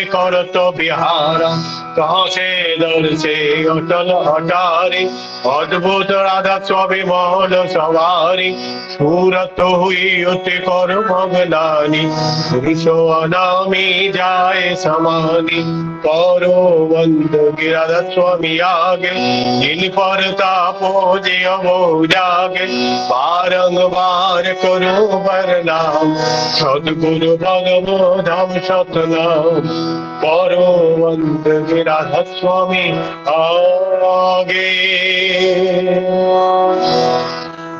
करत बिहार कहाँ से दर से अटल अटारी अद्भुत राधा स्वामी मौल सवारी सूरत हुई अति कर मगलानी पुरुषो अनामी जाए समाधि करो बंद गिराधा स्वामी आगे जिन पर तापो जे अबो जागे बारंबार करो बरनाम सदगुरु भगवो धाम सतनाम करो बंद गिराधा स्वामी आगे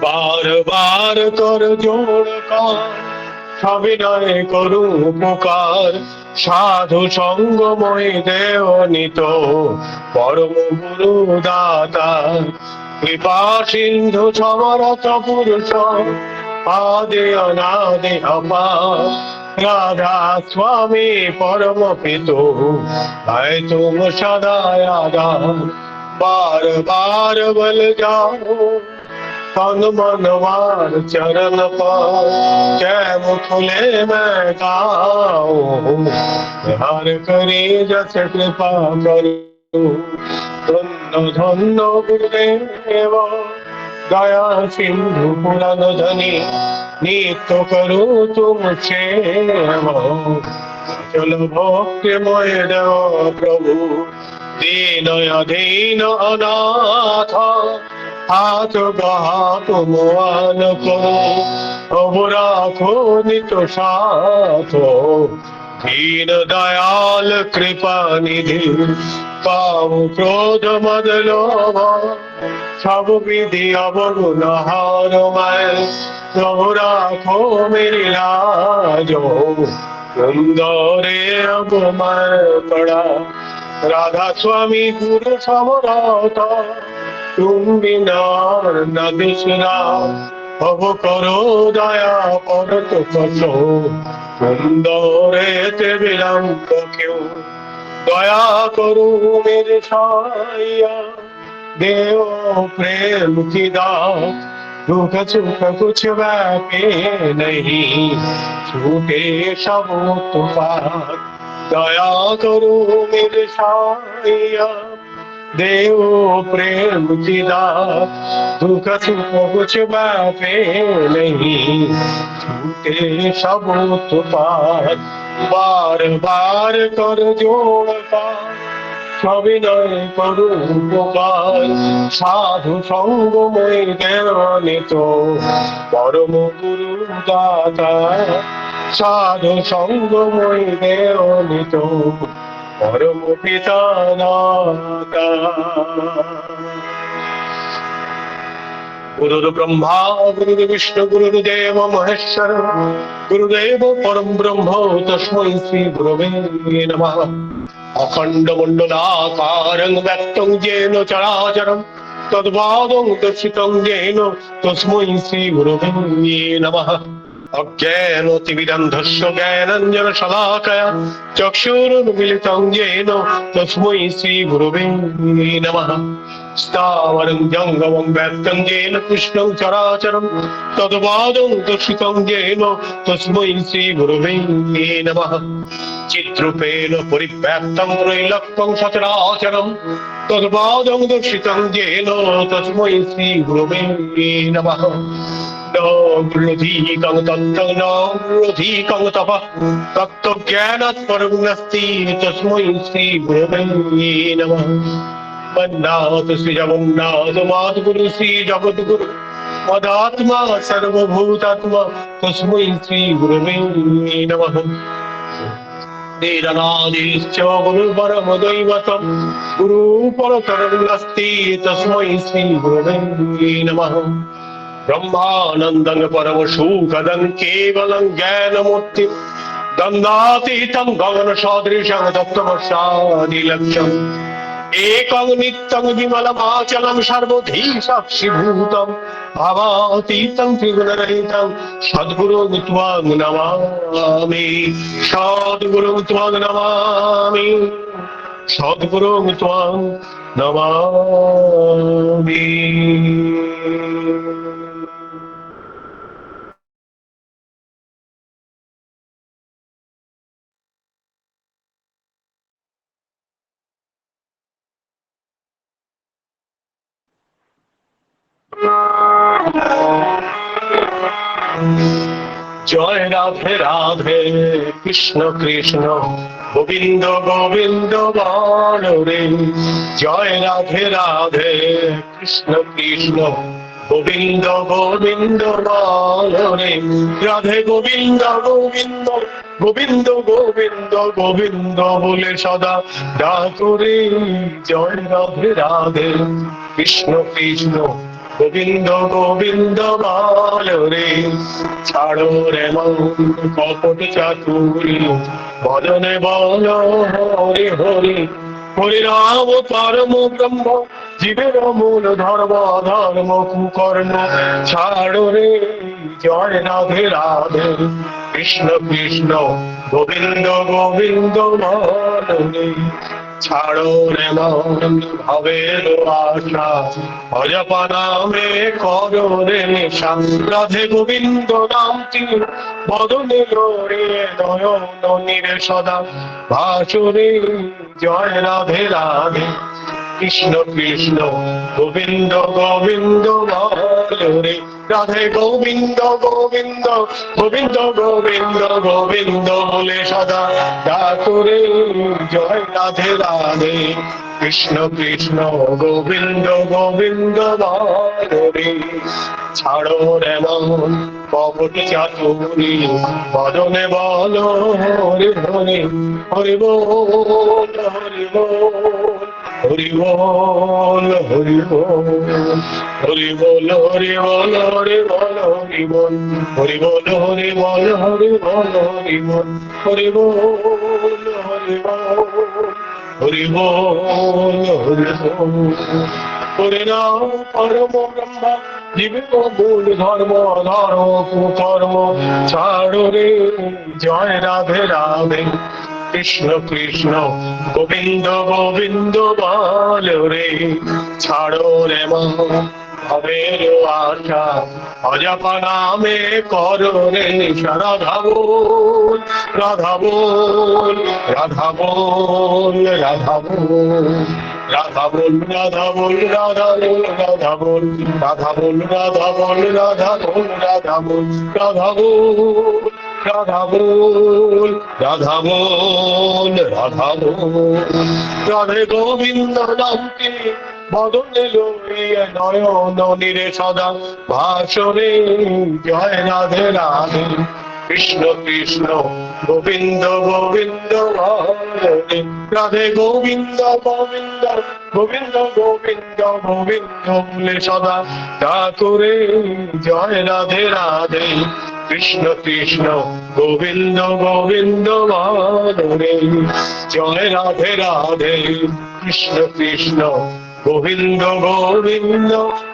बार बार कर जोड़ कर সবিনয় করু উপকার সাধু সঙ্গময় দেওনিত পরম গুরু দাতা কৃপা সিন্ধু সমরত পুরুষ আদি অনাদি অপার রাধা স্বামী পরম পিতু है तुम सदा आधार बार बार बल जाओ तन मनवार चरण पर कैम खुले मैं गाओ हर करे जस कृपा करो धन्य धन्य गुरुदेव दया सिंधु पुराण धनी नित्य करो तुम सेव चल भक्तिमय देव प्रभु दीन अधीन अनाथ हाथ हाथ मान करो अब राखो नित साथ दीन दयाल कृपा निधि काम क्रोध मद लोभ सब विधि अवगुण हार मैं अब राखो मेरी लाजो सुंदरे अब मैं पड़ा राधा स्वामी गुरु समरथ तुम बिना न दूसरा अब करो दया पर तो कसो सुंदरे ते विलंब क्यों दया करो मेरे साया देव प्रेम की दात दुख सुख कुछ व्यापे नहीं छूटे सब तुफान दया करो मेरे साया देव प्रेम की दात दुख सुख कुछ व्यापे नहीं छूटे सब तुफान बार बार कर जोड़ता সবিনয় করু উপকার সাধু সঙ্গময় দেওয়ানিত পরম গুরু দাতা সাধু সঙ্গময় দেওয়ানিত পরম পিতা দাতা गुरुर् ब्रह्मा गुरुर् विष्णु गुरुर्देव महेश्वर गुरुदेव परम ब्रह्म तस्मै श्री गुरवे नमः अखंड मंडलाकारं व्यक्तं येन चराचरं तद्भावं दर्शितं येन तस्मै श्री गुरवे नमः अज्ञानतिमिरन्धस्य ज्ञानाञ्जनशलाकया चक्षुरुन्मीलितं येन तस्मै श्री गुरवे नमः स्थावरं जङ्गमं व्यक्तं येन कृष्णं चराचरं तद्पादं दर्शितं येन तस्मै श्री गुरवे नमः चिद्रूपेण परिव्याप्तं त्रैलोक्यं सचराचरं तद्पादं दर्शितं येन तस्मै श्री गुरवे नमः नोऽधिकं तत्त्वं नोऽधिकं तपः तत्त्वज्ञानात् परं नास्ति तस्मै श्री गुरवे नमः मन्नाथ श्री जगन्नाथ मात गुरु श्री जगद्गुरु मदात्मा सर्वभूतात्मा तस्मै श्री गुरवे नमः निरनादिश्च गुरुर्परम दैवतं गुरु परतरं नास्ति तस्मै श्री गुरवे नमः ब्रह्मानन्दं परम सुखदं केवलं ज्ञानमूर्ति गङ्गातीतं गगनसदृशं तत्त्वमस्यादिलक्ष्यम् एकं नित्यं विमलमाचलं सर्वधी साक्षिभूतं भावातीतं त्रिगुणरहितं सद्गुरुं त्वां नमामि सद्गुरुं त्वां नमामि सद्गुरुं त्वां नमामि। জয় রাধে রাধে কৃষ্ণ কৃষ্ণ গোবিন্দ গোবিন্দ বল রে। জয় রাধে রাধে কৃষ্ণ কৃষ্ণ গোবিন্দ গোবিন্দ বল রে। রাধে গোবিন্দ গোবিন্দ গোবিন্দ গোবিন্দ গোবিন্দ বলে সদা ডাকো রে। জয় রাধে রাধে কৃষ্ণ কৃষ্ণ গোবিন্দ গোবিন্দ বল রে। ছাড়ো রে মন কপট চাতুরি বদনে বল হরি হরি। হরি রাম পরম ব্রহ্ম জীবের মূল ধর্ম ধর্ম কুকর্ম ছাড়ো রে। জয় রাধে রাধে কৃষ্ণ কৃষ্ণ গোবিন্দ গোবিন্দ বল রে। ছাড়ো রে মন ভবের আশা অজপা নামে করো রে নেশা। রাধে গোবিন্দ নামটি বদনে রে নয়ন নীরে সদা ভাসুরে। জয় রাধে রাধে কৃষ্ণ কৃষ্ণ গোবিন্দ গোবিন্দ বল রে। রাধে গোবিন্দ গোবিন্দ গোবিন্দ গোবিন্দ গোবিন্দ বলে সদা ডাকো রে। জয় রাধে রাধে কৃষ্ণ কৃষ্ণ গোবিন্দ গোবিন্দ বল রে। ছাড়ো রে মন কপট চাতুরি বদনে বল হরি হরি। হরি বল হরি বল হরি বল হরি বল। হরি বল হরি বল হরি বল হরি বল। হরি বল হরি বল হরি বল হরি বল। হরি বল হরি বল হরি বল হরি বল। হরি নাম পরম ব্রহ্ম জীবের মূল ধর্ম ধর্ম কুকর্ম ছাড়ো রে। জয় রাধে রাধে কৃষ্ণ কৃষ্ণ গোবিন্দ গোবিন্দ বল রে। ছাড়ো রে মন ভবের আশা অজপা নামে করো রে নেশা। রাধা বল রাধা বল রাধা বল রাধা বল। রাধা বল রাধা বল রাধা বল রাধা বল। রাধা বল রাধা বল রাধা বল রাধা বল। রাধা বল রাধা বল রাধা বল রাধা বল। রাধে গোবিন্দ নামটি বদনে লইয়া নয়ন নীরে সদা ভাসরে। জয় রাধে রাধে কৃষ্ণ কৃষ্ণ গোবিন্দ গোবিন্দ হরে। রাধে গোবিন্দ গোবিন্দ গোবিন্দ গোবিন্দ গোবিন্দ বলে সদা ডাকরে। জয় রাধে রাধে কৃষ্ণ কৃষ্ণ গোবিন্দ গোবিন্দ হরে। জয় রাধে রাধে কৃষ্ণ কৃষ্ণ গোবিন্দ গোবিন্দ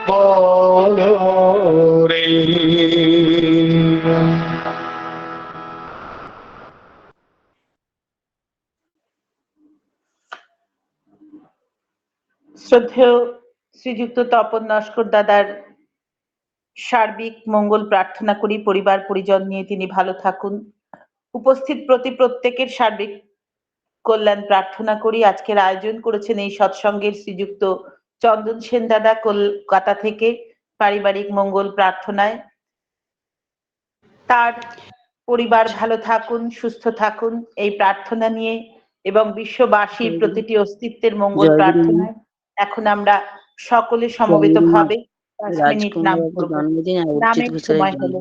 বল রে। শ্রদ্ধেয় শ্রীযুক্ত তপন নস্কর দাদার সার্বিক মঙ্গল প্রার্থনা করি, পরিবার পরিজন নিয়ে তিনি ভালো থাকুন। উপস্থিত প্রত্যেকের সার্বিক কল্যাণ প্রার্থনা করি। আজকের আয়োজন করেছেন এই সৎসঙ্গের শ্রীযুক্ত চন্দন সেন দাদা কলকাতা থেকে পারিবারিক মঙ্গল প্রার্থনায়। তার পরিবার ভালো থাকুন, সুস্থ থাকুন এই প্রার্থনা নিয়ে এবং বিশ্ববাসীর প্রতিটি অস্তিত্বের মঙ্গল প্রার্থনায় এখন আমরা সকলে সমবেতভাবে 5 মিনিট নাম করব। নামের সময় হলো।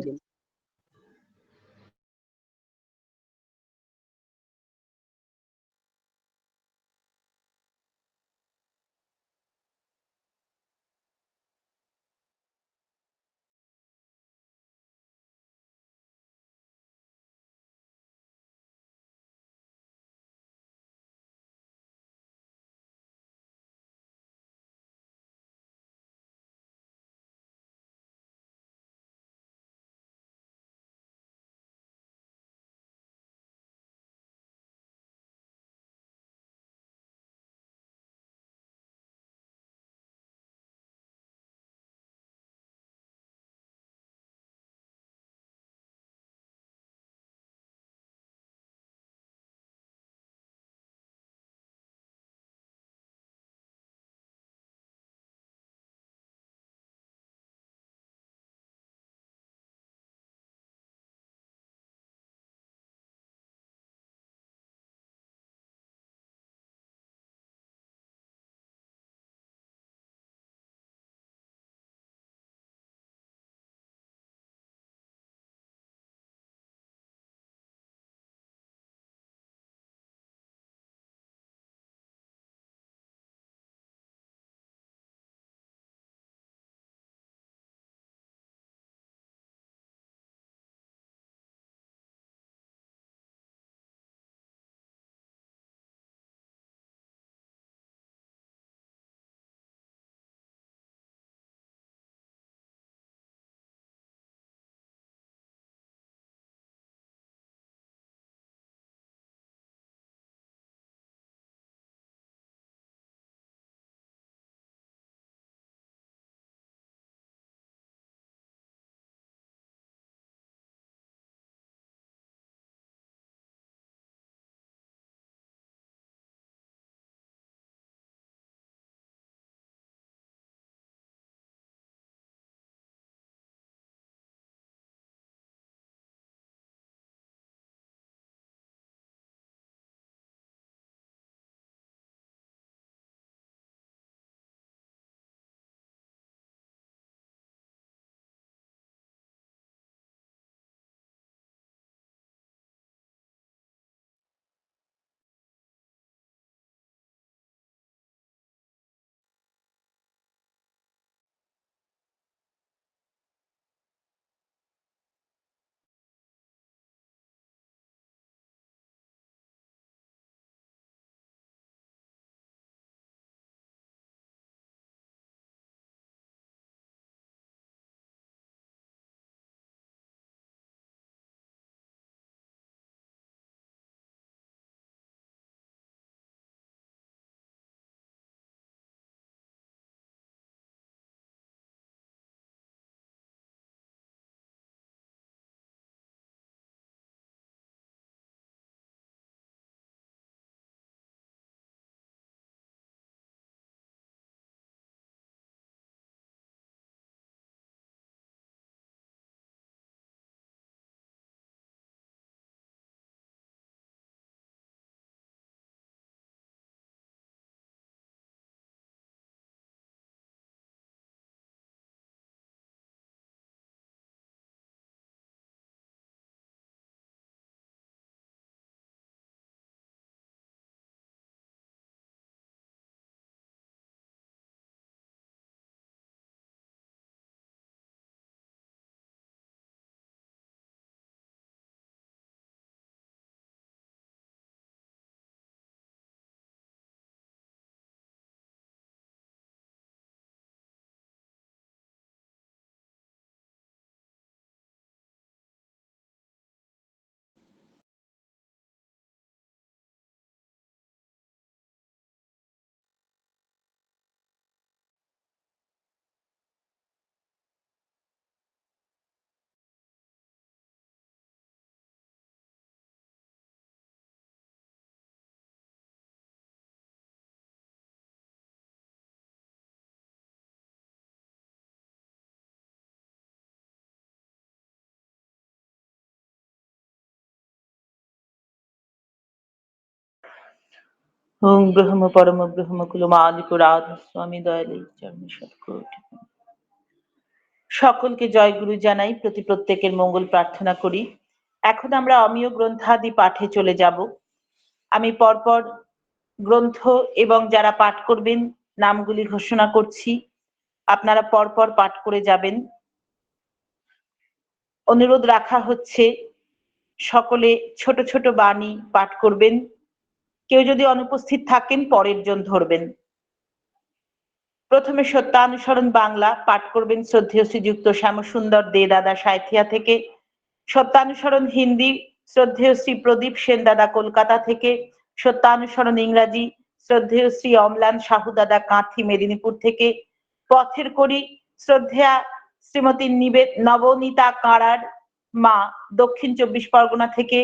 ওং ব্রহ্ম পরম ব্রহ্ম কুলমাদিপুরাদ স্বামী দয়ালু চরণে শতকোটি সকলকে জয় গুরু জানাই, প্রতি প্রত্যেকের মঙ্গল প্রার্থনা করি। এখন আমরা অমীয় গ্রন্থাদি পাঠে চলে যাব। আমি পরপর গ্রন্থ এবং যারা পাঠ করবেন নামগুলি ঘোষণা করছি, আপনারা পরপর পাঠ করে যাবেন। অনুরোধ রাখা হচ্ছে সকলে ছোট ছোট বাণী পাঠ করবেন। কেউ যদি অনুপস্থিত থাকেন পরের জন ধরবেন। প্রথমে সত্যানুসরণ বাংলা পাঠ করবেন শ্রদ্ধেয় শ্রীযুক্ত শ্যামসুন্দর দে দাদা সাঁইথিয়া থেকে। সত্যানুসরণ হিন্দি শ্রদ্ধেয় শ্রী প্রদীপ সেন দাদা কলকাতা থেকে। সত্যানুসরণ ইংরাজি শ্রদ্ধেয় শ্রী অমলান সাহু দাদা কাঁথি মেদিনীপুর থেকে। পথের কড়ি শ্রদ্ধেয়া শ্রীমতী নবনীতা কাঁড়ার মা দক্ষিণ 24 পরগনা থেকে।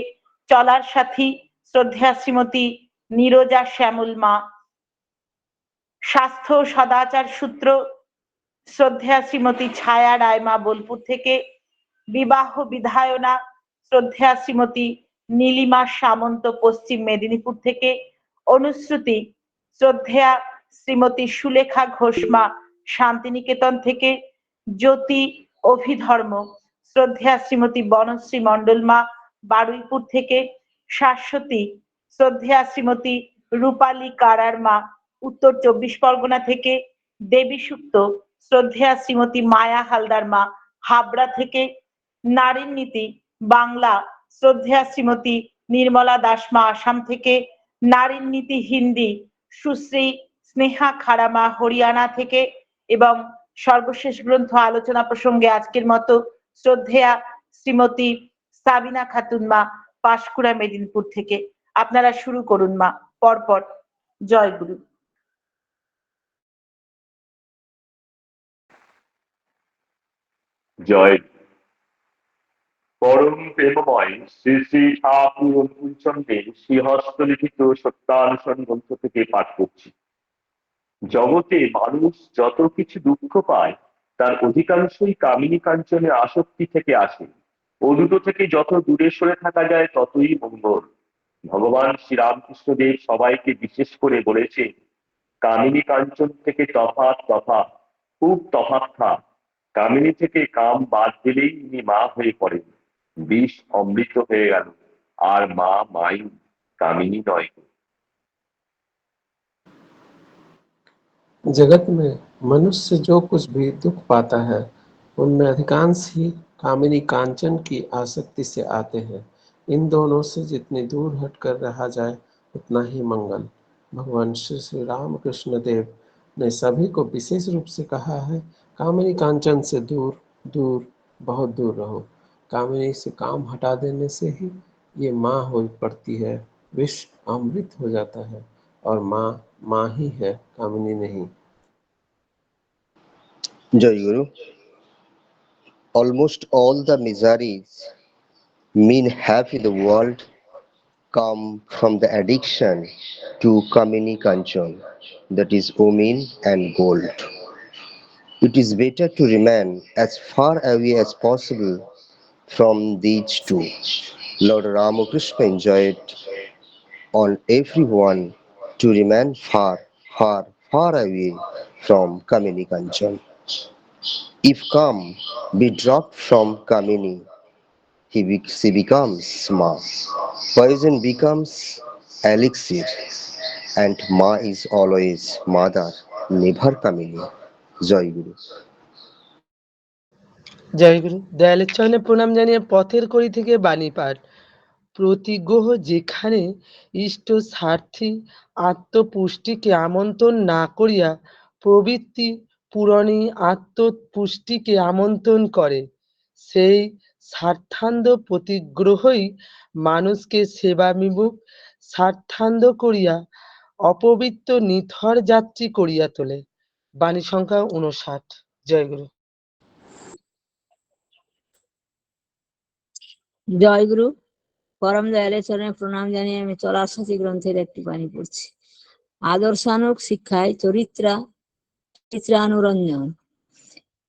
চলার সাথী শ্রদ্ধেয়া শ্রীমতী নীরজা শ্যামল মা। স্বাস্থ্য সদাচার সূত্র শ্রদ্ধেয়া শ্রীমতী ছায়া রায়মা বোলপুর থেকে। বিবাহ বিধায়না শ্রদ্ধেয়া শ্রীমতী নীলিমা সামন্ত পশ্চিম মেদিনীপুর থেকে। অনুশ্রুতি শ্রদ্ধেয়া শ্রীমতী সুলেখা ঘোষমা শান্তিনিকেতন থেকে। জ্যোতি অভিধর্ম শ্রদ্ধেয়া শ্রীমতী বনশ্রী মণ্ডলমা বারুইপুর থেকে। শাশ্বতী শ্রদ্ধেয়া শ্রীমতী রূপালী কারার মা উত্তর 24 পরগনা থেকে। দেবী সুক্ত শ্রদ্ধেয়া শ্রীমতী মায়া হালদার মা হাবড়া থেকে। নারীর নীতি বাংলা শ্রদ্ধেয়া শ্রীমতী নির্মলা দাসমা আসাম থেকে। নারীর নীতি হিন্দি সুশ্রী স্নেহা খারামা হরিয়ানা থেকে। এবং সর্বশেষ গ্রন্থ আলোচনা প্রসঙ্গে আজকের মতো শ্রদ্ধেয়া শ্রীমতী সাবিনা খাতুন মা পাঁশকুড়া মেদিনীপুর থেকে। আপনারা শুরু করুন মা পরপর। জয় গুরু। জয় পরম প্রেমময় শ্রী শ্রী ঠাকুর অনুকূলচন্দ্রের শ্রীহস্তলিখিত সত্যানুসরণ গ্রন্থ থেকে পাঠ করছি। জগতে মানুষ যত কিছু দুঃখ পায় তার অধিকাংশই কামিনী কাঞ্চনের আসক্তি থেকে আসে। ও দুটো থেকে যত দূরে সরে থাকা যায় ততই মঙ্গল। ভগবান শ্রীরামকৃষ্ণদেব সবাইকে বিশেষ করে বলেছে, কামিনী কাঞ্চন থেকে তফাৎ তফাৎ, খুব তফাৎ থাক। কামিনী থেকে কাম বাদ দিলেই ইনি মা হয়ে পড়েন। বিষ অমৃত হয়ে গেল, আর মা মাই, কামিনী নয়। जगत में मनुष्य जो कुछ भी दुख पाता है उनमें अधिकांश ही कामिनी कांचन की आसक्ति से आते हैं। इन दोनों से जितनी दूर हटकर रहा जाए उतना ही मंगल। भगवान श्री श्री रामकृष्ण देव ने सभी को विशेष रूप से कहा है, कामिनी कांचन से दूर दूर बहुत दूर रहो। कामिनी से काम हटा देने से ही ये माँ हो पड़ती है, विष अमृत हो जाता है, और माँ माँ ही है, कामिनी नहीं। Jai Guru. Almost all the miseries men have in the world come from the addiction to Kamini Kanchan, that is women and gold. It is better to remain as far away as possible from these two. Lord Ramakrishna enjoined on everyone to remain far, far, far away from Kamini Kanchan. If Kam be dropped from Kamini, she becomes Ma. Poison becomes elixir, and Ma is always Mother, never Kamini. Jai Guru. জয় গুরু। দয়ালের চরণে প্রণাম জানিয়ে পথের কড়ি থেকে বাণী পাঠ। প্রতিগ্রহ যেখানে ইষ্ট স্বার্থী আত্মপুষ্টিকে আমন্ত্রণ না করিয়া প্রবৃত্তি পূরণী আত্মপুষ্টিকে আমন্ত্রণ করে, সেই স্বার্থান্ধ প্রতিগ্রহই মানুষকে সেবাবিমুখ স্বার্থান্ধ করিয়া অপবিত্র নিথর যাত্রী করিয়া তোলে। বাণী সংখ্যা 59। জয় গুরু। জয় গুরু। পরম দয়ালের চরণে প্রণাম জানিয়ে আমি চলার সাথী গ্রন্থের একটি বাণী পড়ছি। আদর্শানুক শিক্ষায় চরিত্রানুরঞ্জন।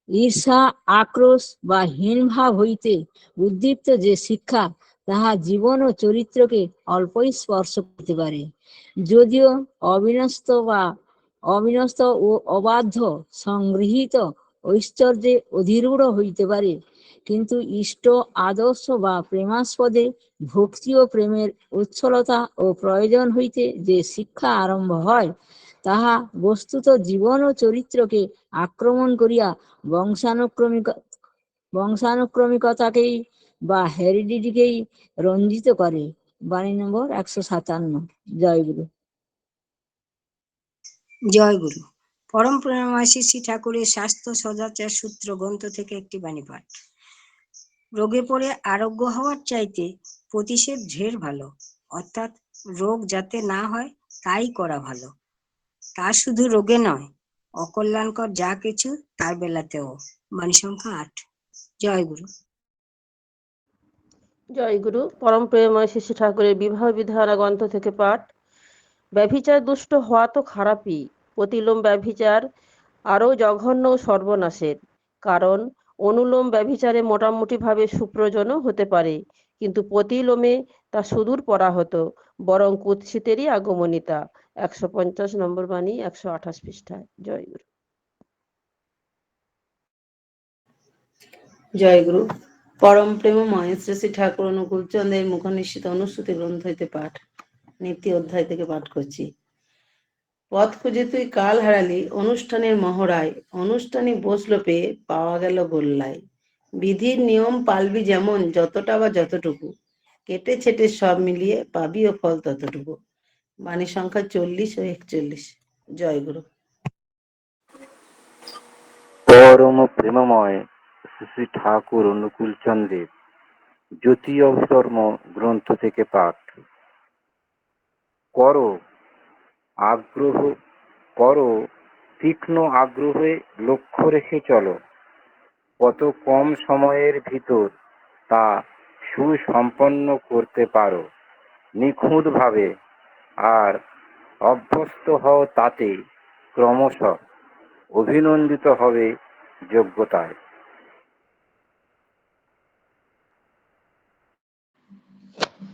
ঈর্ষা আক্রোশ বা হীন ভাব হইতে উদ্দীপ্ত যে শিক্ষা তাহা জীবন ও চরিত্রকে অল্পই স্পর্শ করতে পারে। যদিও অবিনস্ত ও অবাধ্য সংগৃহীত ঐশ্বর্যে অধিরূঢ় হইতে পারে, কিন্তু ইষ্ট আদর্শ বা প্রেমাস্পদে ভক্তি ও প্রেমের উচ্ছলতা ও প্রয়োজন হইতে যে শিক্ষা আরম্ভ হয়, তাহা বস্তুত জীবন ও চরিত্রকে আক্রমণ করিয়া বংশানুক্রমিকতাকেই বা হেরিডিটিকেই রঞ্জিত করে। বাণী নম্বর 157। জয়গুরু। জয়গুরু। পরম প্রেমময় শ্রী শ্রী ঠাকুরের স্বাস্থ্য সদাচার সূত্র গ্রন্থ থেকে একটি বাণী পাঠ। রোগে পড়ে আরোগ্য হওয়ার চাইতে প্রতিষেধ ঢের ভালো, অর্থাৎ রোগ যাতে না হয় তাই করা ভালো। তা শুধু রোগে নয়, অকল্যাণকর যা কিছু তার বেলাতেও। বাণী সংখ্যা 8। জয়গুরু। জয়গুরু। পরম প্রেমময় শ্রী শ্রী ঠাকুরের বিবাহ বিধারা গ্রন্থ থেকে পাঠ। ব্যভিচার দুষ্ট হওয়া তো খারাপই, প্রতিলোম ব্যভিচার আরও জঘন্য ও সর্বনাশের। কারণ অনুলোম ব্যভিচারে মোটামুটিভাবে সুপ্রয়োজনও হতে পারে, কিন্তু প্রতিলোমে তা সুদূর পরাহত, বরং কুৎসিতেরই আগমনিতা। 150 নম্বর বাণী, 128 পৃষ্ঠায়। জয়গুরু। জয়গুরু। পরম প্রেমময় শ্রী শ্রী ঠাকুর অনুকূলচন্দ্রের মুখনিঃসৃত অনুশ্রুতি গ্রন্থ হইতে পাঠ। নীতি অধ্যায় থেকে পাঠ করছি। পথ খুঁজে তুই কাল হারালি, অনুষ্ঠানের মহড়ায় অনুষ্ঠানে বসলো পেয়ে পাওয়া গেল গোল্লায়। বিধির নিয়ম পালবি যেমন যতটা বা যতটুকু, কেটে ছেটে সব মিলিয়ে পাবিও ফল ততটুকু। বাণী সংখ্যা 40 ও 41। জয়গুরু। পরম প্রেমময় শ্রী শ্রী ঠাকুর অনুকূল চন্দ্রের জ্যোতি অবধর্ম গ্রন্থ থেকে পাঠ। করো আগ্রহ করো তীক্ষ্ণ আগ্রহে লক্ষ্য রেখে চলো, কত কম সময়ের ভিতর তা সুসম্পন্ন করতে পারো নিখুঁত ভাবে, আর অভ্যস্ত হও তাতে ক্রমশ, অভিনন্দিত হবে যোগ্যতায়।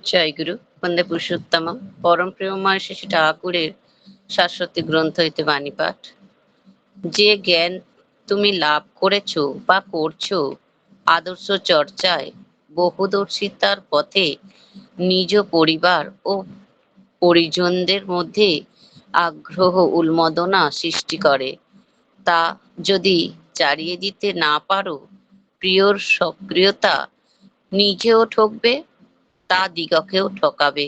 জয়গুরু। বন্দে পুরুষোত্তম। পরম প্রেমময় শ্রী ঠাকুরের শাশ্বতী গ্রন্থ হইতে বাণী পাঠ। যে জ্ঞান তুমি লাভ করেছ বা করছো আদর্শ চর্চায় বহুদর্শিতার পথে নিজ পরিবার ও পরিজনদের মধ্যে আগ্রহ উন্মাদনা সৃষ্টি করে, তা যদি চালিয়ে দিতে না পারো, প্রিয়র সক্রিয়তা নিজেও ঠকবে, তা দিগকেও ঠকাবে,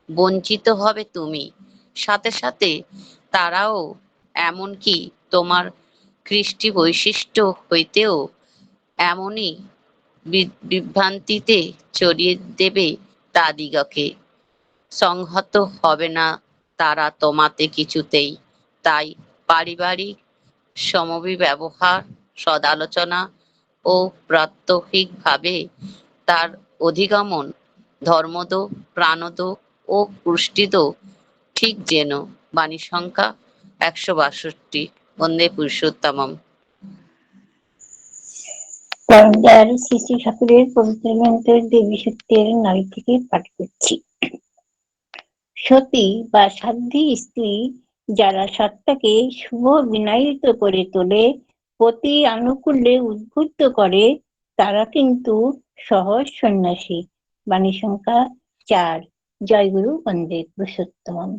বঞ্চিত হবে তুমি, সাথে সাথে তারাও, এমনকি তোমার কৃষ্টি বৈশিষ্ট্য হইতেও এমনই বিভ্রান্তিতে চড়িয়ে দেবে তা দিগকে। সংহত হবে না তারা তোমাতে কিছুতেই। তাই পারিবারিক সমব্যবহার, সদালোচনা ও প্রাত্যহিকভাবে তার অধিগমন ধর্মদ, প্রাণদ ও পুষ্টিদ ঠিক যেন। বাণী সংখ্যা 162। বন্দে পুরুষোত্তমম। পরম দয়ালু শ্রী শ্রী ঠাকুরের পবিত্র গ্রন্থের দেবী সত্যের নারী থেকে পাঠ করছি। সতী বা সাধ্বী স্ত্রী যারা সত্তাকে শুভ বিনয়িত করে তোলে, পতি আনুকূল্যে উদ্বুদ্ধ করে, তারা কিন্তু সহজ সন্ন্যাসী। বাণী সংখ্যা 4। জয়গুরু। বন্দে পুরুষোত্তম।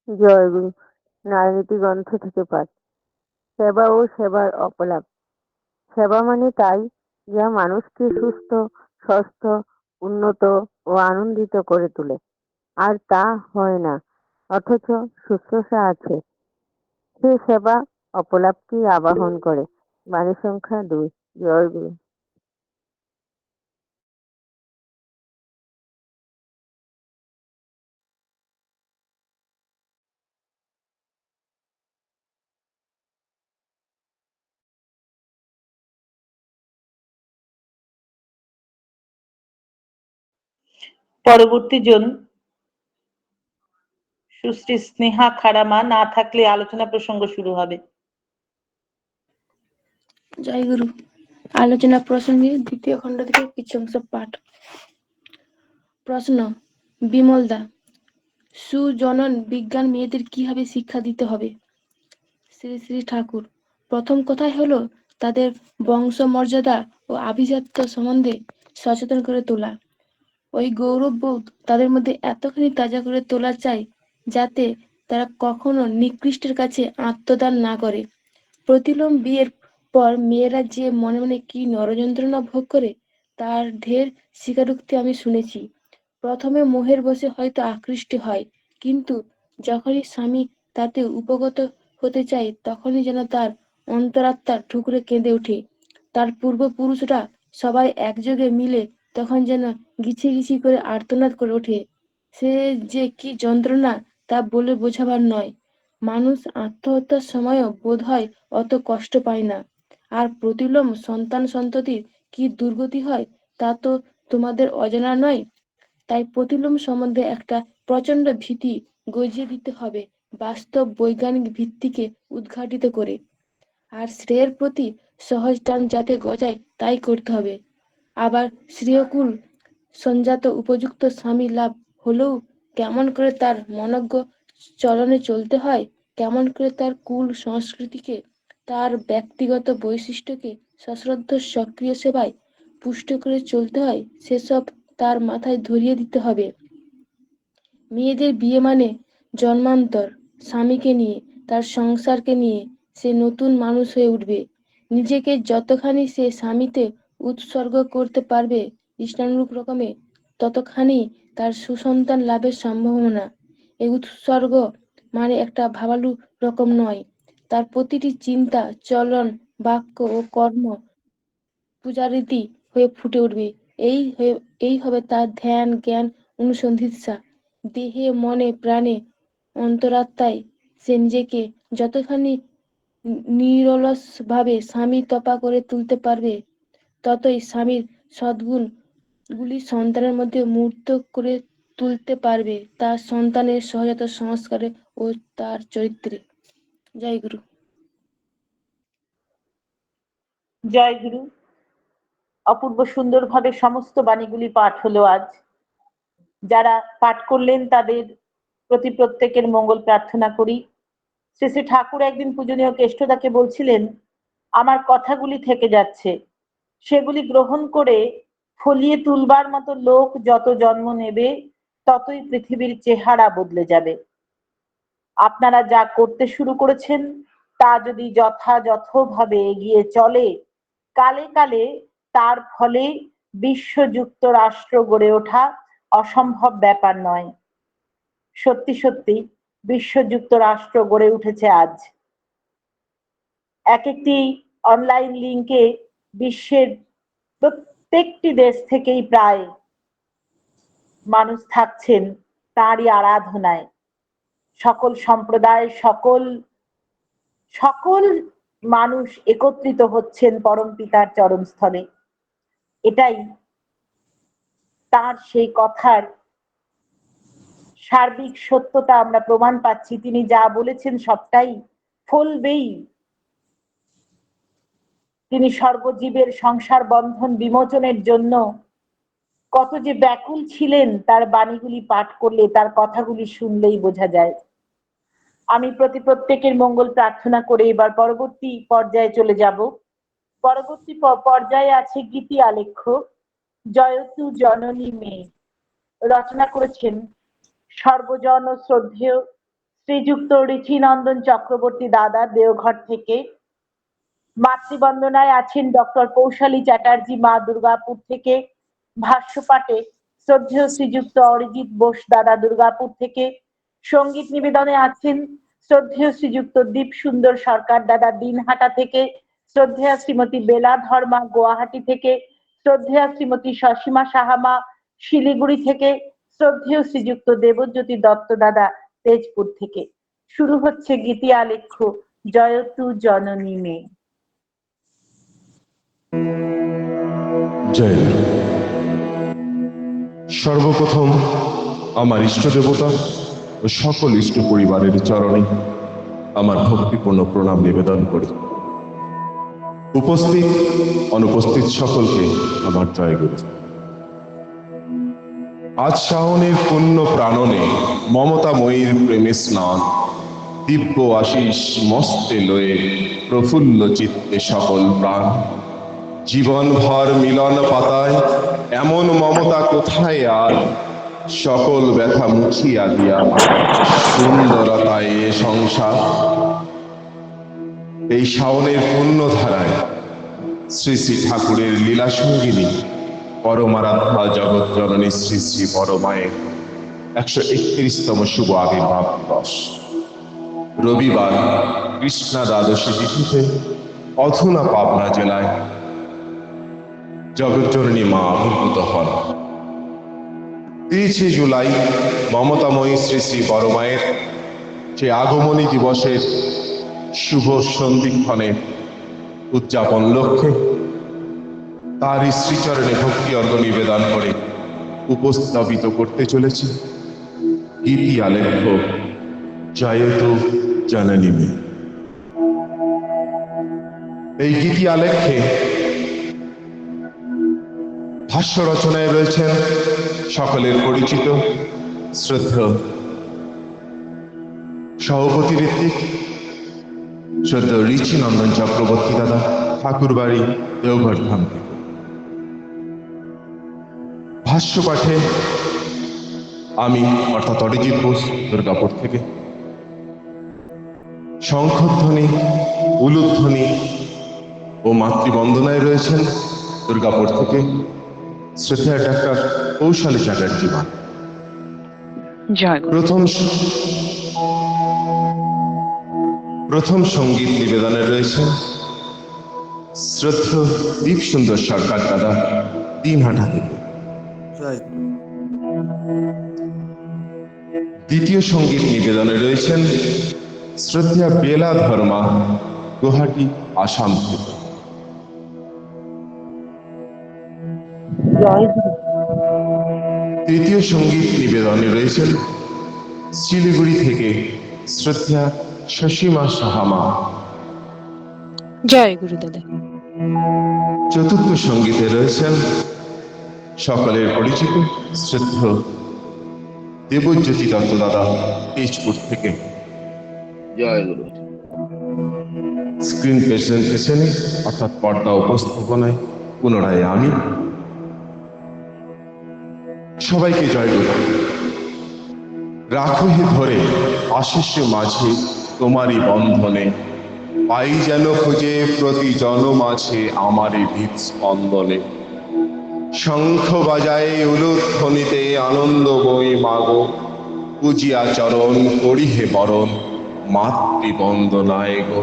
জয়গুরু। নারীনীতি গ্রন্থ থেকে পাঠ। সেবা ও সেবার অপলাপ। সেবা মানে তাই যা মানুষকে সুস্থ, স্বাস্থ্য, উন্নত ও আনন্দিত করে তোলে, আর তা হয় না অথচ শুশ্রূষা আছে, সে সেবা অপলাপকে আবাহন করে। বাণী সংখ্যা 2। জয়গুরু। পরবর্তী জন সুশ্রী স্নেহা খারামা না থাকলে আলোচনা প্রসঙ্গ শুরু হবে। জয়গুরু। আলোচনা প্রসঙ্গে দ্বিতীয় খণ্ড থেকে কিছু অংশ পাঠ। প্রশ্ন, বিমল দা, সুজনন বিজ্ঞান মেয়েদের কিভাবে শিক্ষা দিতে হবে? শ্রী শ্রী ঠাকুর, প্রথম কথাই হলো তাদের বংশ মর্যাদা ও আভিজাত্য সম্বন্ধে সচেতন করে তোলা। ওই গৌরববোধ তাদের মধ্যে এতখানি তাজা করে তোলা চাই যাতে তারা কখনো নিকৃষ্টের কাছে আত্মদান না করে। প্রতিলোম বিয়ের পর মেয়েরা যে মনে মনে কি নরযন্ত্রণা ভোগ করে তার ঢের স্বীকারোক্তি আমি শুনেছি। প্রথমে মোহের বশে হয়তো আকৃষ্ট হয়, কিন্তু যখনই স্বামী তাতে উপগত হতে চায় তখনই যেন তার অন্তরাত্মা ঠুকরে কেঁদে ওঠে। তার পূর্বপুরুষরা সবাই একযোগে মিলে তখন যেন গিছি গিছি করে আর্তনাদ করে ওঠে। সে যে কি যন্ত্রণা তা বলে বোঝাবার নয়। মানুষ আত্মহত্যার সময়ও বোধ হয় অত কষ্ট পায় না। আর প্রতিলোম সন্তান সন্ততির কি দুর্গতি হয় তা তো তোমাদের অজানা নয়। তাই প্রতিলোম সম্বন্ধে একটা প্রচন্ড ভীতি গজিয়ে দিতে হবে, বাস্তব বৈজ্ঞানিক ভিত্তিকে উদ্ঘাটিত করে। আর শ্রেয়ের প্রতি সহজ টান যাতে গজায় তাই করতে হবে। আবার শ্রেয়কুল সঞ্জাত উপযুক্ত স্বামী লাভ হলেও কেমন করে তার মনজ্ঞ চলনে চলতে হয়, কেমন করে তার কুল সংস্কৃতিকে, তার ব্যক্তিগত বৈশিষ্ট্যকে সশ্রদ্ধ সক্রিয় সেবায় পুষ্ট করে চলতে হয়, সেসব তার মাথায় ধরিয়ে দিতে হবে। মেয়েদের বিয়ে মানে জন্মান্তর। স্বামীকে নিয়ে, তার সংসারকে নিয়ে সে নতুন মানুষ হয়ে উঠবে। নিজেকে যতখানি সে স্বামীতে উৎসর্গ করতে পারবে ইষ্টানুরূপ রকমে, ততখানি তার সুসন্তান লাভের সম্ভাবনা। এই উৎসর্গ মানে একটা ভাবালু রকম নয়। তার প্রতিটি চিন্তা, চলন, বাক্য ও কর্ম পূজারীতি হয়ে ফুটে উঠবে। এই হবে তার ধ্যান, জ্ঞান, অনুসন্ধিৎসা। দেহে, মনে, প্রাণে, অন্তরাত্মায় সে নিজেকে যতখানি নিরলস ভাবে স্বামী তপা করে তুলতে পারবে, ততই স্বামীর সদ্গুণ গুলি সন্তানের মধ্যে মূর্ত করে তুলতে পারবে তার সন্তানের সহজাত সংস্কারে ও তার চরিত্রে। জয় গুরু। জয় গুরু। অপূর্ব সুন্দরভাবে সমস্ত বাণীগুলি পাঠ হলো আজ। যারা পাঠ করলেন তাদের প্রতি প্রত্যেকের মঙ্গল প্রার্থনা করি। শ্রী শ্রী ঠাকুর একদিন পূজনীয় কেষ্টদাকে বলছিলেন, আমার কথাগুলি থেকে যাচ্ছে, সেগুলি গ্রহণ করে ফলিয়ে তুলবার মতো লোক যত জন্ম নেবে ততই পৃথিবীর চেহারা বদলে যাবে। আপনারা যা করতে শুরু করেছেন তা যদি যথাযথভাবে এগিয়ে চলে, কালে কালে তার ফলে বিশ্ব যুক্তরাষ্ট্র গড়ে ওঠা অসম্ভব ব্যাপার নয়। সত্যি সত্যি বিশ্ব যুক্তরাষ্ট্র গড়ে উঠেছে আজ। এক একটি অনলাইন লিঙ্কে বিশ্বের প্রত্যেকটি দেশ থেকেই প্রায় মানুষ থাকছেন তাঁরই আরাধনায়। সকল সম্প্রদায়, সকল মানুষ একত্রিত হচ্ছেন পরম পিতার চরণস্থলে। এটাই তার সেই কথার সার্বিক সত্যতা আমরা প্রমাণ পাচ্ছি। তিনি যা বলেছেন সবটাই ফলবেই। তিনি সর্বজীবের সংসার বন্ধন বিমোচনের জন্য কত যে ব্যাকুল ছিলেন তার বাণীগুলি পাঠ করলে, তার কথাগুলি শুনলেই বোঝা যায়। আমি প্রত্যেকের মঙ্গল প্রার্থনা করে এবার পরবর্তী পর্যায়ে চলে যাব। পরবর্তী পর্যায়ে আছে গীতি আলেখ্য জয়তু জননী মে। রচনা করেছেন সর্বজন শ্রদ্ধেয় শ্রীযুক্ত ঋষিনন্দন চক্রবর্তী দাদা, দেওঘর থেকে। মাতৃবন্দনায় আছেন ডক্টর কৌশালী চ্যাটার্জি মা, দুর্গাপুর থেকে। ভাষ্যপাঠে শ্রদ্ধেয় শ্রীযুক্ত অরিজিৎ বোস দাদা, দুর্গাপুর থেকে। সঙ্গীত নিবেদনে আছেন শ্রদ্ধেয় শ্রীযুক্ত দীপ সুন্দর সরকার দাদা, দিনহাটা থেকে। শ্রদ্ধেয়া শ্রীমতী বেলা ধর্মা, গুয়াহাটি থেকে। শ্রদ্ধেয়া শ্রীমতী সসীমা সাহামা, শিলিগুড়ি থেকে। শ্রদ্ধেয় শ্রীযুক্ত দেবজ্যোতি দত্ত দাদা, তেজপুর থেকে। শুরু হচ্ছে গীতি আলেখ্য জয়তু জননী মে। জয় গুরু। সর্বপ্রথম আমার ইষ্ট দেবতা ও সকল ইষ্ট পরিবারের চরণে আমার ভক্তিপূর্ণ প্রণাম নিবেদন করি। উপস্থিত অনুপস্থিত সকলকে আমার জয়গুরু। আজ শ্রাবণের পুণ্য প্রাণনে মমতাময়ীর প্রেমে স্নান, দিব্য আশিস মস্তে লয়ে প্রফুল্ল চিত্তে সকল প্রাণ। জীবন ভর মিলন পাতায় এমন মমতা কোথায় আর, সকল ব্যথা মুছিয়া দিয়া সুন্দরতায় এ সংসার। এই শ্রাবণের পুণ্য ধারায় শ্রী শ্রী ঠাকুরের লীলা সঙ্গিনী পরমারাধ্যা জগৎ জননী শ্রী শ্রী পরমায়ের 131তম শুভ আবির্ভাব দিবস রবিবার কৃষ্ণা দ্বাদশী তিথিতে অধুনা পাবনা জেলায় জগৎজননী মা আবির্ভূত হন। 30 জুলাই মমতাময়ী শ্রী শ্রী পরমায়ের সে আগমনী দিবসের শুভ সন্ধিক্ষণে উদযাপন লক্ষ্যে তার শ্রীচরণে ভক্তি অর্ঘ নিবেদন করে উপস্থাপিত করতে চলেছি গীতি আলেখ্য জয়তু জননী মে। এই গীতি আলেখ্যে ভাষ্য রচনায় রয়েছেন সকলের পরিচিত শ্রদ্ধেয় সভাপতি ঋত্বিক, শ্রদ্ধেয় ঋচি নন্দন চক্রবর্তী দাদা, ঠাকুরবাড়ি দেওঘর ধাম থেকে। ভাষ্য পাঠে আমি অর্থাৎ অরিজিৎ বোস দুর্গাপুর থেকে। শঙ্খধ্বনি, উলুধ্বনি ও মাতৃবন্দনায় রয়েছেন দুর্গাপুর থেকে শ্রদ্ধেয় ডাক্তার কৌশালী চ্যাটার্জি মা। প্রথম সঙ্গীত নিবেদনে রয়েছেন শ্রদ্ধেয় দীপ সুন্দর সরকার দাদা, দিনহাটা থেকে। দ্বিতীয় সঙ্গীত নিবেদনে রয়েছেন শ্রদ্ধেয় বেলা ধর্মা, গুয়াহাটি, আসাম থেকে। তৃতীয় সঙ্গীত নিবেদনে রয়েছেন শিলিগুড়ি থেকে শ্রদ্ধেয়া শশীমা সাহামা। জয় গুরু দাদা। চতুর্থ সঙ্গীতে রয়েছেন সকলের পরিচিত শ্রদ্ধেয় দেবজ্যোতি দত্ত দাদা, তেজপুর থেকে। জয় গুরু। স্ক্রিন প্রেজেন্টেশনে অর্থাৎ পর্দা উপস্থাপনায় পুনরায় আমি। সবাইকে জয় গুরু। রাখো হে ধরে আশিস মাঝে তোমারই বন্ধনে, পাই যেন খুঁজে প্রতি জনম আছে আমারই ভিত স্পন্দনে। শঙ্খ বাজায় উলুধ্বনিতে আনন্দ বই মাগো, পূজিয়া চরণ করি হে বরণ মাতৃবন্দনায় গো।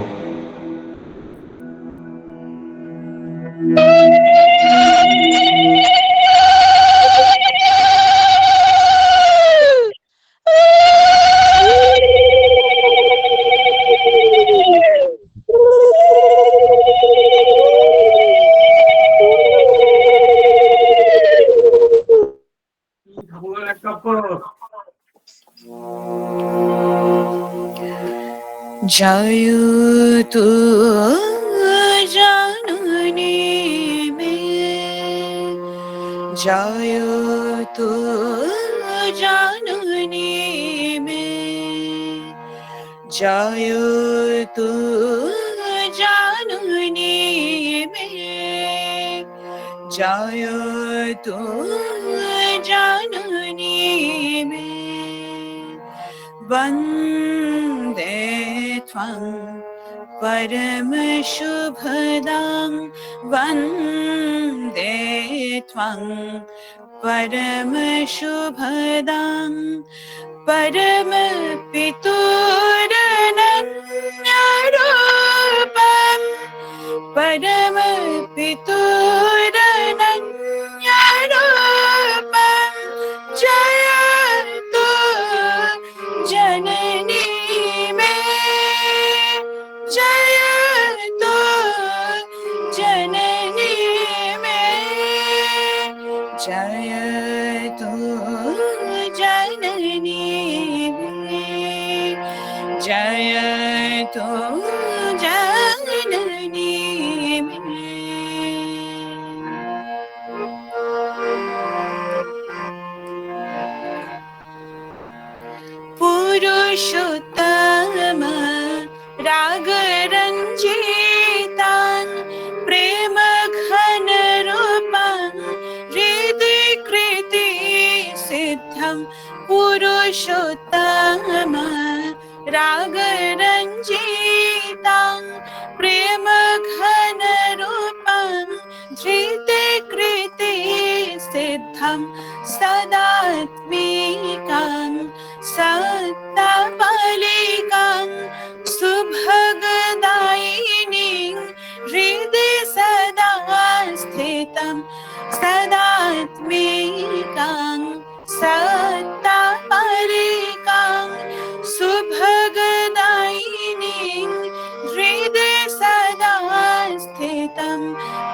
জয়তু জননী মে, জয়তু জননী মে, জয়তু জননী মে, জয়তু জননী মে। वन्दे त्वं परमशुभदां, वन्दे त्वं परमशुभदां, परमपितुरनन्यरूपं, परमपितुरनन्यरूपं। जयतु जननी मे, जयतु जननी मे, जयतु जननी मे, जयतु जननी मे। पुरुषोत्तम राग रंजितां प्रेम घन रूपं हृदि कृति सिद्धं पुरुषोत्तम राग रंजितां प्रेम घन रूपं धृति कृति सिद्धं सदात्मिकां सत्तापलिकां सुभगदायिनीं हृदि सदा स्थितं सदात्मिकां सत्तापलिकां सुभगदायिनीं हृदि सदा स्थितं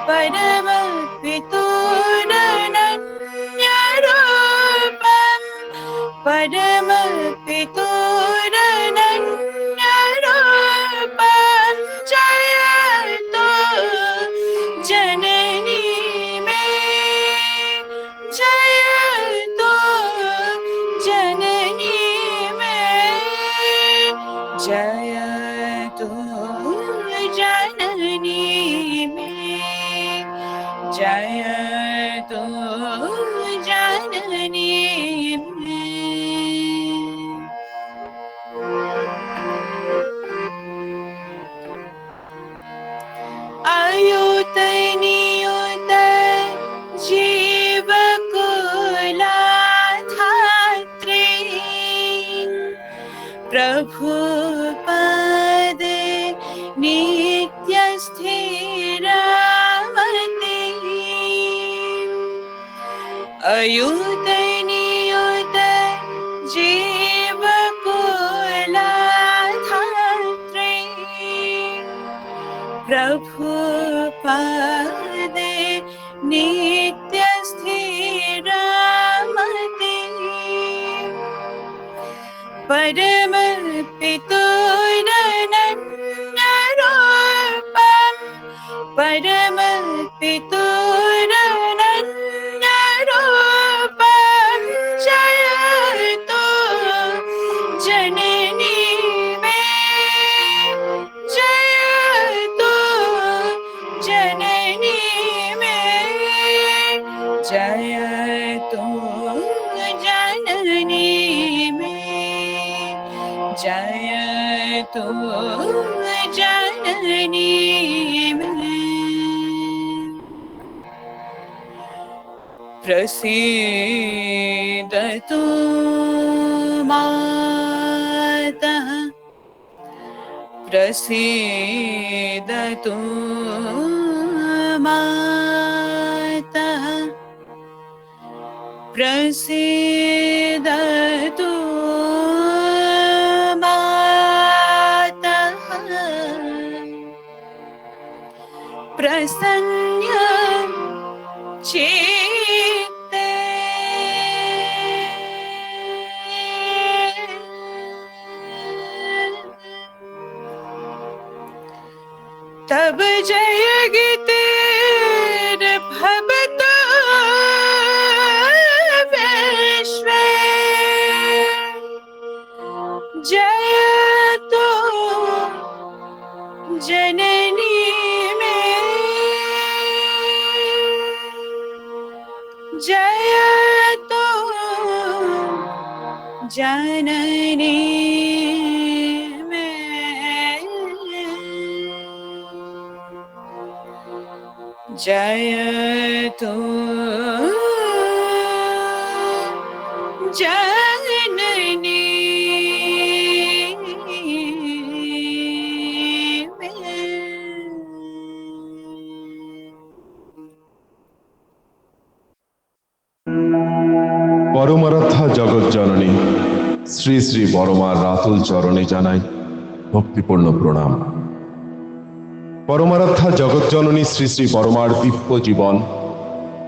परमपितुरनन्यरूपं परमपितुरनन्यरूपं जयतु जननी मे जयतु जननी मे जयतु जननी मे जयतु जननी मे। अयुत नियुत जीवकुलधात्री प्रभुपदे नित्यस्थिरामती अयुत नियुत जीवकुलधात्री प्रभुपदे नित्यस्थिरामती परमपितुरनन्यरूपं परमपितुरनन्यरूपं जयतु जननी मे जयतु जननी मे जयतु जननी मे जयतु जननी मे। प्रसीदतु मातः प्रसीदतु मातः प्रसीदतु मातः प्रसन्न चित्ते तब जय गीतिर्भवतु विश्वे जयतु जननी मे जयतु जननी मे जयतु जननी পরমারাধ্যা জগৎ জননী শ্রী শ্রী বড়মার রাতুল চরণে জানাই ভক্তিপূর্ণ প্রণাম। পরমারাধ্যা জগৎ জননী শ্রী শ্রী বড়মার দিব্য জীবন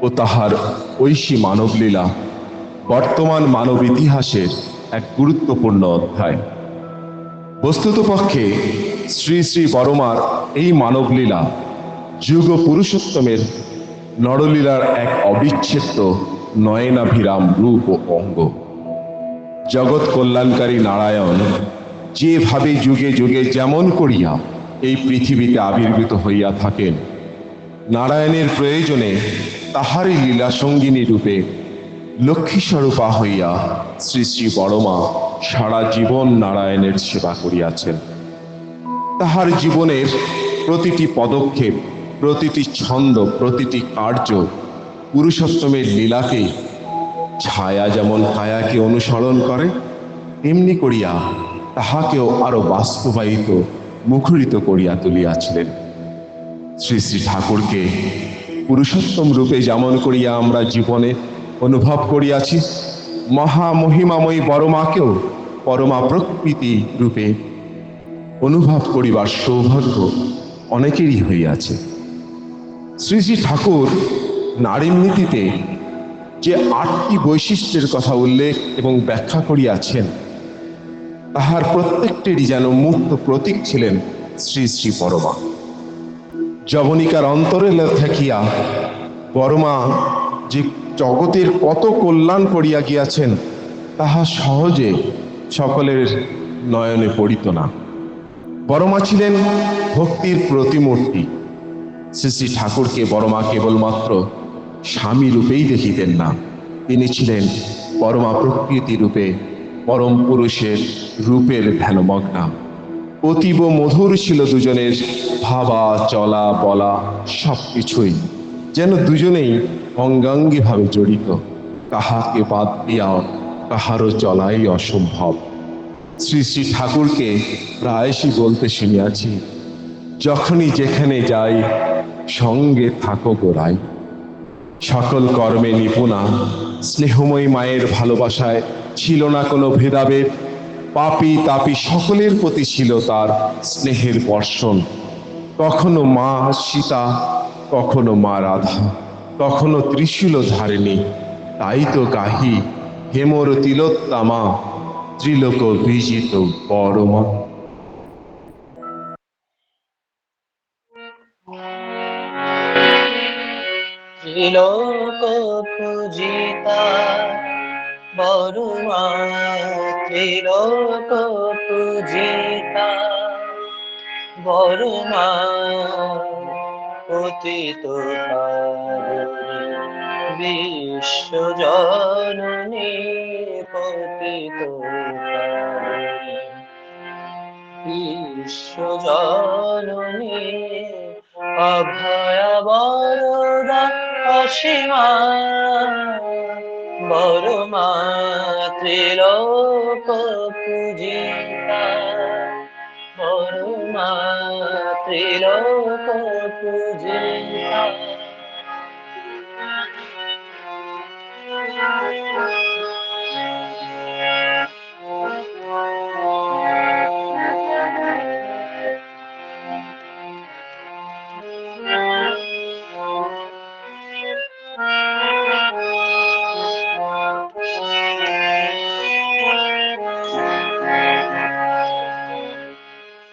ও তাহার ঐশী মানবলীলা বর্তমান মানব ইতিহাসের এক গুরুত্বপূর্ণ অধ্যায়। বস্তুতপক্ষে শ্রী শ্রী বড়মার এই মানবলীলা যুগ পুরুষোত্তমের নরলীলার এক অবিচ্ছেদ্য নয়নাভিরাম রূপ ও অঙ্গ। জগৎ কল্যাণকারী নারায়ণ যেভাবে যুগে যুগে যেমন করিয়া এই পৃথিবীতে আবির্ভূত হইয়া থাকেন, নারায়ণের প্রয়োজনে তাহারই লীলা সঙ্গিনী রূপে লক্ষ্মী স্বরূপা হইয়া শ্রী শ্রী বড়মা সারা জীবন নারায়ণের সেবা করিয়াছেন। তাহার জীবনের প্রতিটি পদক্ষেপ, প্রতিটি ছন্দ, প্রতিটি কার্য পুরুষোত্তমের লীলাকে ছায়া যেমন কায়াকে অনুসরণ করে, তেমনি করিয়া তাহাকেও আরো বাস্তবায়িত, মুখরিত করিয়া তুলিয়াছিলেন। শ্রী শ্রী ঠাকুরকে পুরুষোত্তম রূপে যেমন করিয়া আমরা জীবনে অনুভব করিয়াছি, মহামহিমাময়ী বড়মাকেও পরমা প্রকৃতি রূপে অনুভব করিবার সৌভাগ্য অনেকেরই হইয়াছে। শ্রী শ্রী ঠাকুর নারীর নীতিতে যে 8টি বৈশিষ্ট্যের কথা উল্লেখ এবং ব্যাখ্যা করিয়াছেন, তাহার প্রত্যেকটিরই যেন মূর্ত প্রতীক ছিলেন শ্রী শ্রী বড়মা। যবনিকার অন্তরে থাকিয়া বড়মা যে জগতের কত কল্যাণ করিয়া গিয়াছেন, তাহা সহজে সকলের নয়নে পড়িত না। বড়মা ছিলেন ভক্তির প্রতিমূর্তি। শ্রী শ্রী ঠাকুরকে বড়মা কেবলমাত্র স্বামী রূপেই দেখিতেন না, তিনি ছিলেন পরমা প্রকৃতি রূপে পরম পুরুষের রূপের ধ্যানমগ্না। অতীব মধুর ছিল দুজনের ভাবা, চলা, বলা, সবকিছুই যেন দুজনেই অঙ্গাঙ্গিভাবে জড়িত। কাহাকে বাদ দিয়া কাহারও চলাই অসম্ভব। শ্রী শ্রী ঠাকুরকে প্রায়শই বলতে শুনিয়াছি, যখনই যেখানে যাই সঙ্গে থাকো গোরাই। সকল কর্মে নিপুণা, স্নেহময়ী মায়ের ভালোবাসায় ছিল না কোনো ভেদাভেদ। পাপী তাপী সকলের প্রতি ছিল তার স্নেহের বর্ষণ। কখনো মা সীতা, কখনো মা রাধা, কখনো ত্রিশূল ধারিণী। তাই তো গাহি হেমর তিলোত্তমা, ত্রিলোক বিজিত বড়মা। ত্রিলোক পূজিতা বড়মা, ত্রিলোক পূজিতা বড়মা, পতিত পাবনী বিশ্ব জননী, পতিত পাবনী বিশ্ব জননী, অভয়া বরদা অসীমা বড়মা, ত্রিলোক পূজিতা বড়মা, ত্রিলোক পূজিতা।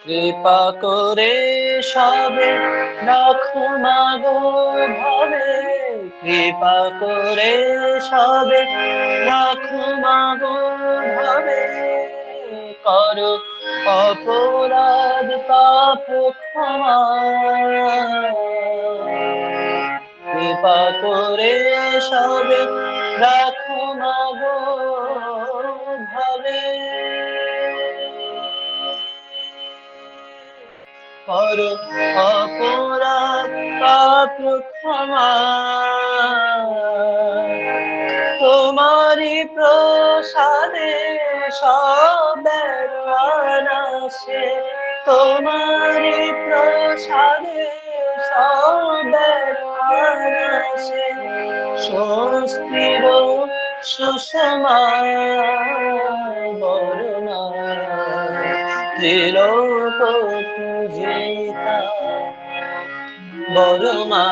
কৃপা করে সবে রাখো মাগো ভাবে, কৃপা করে সবে রাখো মাগো ভাবে, করো অপরাধ পাপ ক্ষমা। কৃপা করে সবে রাখো মাগো ভাবে, করো অপরাধ পাপ ক্ষমা। তোমারি প্রসাদে সবের আনাসে, তোমারি প্রসাদে সবের আনাসে, স্বস্তির সুষমা বড়মা, ত্রিলোক পূজিতা বড়মা,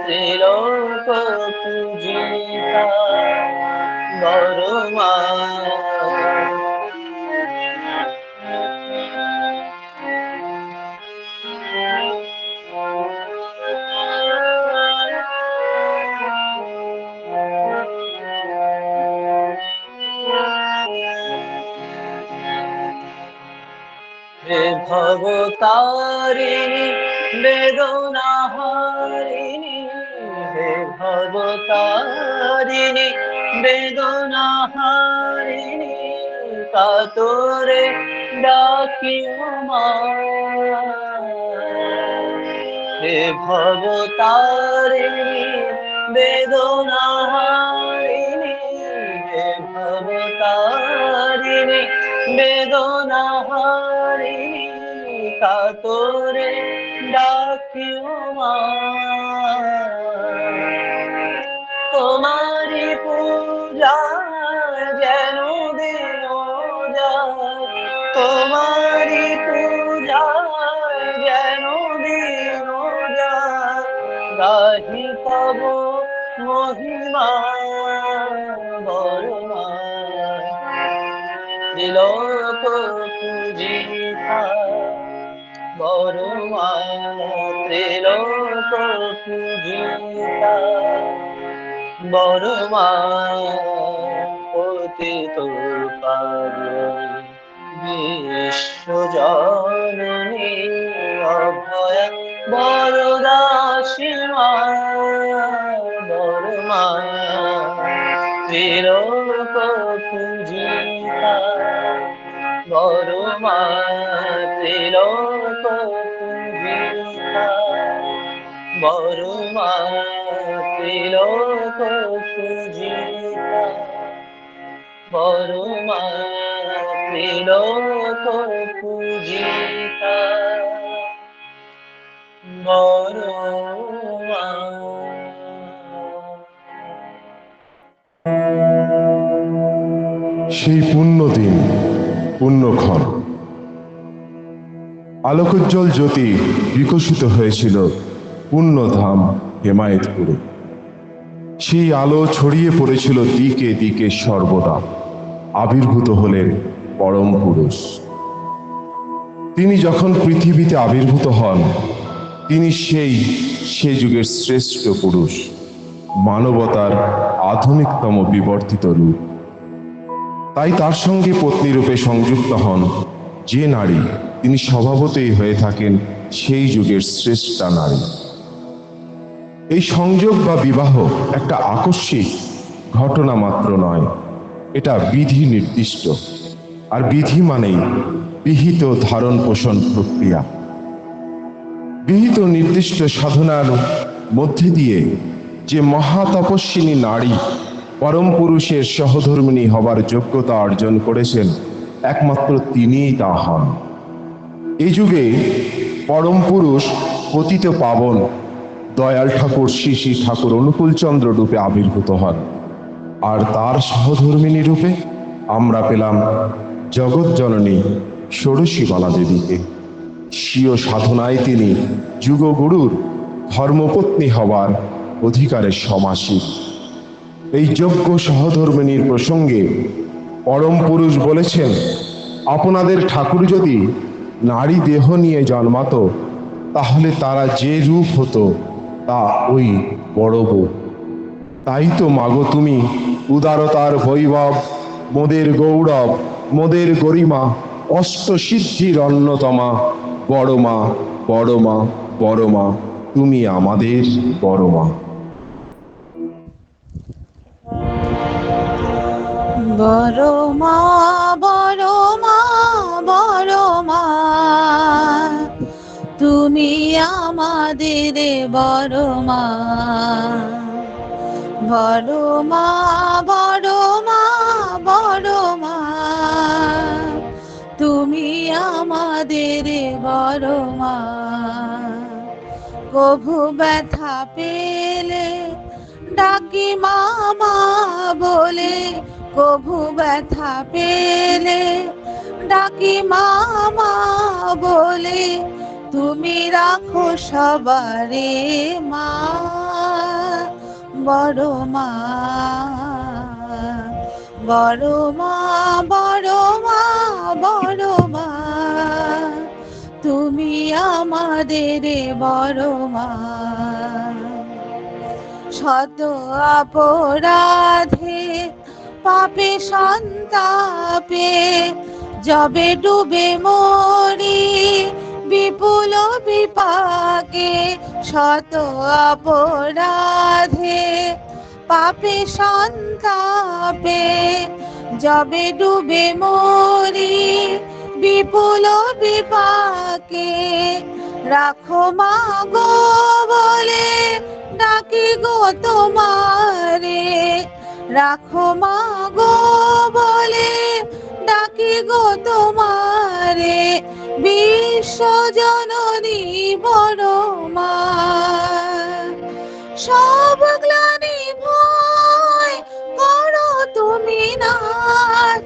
ত্রিলোক পূজিতা বড়মা। হে ভবতারিণী বেদনা হারিণী, হে ভবতারিণী বেদনা হারিণী, কাতরে ডাকি মা। হে ভবতারিণী বেদনা হারিণী, হে ভবতারিণী বেদনা হারিণী, কাতরে ডাকি মা। তোমারি পূজা যেন দিন যায়, তোমারি পূজা যেন দিন যায়, গাহি তব মহিমা বরমা। ত্রিলোক পূজিতা বরমা, ত্রিলোক পূজিতা বরমা, পতিত পাবন বিশ্বজননী অভয়া বরদাসী মা বরমা। ত্রিলোক পূজিতা বরমা, ত্রিলোক পূজিতা বরমা, ত্রিলোক পূজিতা বরমা, ত্রিলোক পূজিতা বরমা। সেই পুণ্য দিন, পুণ্যক্ষণ, আলোকোজ্জ্বল জ্যোতি বিকশিত হয়েছিল পুণ্যধাম হেমায়েতপুরে। সেই আলো ছড়িয়ে পড়েছিল দিকে দিকে সর্বদা। আবির্ভূত হলেন পরম পুরুষ। তিনি যখন পৃথিবীতে আবির্ভূত হন, তিনি সে যুগের শ্রেষ্ঠ পুরুষ, মানবতার আধুনিকতম বিবর্তিত রূপ। তাই তার সঙ্গে পত্নী রূপে সংযুক্ত হন যে নারী, তিনি স্বভাবতই হয়ে থাকেন সেই যুগের শ্রেষ্ঠা নারী। এই সংযোগ বা বিবাহ একটা আকস্মিক ঘটনা মাত্র নয়, এটা বিধি নির্দিষ্ট। আর বিধি মানেই বিহিত ধারণ পোষণ প্রক্রিয়া। বিহিত নির্দিষ্ট সাধনার মধ্যে দিয়ে যে মহাতপস্বিনী নারী পরম পুরুষের সহধর্মিণী হবার যোগ্যতা অর্জন করেছেন, একমাত্র তিনিই তা হন। এই যুগে পরম পুরুষ পতিত পাবন দয়াল ঠাকুর শ্রী শ্রী ঠাকুর অনুকূলচন্দ্র রূপে আবির্ভূত হন। আর তার সহধর্মিণী রূপে আমরা পেলাম জগৎ জননী ষোড়শী বালা দেবীকে। স্বীয় সাধনায় তিনি যুগগুরুর ধর্মপত্নী হবার অধিকারের সমাসীন। এই যোগ্য সহধর্মিণীর প্রসঙ্গে পরম পুরুষ বলেছেন, আপনাদের ঠাকুর যদি নারী দেহ নিয়ে জন্মাতো, তাহলে তারা যে রূপ হতো তা ওই বড় বউ। তাই তো মাগো তুমি উদারতার বৈভব, মোদের গৌরব, মোদের গরিমা, অষ্টসিদ্ধির অন্যতমা, বড় মা, বড় মা, বড় মা, তুমি আমাদের বড় মা। বড় মা, বড় মা, বড় মা, তুমি আমাদের বড় মা। বড় মা, বড় মা, বড় মা, তুমি আমাদের বড় মা। কভু ব্যথা পেলে ডাকি মামা বলে, কভু ব্যথা পেলে ডাকি মামা বলে, তুমি রাখো সবারে মা। বড় মা, বড় মা, বড় মা, বড় মা, তুমি আমাদের বড় মা। শত অপরাধে পাপে সন্তাপে যবে ডুবে মরি বিপুল বিপাকে শত অপরাধে পাপে সন্তাপে, যবে ডুবে মরি বিপুল বিপাকে রাখো মা গো বলে ডাকি গো তোমারে, রাখো মা গো বলে ডাকি গো তোমারে, বিশ্ব জননী বড় মা। সব গ্লানি ভয় করো তুমি নাশ,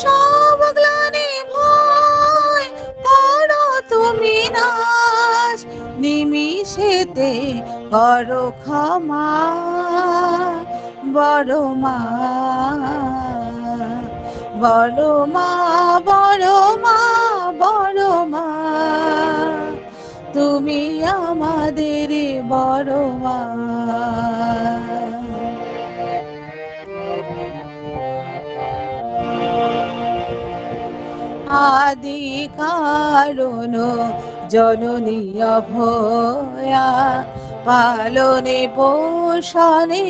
সব গ্লানি ভয় করো তুমি নাশ, নিমিষেতে করো ক্ষমা বড় মা, বড় মা, বড় মা, বড় মা, তুমি আমাদের বড় মা। আদি কারণ জননী অভয়া, পালনে পোষণে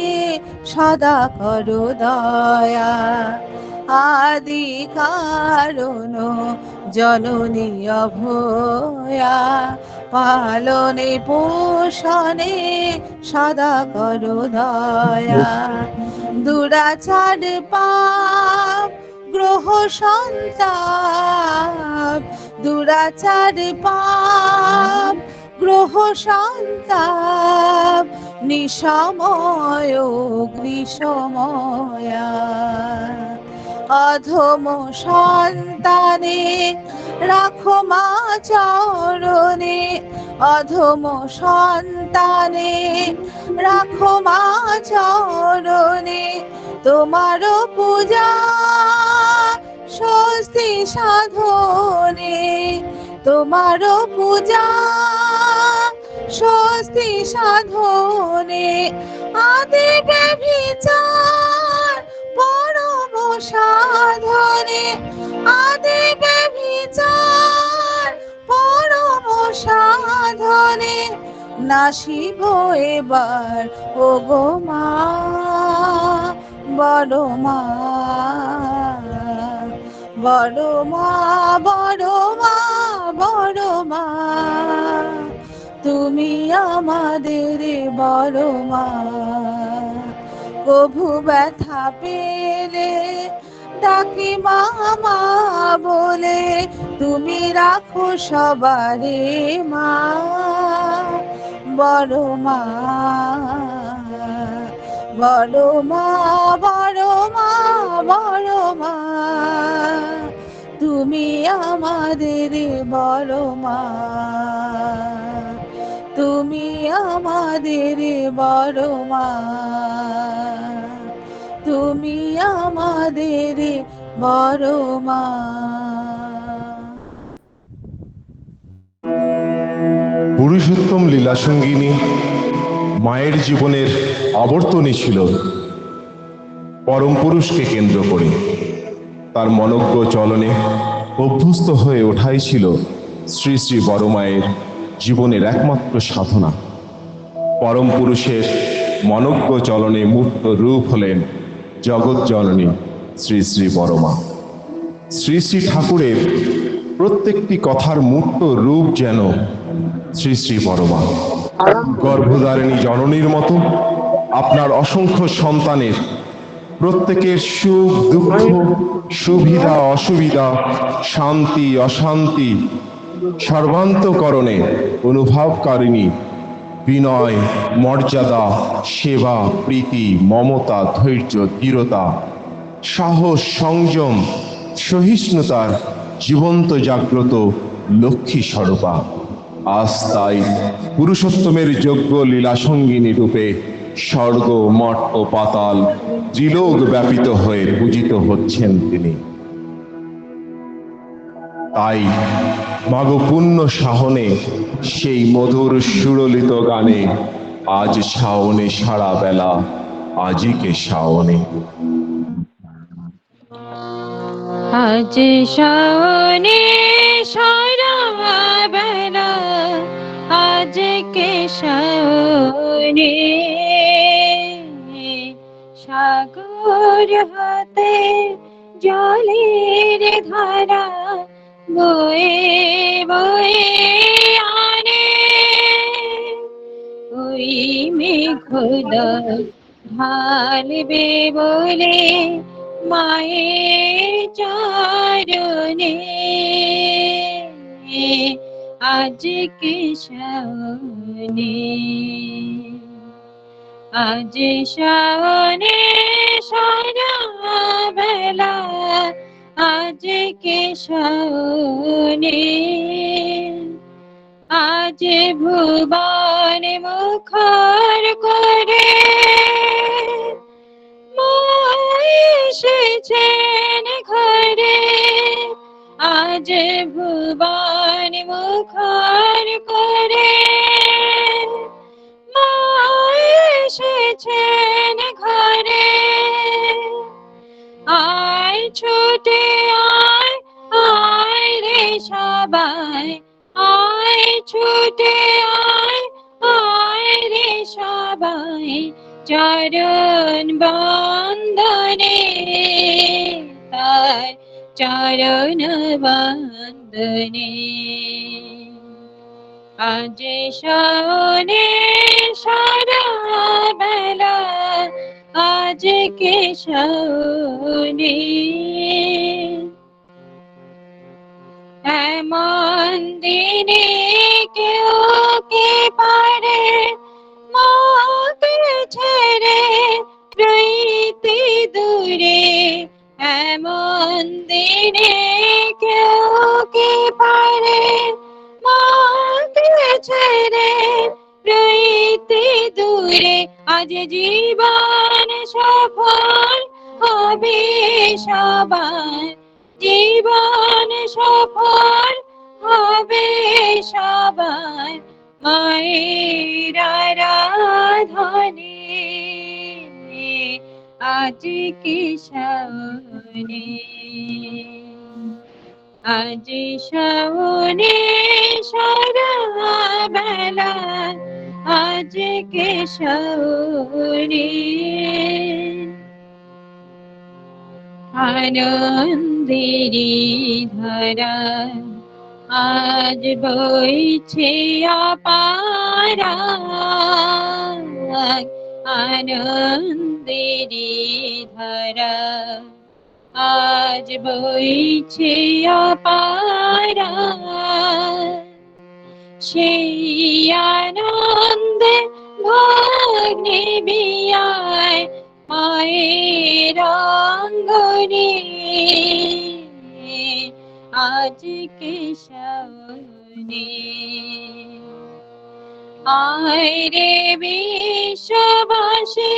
সদা করো দয়া। আদি কারণ জননী অভয়া, পালনে পোষণে সদা করো দয়া। দুরাচার পাপ গ্রহ সন্তাপ, দুরাচার পাপ গ্রহ সন্তাপ, নিসময় অগ্নিসময়া। অধম সন্তানে রাখো মা চরণে, অধম সন্তানে রাখো মা চরণে, তোমার পূজা স্বস্তি সাধনে, তোমার পূজা স্বস্তি সাধনে। আদি ব্যভিচার পরম সাধনে, আদি ব্যভিচার পরম সাধনে, নাসিব এবার ও গো মা বড় মা, বড় মা, বড় মা, বড় মা, তুমি আমাদের বড় মা। কভু ব্যথা পেলে ডাকি মা মা বলে, তুমি রাখো সবারে মা বড় মা, বড় মা, বড় মা, বড় মা, তুমি আমাদের বড় মা, তুমি আমাদের বড় মা, তুমি আমাদের বড় মা। পুরুষোত্তম লীলাসঙ্গিনী মায়ের জীবনের আবর্তনী ছিল পরম পুরুষকে কেন্দ্র করে। তার মনজ্ঞ চলনে অভ্যস্ত হয়ে ওঠাই ছিল শ্রী শ্রী বড় মায়ের জীবনের একমাত্র সাধনা। পরম পুরুষের মনজ্ঞ চলনে মূর্ত রূপ হলেন জগৎ জননী শ্রী শ্রী বড় মা। শ্রী শ্রী ঠাকুরের প্রত্যেকটি কথার মূর্ত রূপ যেন শ্রী শ্রী বড় মা। গর্ভধারিণী জননীর মতো আপনার অসংখ্য সন্তানের প্রত্যেকের সুখ দুঃখ, সুবিধা অসুবিধা, শান্তি অশান্তি সর্বান্তকরণে অনুভবকারিণী বিনয়, মর্যাদা, সেবা, প্রীতি, মমতা, ধৈর্য, দৃঢ়তা, সাহস, সংযম, সহিষ্ণুতার জীবন্ত জাগ্রত লক্ষ্মী স্বরূপা। আজ তাই পুরুষোত্তমের যোগ্য লীলাসঙ্গিনী রূপে স্বর্গ, মঠ ও পাতাল ত্রিলোক ব্যাপিত হয়ে পূজিত হচ্ছেন তিনি। তাই মাগো পুণ্য সাহনে সেই মধুর সুরলিত গানে আজ শাওনে সারা বেলা আজিকে শাওনে। আজ শাওনে সারা বেলা আজকে শাওনে সাগর হতে জলের ধারা বয়ে বয়ে আনে ওই মেঘদল ঢালবে বলে মায়ের চরণে আজকে শাওনে আজ শাওনে সারা বেলা আজকে শাওনে আজ ভুবন মুখর করে মা এসেছেন ঘরে আজ ভুবন মুখর করে মা এসেছেন ঘরে আয় ছুটে আয় আয় রে সবাই আয় ছুটে আয় আয় রে সবাই চরণ বন্দনে তার চরণ বন্দনে আজ শাওনে সারা বেলা আজকে শাওনে এমন দিনে কেউ কি পারে মাকে ছেড়ে রইতে দূরে এমন দিনে কেউ কি পারে মাকে ছেড়ে রইতে দূরে আজ জীবন সফল হবে সবার জীবন সফল হবে সবার মায়ের আরাধনে আজকে শাওনে আজ শাওনে সারা বেলা আজকে শাওনে আনন্দেরি ধারা আজ বইছে অপারা আনন্দেরি ধারা আজ বইছে অপারা সেই আনন্দে ভাগ্নে বিয়ায় মায়ের অঙ্গনে আজকে শাওনে আয় রে বিশ্ববাসী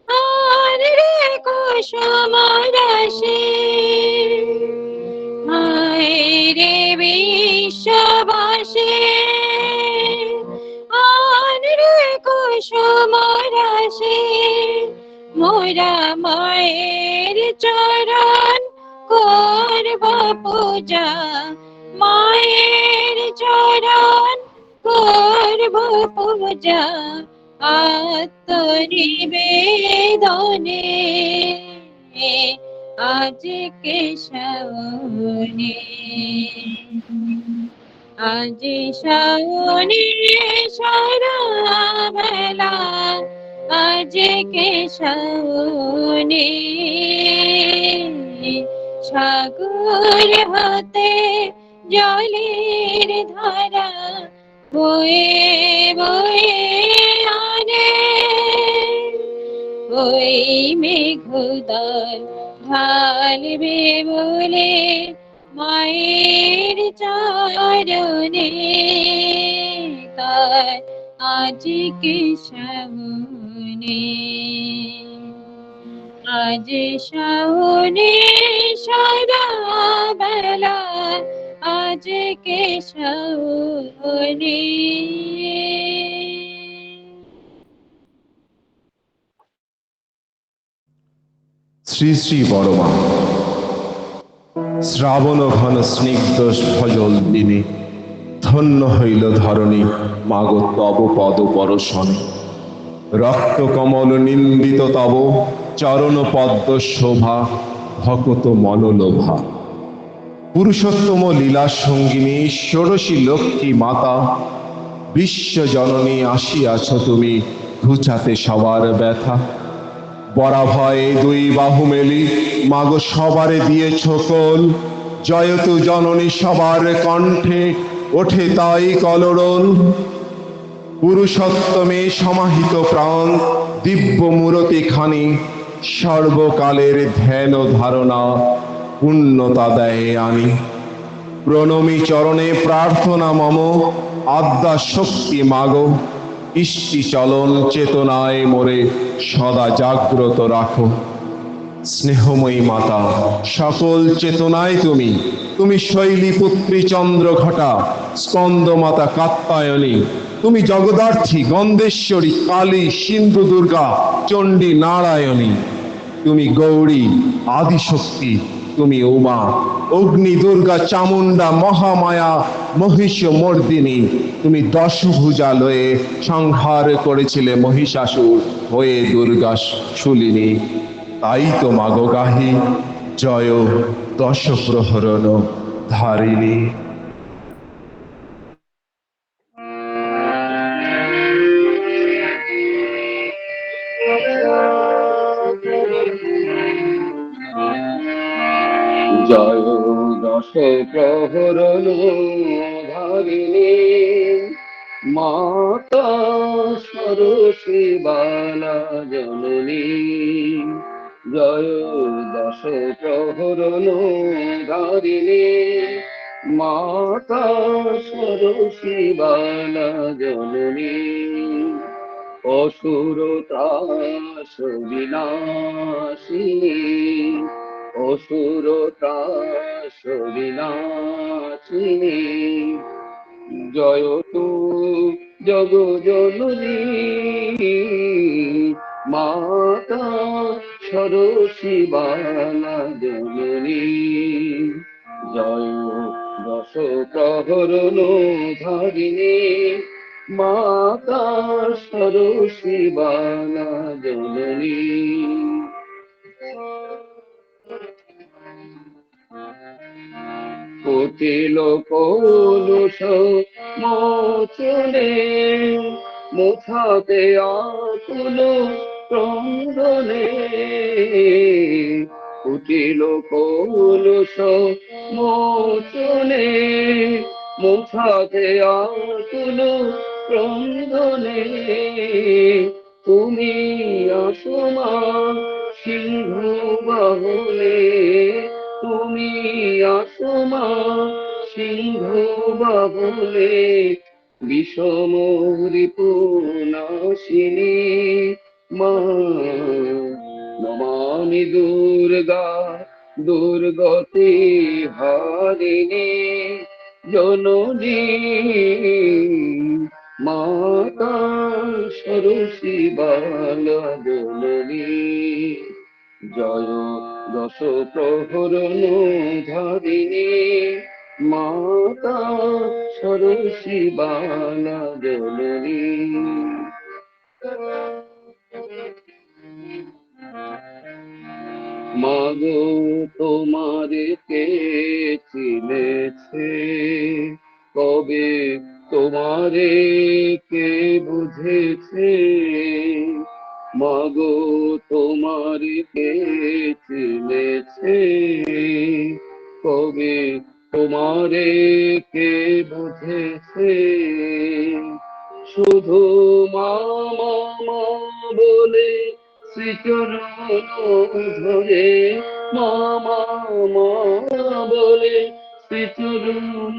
আর রে কুসুম রাশি আয় রে বিশ্ববাসী আর রে কুসুম রাশি মোরা মায়ের চরণ করব পূজা মায়ের চরণ করব পূজা আত্মনিবেদনে আজকে শাওনে আজ শাওনে সারা বেলা আজকে শাওনে সাগর হতে জলের ধারা বয়ে বয়ে আনে ওই মেঘদল ঢালবে বলে মায়ের চরণে তার আজকে শাওনে আজ শাওনে সারা বেলা আজকে শাওনে শ্রী শ্রী বড়মা শ্রাবণ ঘন স্নিগ্ধ ভজল দিনে ধন্য হইল ধরণী মাগো তব পদ পরশনে। রক্ত কমল নিন্দিত তব চরণ পদ্ম শোভা ভকত মনোলোভা। পুরুষোত্তম লীলা সঙ্গিনী ষোড়শী লক্ষ্মী মাতা, বিশ্ব জননী আসিয়াছ তুমি ঘুচাতে সবার ব্যথা। বরাভয়ে দুই বাহু মেলি মাগো সবারে দিয়েছ কোল, জয়তু জননী সবার কণ্ঠে ওঠে তাই কলরোল। পুরুষোত্তমে সমাহিত প্রাণ দিব্য মূরতি খানি, সর্বকালের ধ্যান ধারণা পূর্ণতা দেয় আনি। প্রণমী চরণে প্রার্থনা মম আদ্যা শক্তি মাগো, ইষ্টি চলন চেতনায় মোরে সদা জাগ্রত রাখো। স্নেহময়ী মাতা সকল চেতনায় তুমি, তুমি শৈলী পুত্রী চন্দ্রঘটা, স্কন্দ মাতা কাত্যায়নী, তুমি জগদার্থী গন্ধেশ্বরী কালী সিন্ধু দুর্গা চণ্ডী নারায়ণী। তুমি গৌরী আদিশক্তি, তুমি উমা অগ্নি দুর্গা চামুণ্ডা মহামায়া মহিষ মর্দিনী। তুমি দশভুজা লয়ে সংহার করেছিলে মহিষাসুর হয়ে দুর্গা শুলিনী। তাই তো মাগো গাহি জয় দশ প্রহরণ ধারিণী। জয় দশ প্রহরণ ধারিণী মাতা সরসী বালা জননী। জয় দশ প্রহরণ ধারিণী মাতা সরসী বালা জননী। অসুর ত্রাস বিনাশিনী, অসুর ত্রাস বিনাশিনী। জয় তু জগজননী মাতা সরসী বালা জননী। জয় দশ প্রহরণ ধারিণী মাতা সরসী বালা জননী। কুটিল কলুষ মোচনে মুখাতে আকুল ক্রন্দনে। কুটিল কলুষ মোচনে মুখাতে আকুল ক্রন্দনে। তুমি অসমা সিংহ বাহনে, তুমি অসমা সিংহ বাহনে। বিষম রিপুনাশিনী মা নমামি দুর্গা দুর্গতি হারিণী জননী মাতা সরসী বালা জননী। জয় দশ প্রহরণ ধারিণী মাতা সরসী বালা জননী। মাগো তোমার কে চিনেছে, কবে তোমারে কে বুঝেছে। মাগো তোমার কে চিনেছে, কবে তোমারে কে বুঝেছে। শুধু মা মা মা বলে শ্রীচরণ ধরে, মা মা মা বলে শ্রীচরণ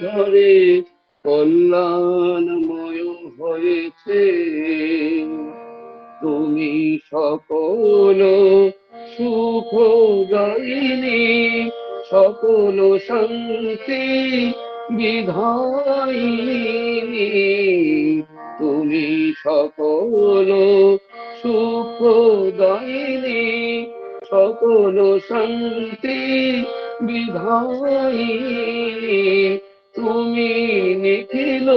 ধরে কল্যাণময় হয়েছে। তুমি সকল সুখ গাইনি, সকল শান্তি বিধায়িনী। তুমি সকল সুখ গাইনি, সকল শান্তি বিধায়ী তুমি নিখিল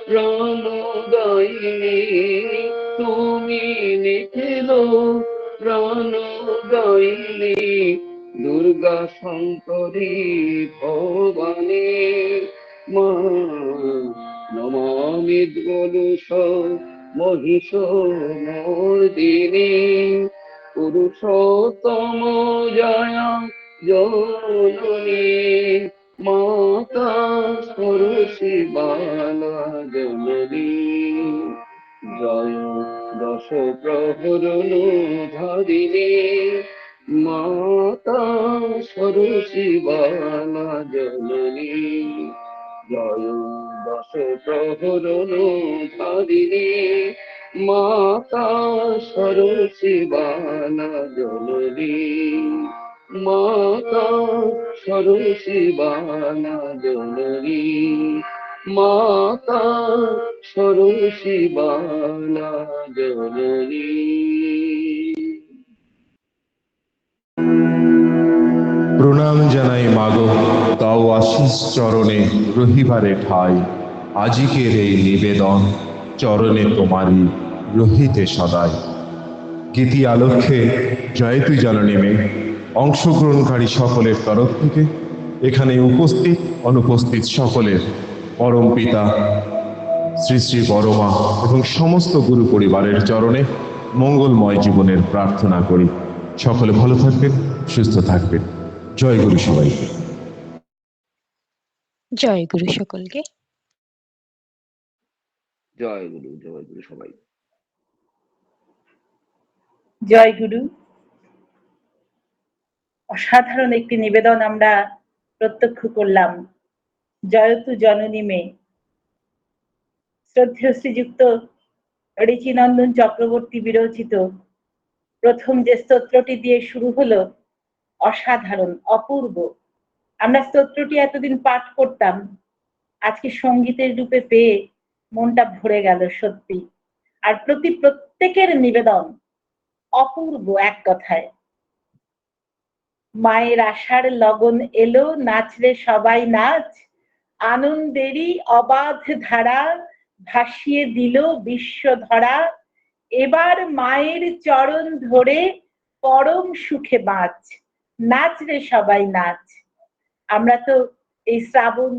প্রাণদায়িনী তুমি নিখিল প্রাণদায়িনী দুর্গা শঙ্করী ভবানী মা নমামি গোলুষ মহিষ মর্দিনী পুরুষোত্তম জয়া জননী মাতা সরসী বালা জননী জয় দশ প্রহরণ ধারিণী মাতা সরসী বালা জননী জয় দশ প্রহরণ ধারিণী মাতা সরসী বালা জননী মাতা সরসী বালা জননী মাতা সরসী বালা জননী। প্রণাম জানাই মাগো, তাও আশিস চরণে রহিবারে ঠাই। আজিকের এই নিবেদন চরণে তোমারই রহিতে সদাই। গীতি আলক্ষ্যে জয় তুই জননী মে অংশগ্রহণকারী সকলের তরফ থেকে এখানে উপস্থিত অনুপস্থিত সকলের পরম পিতা শ্রী শ্রী বড়মা এবং সমস্ত গুরু পরিবারের চরণে মঙ্গলময় জীবনের প্রার্থনা করি। সকলে ভালো থাকবেন, সুস্থ থাকবেন। জয় গুরু সবাইকে। জয় গুরু সকলকে। জয় গুরু সবাই। জয় গুরু। অসাধারণ একটি নিবেদন আমরা প্রত্যক্ষ করলাম। জয়তু জননী মে। শ্রদ্ধেয় শ্রীযুক্ত ঋচিনন্দন চক্রবর্তী বিরচিত প্রথম যে স্তোত্রটি দিয়ে শুরু হলো, অসাধারণ, অপূর্ব। আমরা স্তোত্রটি এতদিন পাঠ করতাম, আজকে সঙ্গীতের রূপে পেয়ে মনটা ভরে গেল সত্যি। আর প্রত্যেকের নিবেদন অপূর্ব। এক কথায় মায়ের আশার লগন এলো, নাচরে সবাই নাচ, আনন্দেরই অবাধ ধারা ভাসিয়ে দিল বিশ্ব ধরা, এবার মায়ের চরণ ধরে পরম সুখে বাঁচ, নাচরে সবাই নাচ। আমরা তো এই শ্রাবণ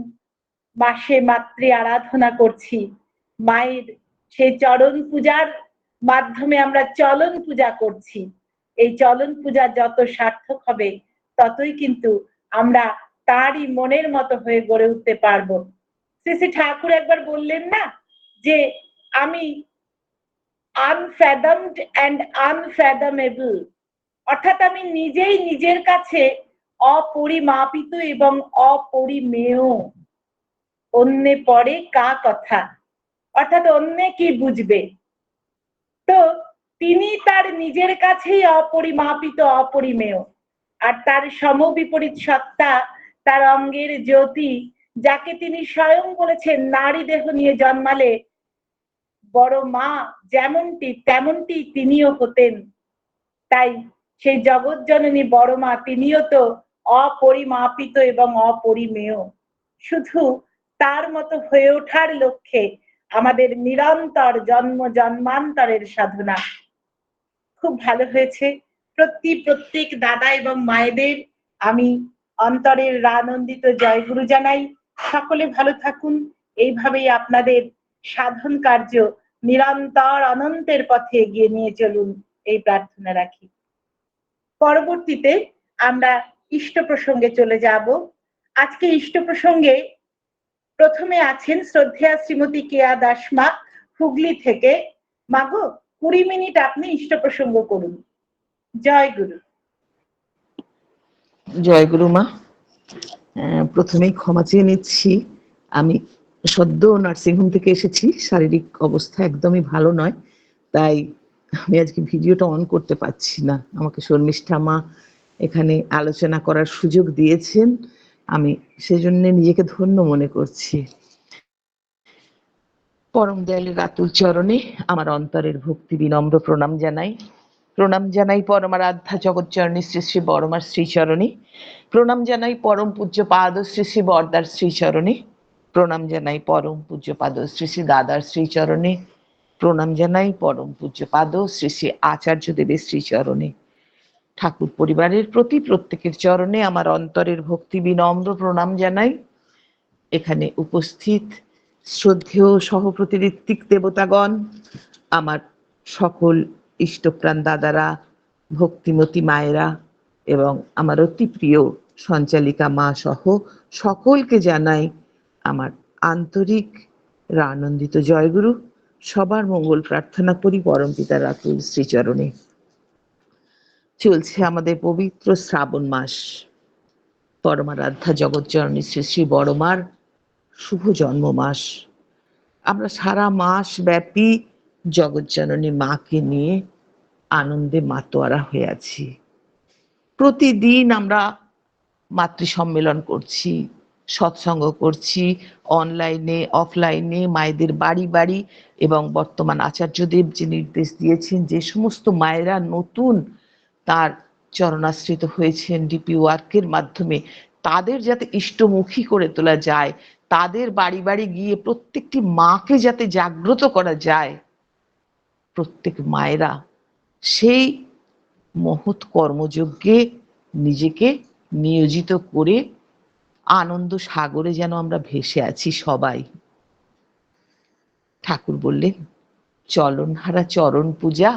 মাসে মাতৃ আরাধনা করছি, মায়ের সেই চরণ পূজার মাধ্যমে আমরা চলন পূজা করছি। এই চলন পূজা যত সার্থক হবে ততই কিন্তু আমরা তারই মনের মতো হয়ে গড়ে উঠতে পারবো। শ্রী শ্রী ঠাকুর একবার বললেন না যে আমি আনফ্যাদমড অ্যান্ড আনফ্যাদমেবল, অর্থাৎ আমি নিজেই নিজের কাছে অপরিমাপিত এবং অপরিমেয়। অন্যে পরে কা কথা, অর্থাৎ অন্যে কি বুঝবে। তো তিনি তার নিজের কাছেই অপরিমাপিত, অপরিমেয়। আর তার সমবিপরীত সত্তা, তার অঙ্গের জ্যোতি, যাকে তিনি স্বয়ং বলেছেন নারী দেহ নিয়ে জন্মালে বড় মা যেমনটি তেমনটি তিনিও হতেন। তাই সেই জগৎ জননী বড় মা তিনিও তো অপরিমাপিত এবং অপরিমেয়। শুধু তার মতো হয়ে ওঠার লক্ষ্যে আমাদের নিরন্তর জন্ম জন্মান্তরের সাধনা। খুব ভালো হয়েছে। প্রত্যেক দাদা এবং মায়েদের আমি অন্তরের আনন্দিত জয়গুরু জানাই। সকলে ভালো থাকুন। এইভাবেই আপনাদের সাধন কার্য নিরন্তর অনন্তের পথে এগিয়ে নিয়ে চলুন, এই প্রার্থনা রাখি। পরবর্তীতে আমরা ইষ্ট প্রসঙ্গে চলে যাব। আজকে ইষ্ট প্রসঙ্গে প্রথমে আছেন শ্রদ্ধেয়া শ্রীমতী কেয়া দাস মা, হুগলি থেকে। মাগো, 20 মিনিট আপনি ইষ্ট প্রসঙ্গ করুন। জয় গুরু। জয় গুরু মা। প্রথমেই ক্ষমা চেয়ে নিচ্ছি, আমি সদ্য নার্সিংহোম থেকে এসেছি, শারীরিক অবস্থা একদমই ভালো নয়, তাই আমি আজকে ভিডিওটা অন করতে পারছি না। আমাকে শর্মিষ্ঠা মা এখানে আলোচনা করার সুযোগ দিয়েছেন, আমি সেজন্য নিজেকে ধন্য মনে করছি। পরম দয়ালের আতুল চরণে আমার অন্তরের ভক্তি বিনম্র প্রণাম জানাই। প্রণাম জানাই পরমারাধ্যা জগৎজননী শ্রী শ্রী বড়মার শ্রীচরণে, প্রণাম জানাই পরম পূজ্য পাদ শ্রী শ্রী বরদার শ্রীচরণে, প্রণাম জানাই পরম পূজ্য পাদ শ্রী শ্রী দাদার শ্রীচরণে, প্রণাম জানাই পরম পূজ্য পাদ শ্রী শ্রী আচার্য দেবের শ্রীচরণে। ঠাকুর পরিবারের প্রতি প্রত্যেকের চরণে আমার অন্তরের ভক্তি বিনম্র প্রণাম জানাই। এখানে উপস্থিত শ্রদ্ধেয় সহপ্রতি ঋত্বিক দেবতাগণ, আমার সকল ইষ্টপ্রাণ দাদারা, ভক্তিমতী মায়েরা এবং আমার অতি প্রিয় সঞ্চালিকা মা সহ সকলকে জানাই আমার আন্তরিক আনন্দিত জয়গুরু। সবার মঙ্গল প্রার্থনা করি পরম পিতার আতুল শ্রীচরণে। চলছে আমাদের পবিত্র শ্রাবণ মাস, পরমারাধ্যা জগৎজননী শ্রী শ্রী বড়মার শুভ জন্ম মাস। আমরা সারা মাস ব্যাপী জগৎজননী মাকে নিয়ে আনন্দে মাতোয়ারা হয়ে আছি। প্রতিদিন আমরা মাতৃ সম্মেলন করছি, সৎসঙ্গ করছি, অনলাইনে অফলাইনে, মায়েদের বাড়ি বাড়ি, এবং বর্তমান আচার্যদেব যে নির্দেশ দিয়েছেন যে সমস্ত মায়েরা নতুন তার চরণাশ্রিত হয়েছেন ডিপি ওয়ার্কের মাধ্যমে, তাদের যাতে ইষ্টমুখী করে তোলা যায়, তাদের বাড়ি বাড়ি গিয়ে প্রত্যেকটি মাকে যাতে জাগ্রত করা যায়, প্রত্যেক মায়েরা সেই মহৎ কর্মযজ্ঞে নিজেকে নিয়োজিত করে আনন্দ সাগরে যেন আমরা ভেসে আছি সবাই। ঠাকুর বললেন, চলন হারা চরণ পূজা,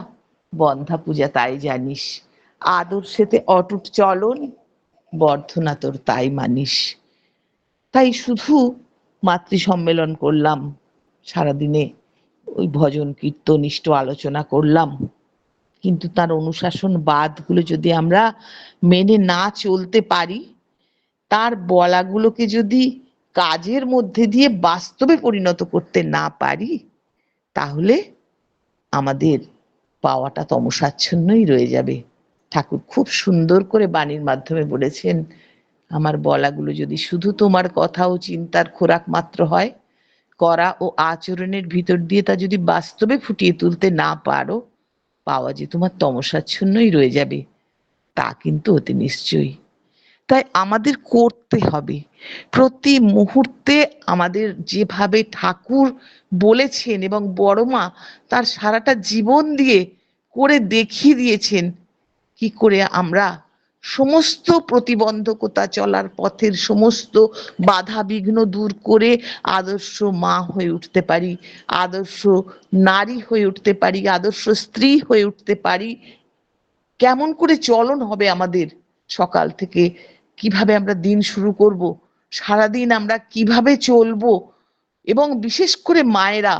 বন্ধা পূজা তাই জানিস, আদর্শেতে অটুট চলন, বর্ধনা তোর তাই মানিস। তাই শুধু মাতৃ সম্মেলন করলাম, সারাদিনে ওই ভজন কীর্তন ইষ্ট আলোচনা করলাম, কিন্তু তার অনুশাসন বাদগুলো যদি আমরা মেনে না চলতে পারি, তার বলাগুলোকে যদি কাজের মধ্যে দিয়ে বাস্তবে পরিণত করতে না পারি, তাহলে আমাদের পাওয়াটা তমসাচ্ছন্নই রয়ে যাবে। ঠাকুর খুব সুন্দর করে বাণীর মাধ্যমে বলেছেন, আমার বলাগুলো যদি শুধু তোমার কথা ও চিন্তার খোরাক মাত্র হয়, করা ও আচরণের ভিতর দিয়ে তা যদি বাস্তবে ফুটিয়ে তুলতে না পারো, পাওয়া যে তোমার তমসাচ্ছন্নই রয়ে যাবে, তা কিন্তু অতি নিশ্চয়ই। তাই আমাদের করতে হবে প্রতি মুহূর্তে, আমাদের যেভাবে ঠাকুর বলেছেন এবং বড়মা তার সারাটা জীবন দিয়ে করে দেখিয়ে দিয়েছেন, কি করে আমরা সমস্ত প্রতিবন্ধকতা, চলার পথের সমস্ত বাধা বিঘ্ন দূর করে আদর্শ মা হয়ে উঠতে পারি, আদর্শ নারী হয়ে উঠতে পারি, আদর্শ স্ত্রী হয়ে উঠতে পারি। কেমন করে চলন হবে আমাদের, সকাল থেকে কিভাবে আমরা দিন শুরু করব, সারাদিন আমরা কিভাবে চলবো, এবং বিশেষ করে মায়েরা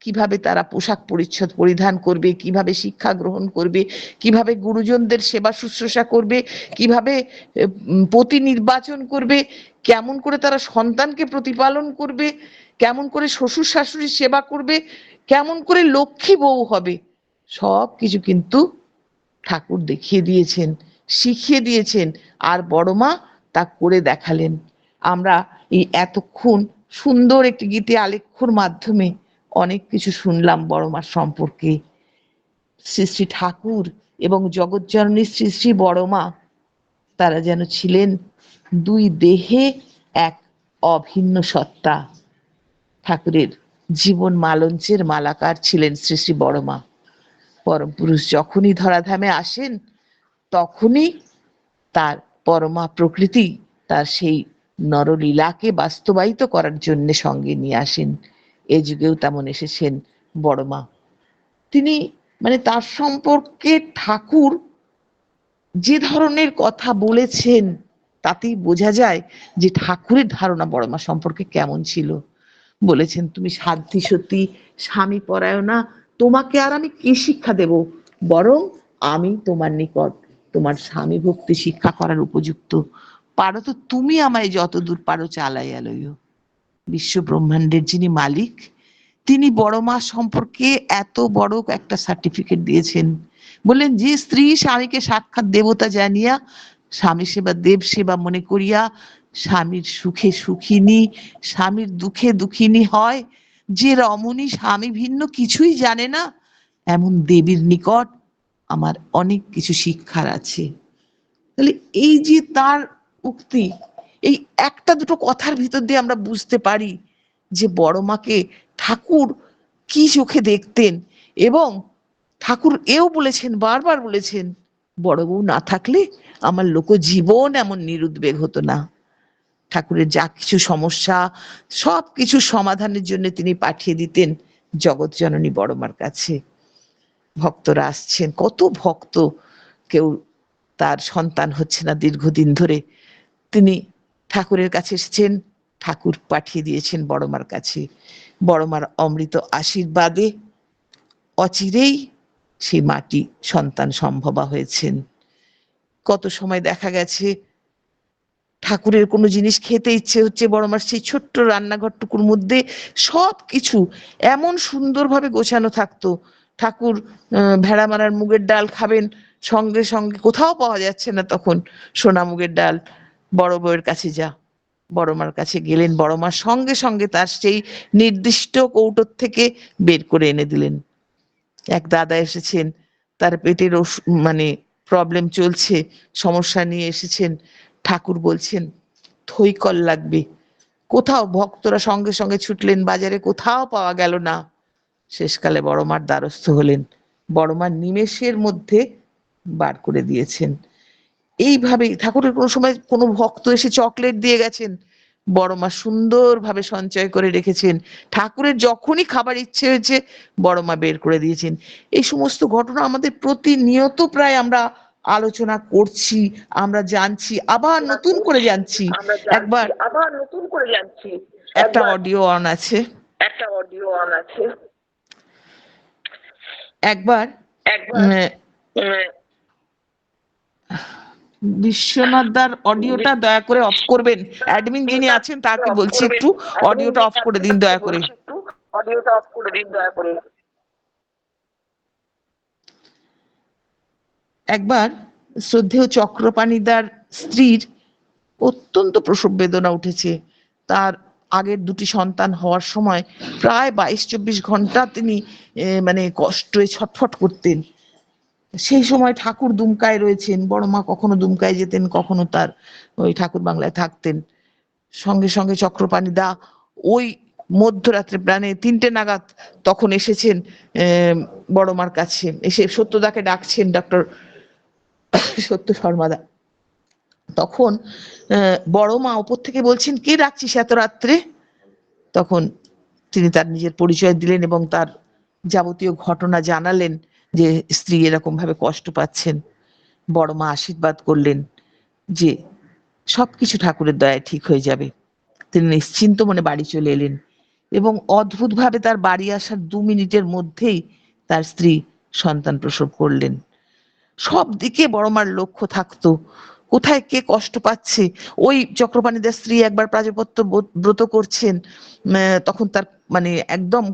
কিভাবে তারা পোশাক পরিচ্ছদ পরিধান করবে, কিভাবে শিক্ষা গ্রহণ করবে, কিভাবে গুরুজনদের সেবা শুশ্রূষা করবে, কিভাবে পতি নির্বাচন করবে, কেমন করে তারা সন্তানকে প্রতিপালন করবে, কেমন করে শ্বশুর শাশুড়ির সেবা করবে, কেমন করে লক্ষ্মী বউ হবে, সব কিছু কিন্তু ঠাকুর দেখিয়ে দিয়েছেন, শিখিয়ে দিয়েছেন, আর বড়মা তা করে দেখালেন। আমরা এই এতক্ষণ সুন্দর একটি গীতি আলেখ্যর মাধ্যমে অনেক কিছু শুনলাম বড়মার সম্পর্কে। শ্রী শ্রী ঠাকুর এবং জগৎজননী শ্রী শ্রী বড়মা, তারা যেন ছিলেন দুই দেহে এক অভিন্ন সত্তা। ঠাকুরের জীবন মালঞ্চের মালাকার ছিলেন শ্রী শ্রী বড়মা। পরম পুরুষ যখনই ধরাধামে আসেন, তখনই তার পরমা প্রকৃতি তার সেই নরলীলাকে বাস্তবায়িত করার জন্য সঙ্গে নিয়ে আসেন। এ যুগেও তেমন এসেছেন বড়মা। তিনি তার সম্পর্কে ঠাকুর যে ধরনের কথা বলেছেন, তাতেই বোঝা যায় যে ঠাকুরের ধারণা বড়মা সম্পর্কে কেমন ছিল। বলেছেন, তুমি সাধ্যি সতী, স্বামী পরায়ণা, তোমাকে আর আমি কি শিক্ষা দেব, বরং আমি তোমার নিকট তোমার স্বামী ভক্তি শিক্ষা করার উপযুক্ত। পারো তো তুমি আমায় যতদূর পারো চালাইয়া লইও। বিশ্ব ব্রহ্মাণ্ডের যিনি মালিক, তিনি বড়মা সম্পর্কে এত বড় একটা সার্টিফিকেট দিয়েছেন। বললেন, যে স্ত্রী স্বামীকে সাক্ষাৎ দেবতা জানিয়া, স্বামী সেবা দেব সেবা মনে করিয়া, স্বামীর সুখে সুখিনী, স্বামীর দুঃখে দুঃখিনী হয়, যে রমণী স্বামী ভিন্ন কিছুই জানে না, এমন দেবীর নিকট আমার অনেক কিছু শিক্ষার আছে। তাহলে এই যে তার উক্তি, এই একটা দুটো কথার ভিতর দিয়ে আমরা বুঝতে পারি যে বড় মাকে ঠাকুর কি চোখে দেখতেন। এবং ঠাকুর এও বলেছেন, বারবার বলেছেন, বড় বউ না থাকলে আমার লোক জীবন এমন নিরুদ্বেগ হতো না। ঠাকুরের যা কিছু সমস্যা সব কিছু সমাধানের জন্য তিনি পাঠিয়ে দিতেন জগৎ জননী বড় মার কাছে। ভক্তরা আসছেন, কত ভক্ত, কেউ তার সন্তান হচ্ছে না দীর্ঘদিন ধরে, তিনি ঠাকুরের কাছে এসেছেন, ঠাকুর পাঠিয়ে দিয়েছেন বড় মার কাছে। বড় মার অমৃত আশীর্বাদে অচিরেই সেই মাটি সন্তান সম্ভবা হয়েছেন। কত সময় দেখা গেছে ঠাকুরের কোনো জিনিস খেতে ইচ্ছে হচ্ছে, বড় মার সেই ছোট্ট রান্নাঘরটুকুর মধ্যে সব কিছু এমন সুন্দরভাবে গোছানো থাকতো। ঠাকুর ভেড়া মারার মুগের ডাল খাবেন, সঙ্গে সঙ্গে কোথাও পাওয়া যাচ্ছে না তখন সোনা মুগের ডাল, বড় বউয়ের কাছে যা, বড় মার কাছে গেলেন, বড় মা সঙ্গে সঙ্গে তার সেই নির্দিষ্ট কৌটোর থেকে বের করে এনে দিলেন। এক দাদা এসেছেন, তার পেটের মানে প্রবলেম চলছে, সমস্যা নিয়ে এসেছেন, ঠাকুর বলছেন থইকল লাগবে, কোথাও ভক্তরা সঙ্গে সঙ্গে ছুটলেন, বাজারে কোথাও পাওয়া গেল না। শেষকালে বড় মার দ্বারস্থ হলেন, বড় মার নিমেষের মধ্যে বার করে দিয়েছেন। এইভাবেই ঠাকুরের কোনো সময় কোনো ভক্ত এসে চকলেট দিয়ে গেছেন, বড় মা সুন্দরভাবে সঞ্চয় করে রেখেছেন। ঠাকুরের যখনই খাবার ইচ্ছে হয়েছে বড় মা বের করে দিয়েছেন। এই সমস্ত ঘটনা আমাদের প্রতিনিয়ত প্রায় আমরা আলোচনা করছি, আমরা জানছি, আবার নতুন করে জানছি। একবার একটা অডিও অন আছে, একবার বিশ্বনাথ দার অডিওটা দয়া করে অফ করবেন। অ্যাডমিন যিনি আছেন তাকে বলছি একটু অডিওটা অফ করে দিন দয়া করে। একবার শ্রদ্ধেয় চক্রপাণীদার স্ত্রীর অত্যন্ত প্রসব বেদনা উঠেছে। তার আগের দুটি সন্তান হওয়ার সময় প্রায় 22-24 ঘন্টা তিনি মানে কষ্টে ছটফট করতেন। সেই সময় ঠাকুর দুমকায় রয়েছেন, বড় মা কখনো দুমকায় যেতেন, কখনো তার ওই ঠাকুর বাংলায় থাকতেন। সঙ্গে সঙ্গে চক্রপাণীদা ওই মধ্যরাত্রে প্রাণে 3টে নাগাদ তখন এসেছেন বড় মার কাছে, এসে সত্যদাকে ডাকছেন, ডক্টর সত্য শর্মাদা। তখন বড় মা ওপর থেকে বলছেন, কে ডাকছিস এত রাত্রে? তখন তিনি তার নিজের পরিচয় দিলেন এবং তার যাবতীয় ঘটনা জানালেন যে স্ত্রী এরকম ভাবে কষ্ট পাচ্ছেন। বড় মা আশীর্বাদ করলেন যে সবকিছু ঠাকুরের দয়ায় ঠিক হয়ে যাবে। তিনি নিশ্চিন্ত মনে বাড়ি চলে এলেন এবং অদ্ভুত ভাবে তার বাড়ি আসার 2 মিনিটের মধ্যেই তার স্ত্রী সন্তান প্রসব করলেন। সব দিকে বড় মার লক্ষ্য থাকতো, কোথায় কে কষ্ট পাচ্ছে। ওই চক্রপাণীদার স্ত্রী একবার প্রাজপত্য ব্রত করছেন, তখন তার মানে একদম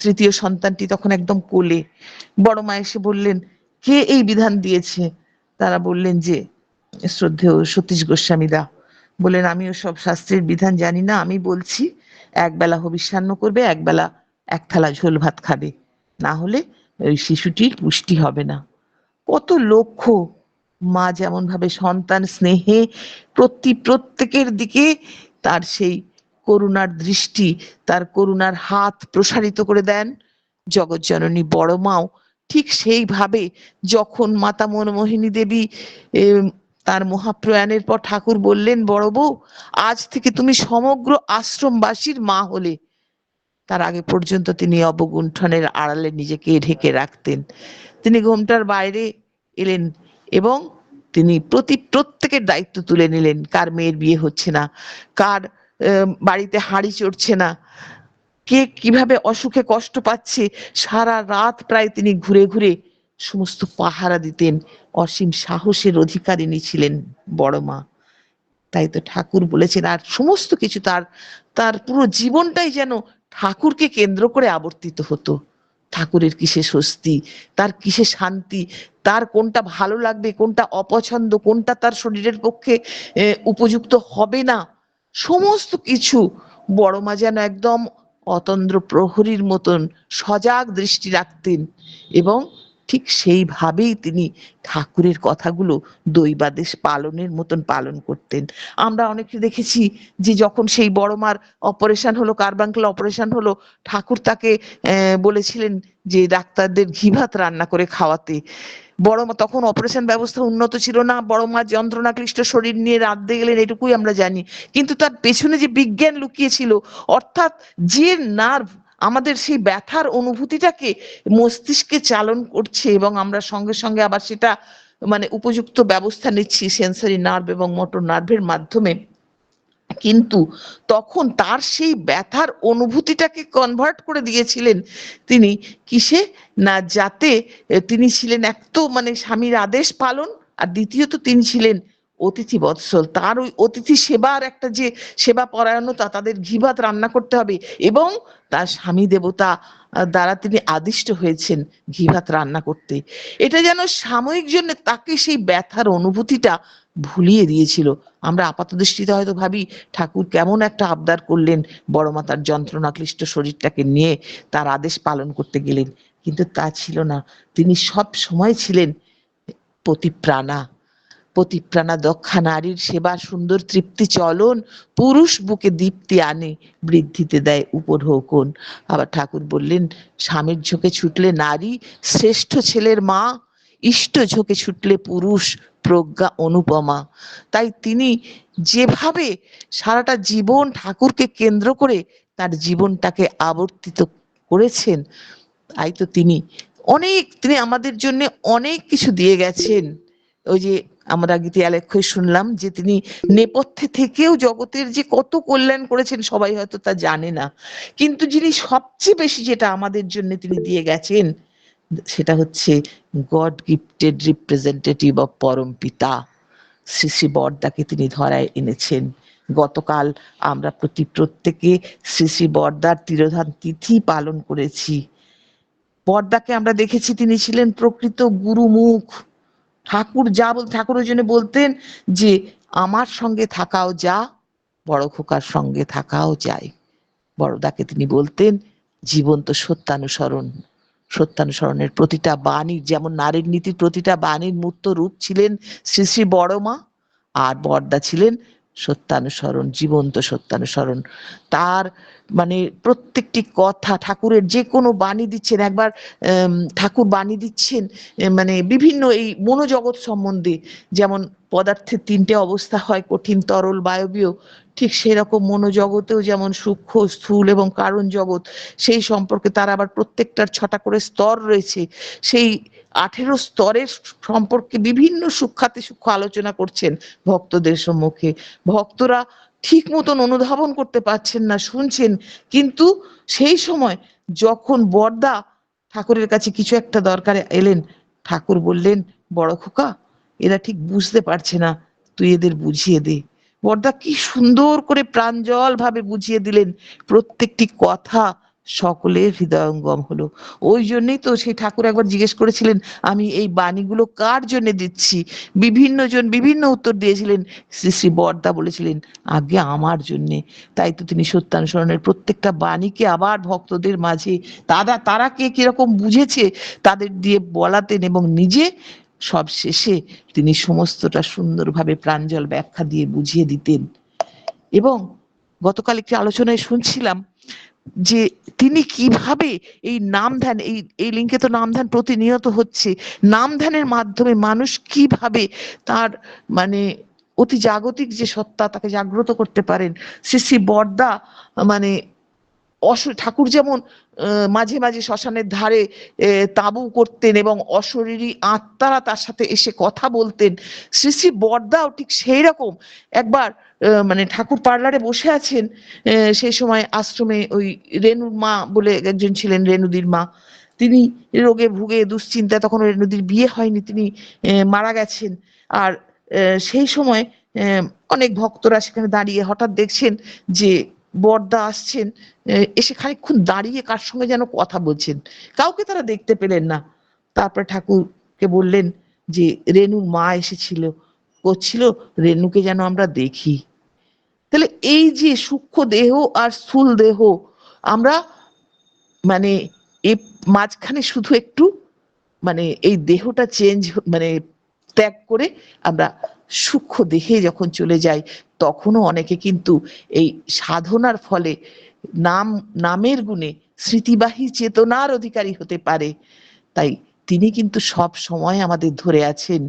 3য় সন্তানটি তখন একদম কোলে। বড় মা এসে বললেন, কে এই বিধান দিয়েছে? তারা বললেন যে শ্রদ্ধেয় সতীশ গোস্বামীদা। বললেন, আমিও সব শাস্ত্রের বিধান জানি না, আমি বলছি একবেলা হবিষ্যান্ন করবে, একবেলা 1 থালা ঝোল ভাত খাবে, না হলে ওই শিশুটির পুষ্টি হবে না। কত লক্ষ্য মা যেমন ভাবে সন্তান স্নেহে প্রত্যেকের দিকে তার সেই করুণার দৃষ্টি, তার করুণার হাত প্রসারিত করে দেন, জগৎ জননী বড় মাও ঠিক সেইভাবে যখন মাতা মনমোহিনী দেবী তার মহাপ্রয়াণের পর ঠাকুর বললেন, বড় বউ আজ থেকে তুমি সমগ্র আশ্রমবাসীর মা হলে, তার আগে পর্যন্ত তিনি অবগুণ্ঠনের আড়ালে নিজেকে ঢেকে রাখতেন। তিনি ঘোমটার বাইরে এলেন এবং তিনি প্রত্যেকের দায়িত্ব তুলে নিলেন। কার মেয়ের বিয়ে হচ্ছে না, কার বাড়িতে হাঁড়ি চড়ছে না, কে কিভাবে অসুখে কষ্ট পাচ্ছে, সারা রাত প্রায় তিনি ঘুরে ঘুরে সমস্ত পাহারা দিতেন। অসীম সাহসের অধিকারিণী ছিলেন বড় মা। তাই তো ঠাকুর বলেছেন, আর সমস্ত কিছু তার পুরো জীবনটাই যেন ঠাকুরকে কেন্দ্র করে আবর্তিত হতো। ঠাকুরের কিসে স্বস্তি, তার কিসে শান্তি, তার কোনটা ভালো লাগবে, কোনটা অপছন্দ, কোনটা তার শরীরের পক্ষে উপযুক্ত হবে না, সমস্ত কিছু বড় মা যেন একদম অতন্দ্র প্রহরীর মতন সজাগ দৃষ্টি রাখতেন এবং ঠিক সেইভাবেই তিনি ঠাকুরের কথাগুলো দৈবাদেশ পালনের মতন পালন করতেন। আমরা অনেকে দেখেছি যে যখন সেই বড় মার অপারেশন হলো, কার্বাঙ্কেল অপারেশন হলো, ঠাকুর তাকে বলেছিলেন যে ডাক্তারদের ঘি ভাত রান্না করে খাওয়াতে। বড় মা তখন অপারেশন ব্যবস্থা উন্নত ছিল না, বড় মা যন্ত্রণা ক্লিষ্ট শরীর নিয়ে রাঁধতে গেলেন, এটুকুই আমরা জানি। কিন্তু তার পেছনে যে বিজ্ঞান লুকিয়ে ছিল, অর্থাৎ যে নার্ভ আমাদের সেই ব্যথার অনুভূতিটাকে মস্তিষ্কে চালন করছে এবং আমরা সঙ্গে সঙ্গে আবার সেটা মানে উপযুক্ত ব্যবস্থা নিচ্ছি সেন্সরি নার্ভ এবং মোটর নার্ভের মাধ্যমে, কিন্তু তখন তার সেই ব্যথার অনুভূতিটাকে কনভার্ট করে দিয়েছিলেন তিনি কিসে না, যাতে তিনি ছিলেন এক তো মানে স্বামীর আদেশ পালন, আর দ্বিতীয়ত তিনি ছিলেন অতিথি বৎসল। তার ওই অতিথি সেবার একটা যে সেবা পরায়ণতা, তাদের ঘি ভাত রান্না করতে হবে এবং তার স্বামী দেবতা দ্বারা তিনি আদিষ্ট হয়েছেন ঘি ভাত রান্না করতে। এটা যেন সাময়িক জন্য তাকে সেই ব্যথার অনুভূতিটা ভুলিয়ে দিয়েছিল। আমরা আপাত দৃষ্টিতে হয়তো ভাবি ঠাকুর কেমন একটা আবদার করলেন, বড় মাতার যন্ত্রণা ক্লিষ্ট শরীরটাকে নিয়ে তার আদেশ পালন করতে গেলেন, কিন্তু তা ছিল না। তিনি সব সময় ছিলেন পতিপ্রাণা। পতিপ্রাণা দক্ষা নারীর সেবা সুন্দর তৃপ্তি চলন, পুরুষ বুকে দীপ্তি আনে বৃদ্ধিতে দেয় উপঢৌকন। আবার ঠাকুর বললেন, স্বামীর ঝোঁকে ছুটলে নারী শ্রেষ্ঠ ছেলের মা, ইষ্ট ঝোঁকে ছুটলে পুরুষ প্রজ্ঞা অনুপমা। তাই তিনি যেভাবে সারাটা জীবন ঠাকুরকে কেন্দ্র করে তার জীবনটাকে আবর্তিত করেছেন, তাই তো তিনি আমাদের জন্য অনেক কিছু দিয়ে গেছেন। ওই যে আমরা গীতি আলেখ্যই শুনলাম যে তিনি নেপথ্যে থেকেও জগতের যে কত কল্যাণ করেছেন সবাই হয়তো তা জানে না, কিন্তু যিনি সবচেয়ে বেশি যেটা আমাদের জন্য তিনি দিয়ে গেছেন সেটা হচ্ছে গড গিফটেড রিপ্রেজেন্টেটিভ অফ পরম পিতা। শ্রী শ্রী বরদাকে তিনি ধরায় এনেছেন। গতকাল আমরা প্রত্যেকে শ্রী শ্রী বরদার তিরোধান তিথি পালন করেছি। বরদাকে আমরা দেখেছি তিনি ছিলেন প্রকৃত গুরুমুখ। ঠাকুর ওই জন্য বলতেন যে আমার সঙ্গে থাকাও যা, বড় খোকার সঙ্গে থাকাও যায়। বড়দাকে তিনি বলতেন জীবন্ত সত্যানুসরণের প্রতিটা বাণীর, যেমন নারীর নীতির প্রতিটা বাণীর মূর্ত রূপ ছিলেন শ্রী শ্রী বড় মা, আর বরদা ছিলেন সত্যানুসরণ, জীবন্ত সত্যানুসরণ। তার মানে প্রত্যেকটি কথা, ঠাকুরের যে কোনো বাণী দিচ্ছেন, একবার ঠাকুর বাণী দিচ্ছেন মানে বিভিন্ন এই মনোজগৎ সম্বন্ধে, যেমন পদার্থের তিনটে অবস্থা হয়, কঠিন, তরল, বায়বীয়, ঠিক সেরকম মনোজগতেও যেমন সূক্ষ্ম, স্থূল এবং কারণ জগৎ, সেই সম্পর্কে তার আবার প্রত্যেকটার 6টা করে স্তর রয়েছে। সেই 18 স্তরের সম্পর্কে বিভিন্ন সূক্ষ্মাতি সূক্ষ্ম আলোচনা করছেন ভক্তদের সম্মুখে। ভক্তরা ঠিক মতন অনুধাবন করতে পারছেন না, শুনছেন, কিন্তু সেই সময় যখন বরদা ঠাকুরের কাছে কিছু একটা দরকারে এলেন, ঠাকুর বললেন, বড় খোকা এরা ঠিক বুঝতে পারছে না, তুই এদের বুঝিয়ে দে। বরদা কি সুন্দর করে প্রাঞ্জল ভাবে বুঝিয়ে দিলেন, প্রত্যেকটি কথা সকলের হৃদয়ঙ্গম হলো। ওই জন্যই তো সেই ঠাকুর একবার জিজ্ঞেস করেছিলেন, আমি এই বাণীগুলো কার জন্য দিচ্ছি? বিভিন্ন জন বিভিন্ন উত্তর দিয়েছিলেন। শ্রী শ্রী বরদা বলেছিলেন, আগে আমার জন্যে। তাই তো তিনি সত্যানুসরণের প্রত্যেকটা বাণীকে আবার ভক্তদের মাঝে তারা কে কিরকম বুঝেছে তাদের দিয়ে বলাতেন, এবং নিজে সব শেষে তিনি সমস্তটা সুন্দরভাবে প্রাঞ্জল ব্যাখ্যা দিয়ে বুঝিয়ে দিতেন। এবং গতকাল একটি আলোচনায় শুনছিলাম যে তিনি কিভাবে এই নাম ধ্যান, এই লিঙ্কে তো নাম ধ্যান প্রতিনিয়ত হচ্ছে, নাম ধ্যানের মাধ্যমে মানুষ কিভাবে তার মানে অতি জাগতিক যে সত্তা তাকে জাগ্রত করতে পারেন। শ্রী শ্রী বরদা মানে ঠাকুর যেমন মাঝে মাঝে শ্মশানের ধারে তাঁবু করতেন এবং অশরীরী আত্মারা তার সাথে এসে কথা বলতেন, শ্রী শ্রী বরদাও ঠিক সেই রকম একবার মানে ঠাকুর পার্লারে বসে আছেন, সেই সময় আশ্রমে ওই রেণুর মা বলে একজন ছিলেন, রেণুদির মা, তিনি রোগে ভুগে দুশ্চিন্তায়, তখন রেণুদির বিয়ে হয়নি, তিনি মারা গেছেন। আর সেই সময় অনেক ভক্তরা সেখানে দাঁড়িয়ে হঠাৎ দেখছেন যে বরদা আসছেন, এসে খানিকক্ষণ দাঁড়িয়ে কার সঙ্গে যেন কথা বলছেন, কাউকে তারা দেখতে পেলেন না। তারপরে ঠাকুরকে বললেন যে রেণুর মা এসেছিল, করছিল, রেণুকে যেন আমরা দেখি। তাহলে এই যে সূক্ষ্ম দেহ আর স্থূল দেহ, আমরা মানে এ মাঝখানে শুধু একটু মানে এই দেহটা চেঞ্জ মানে ত্যাগ করে আমরা সূক্ষ্ম দেহে যখন চলে যাই, তখনও অনেকে কিন্তু এই সাধনার ফলে নামের গুণে স্মৃতিবাহী চেতনার অধিকারী হতে পারে। তাই তিনি কিন্তু সব সময় আমাদের ধরে আছেন।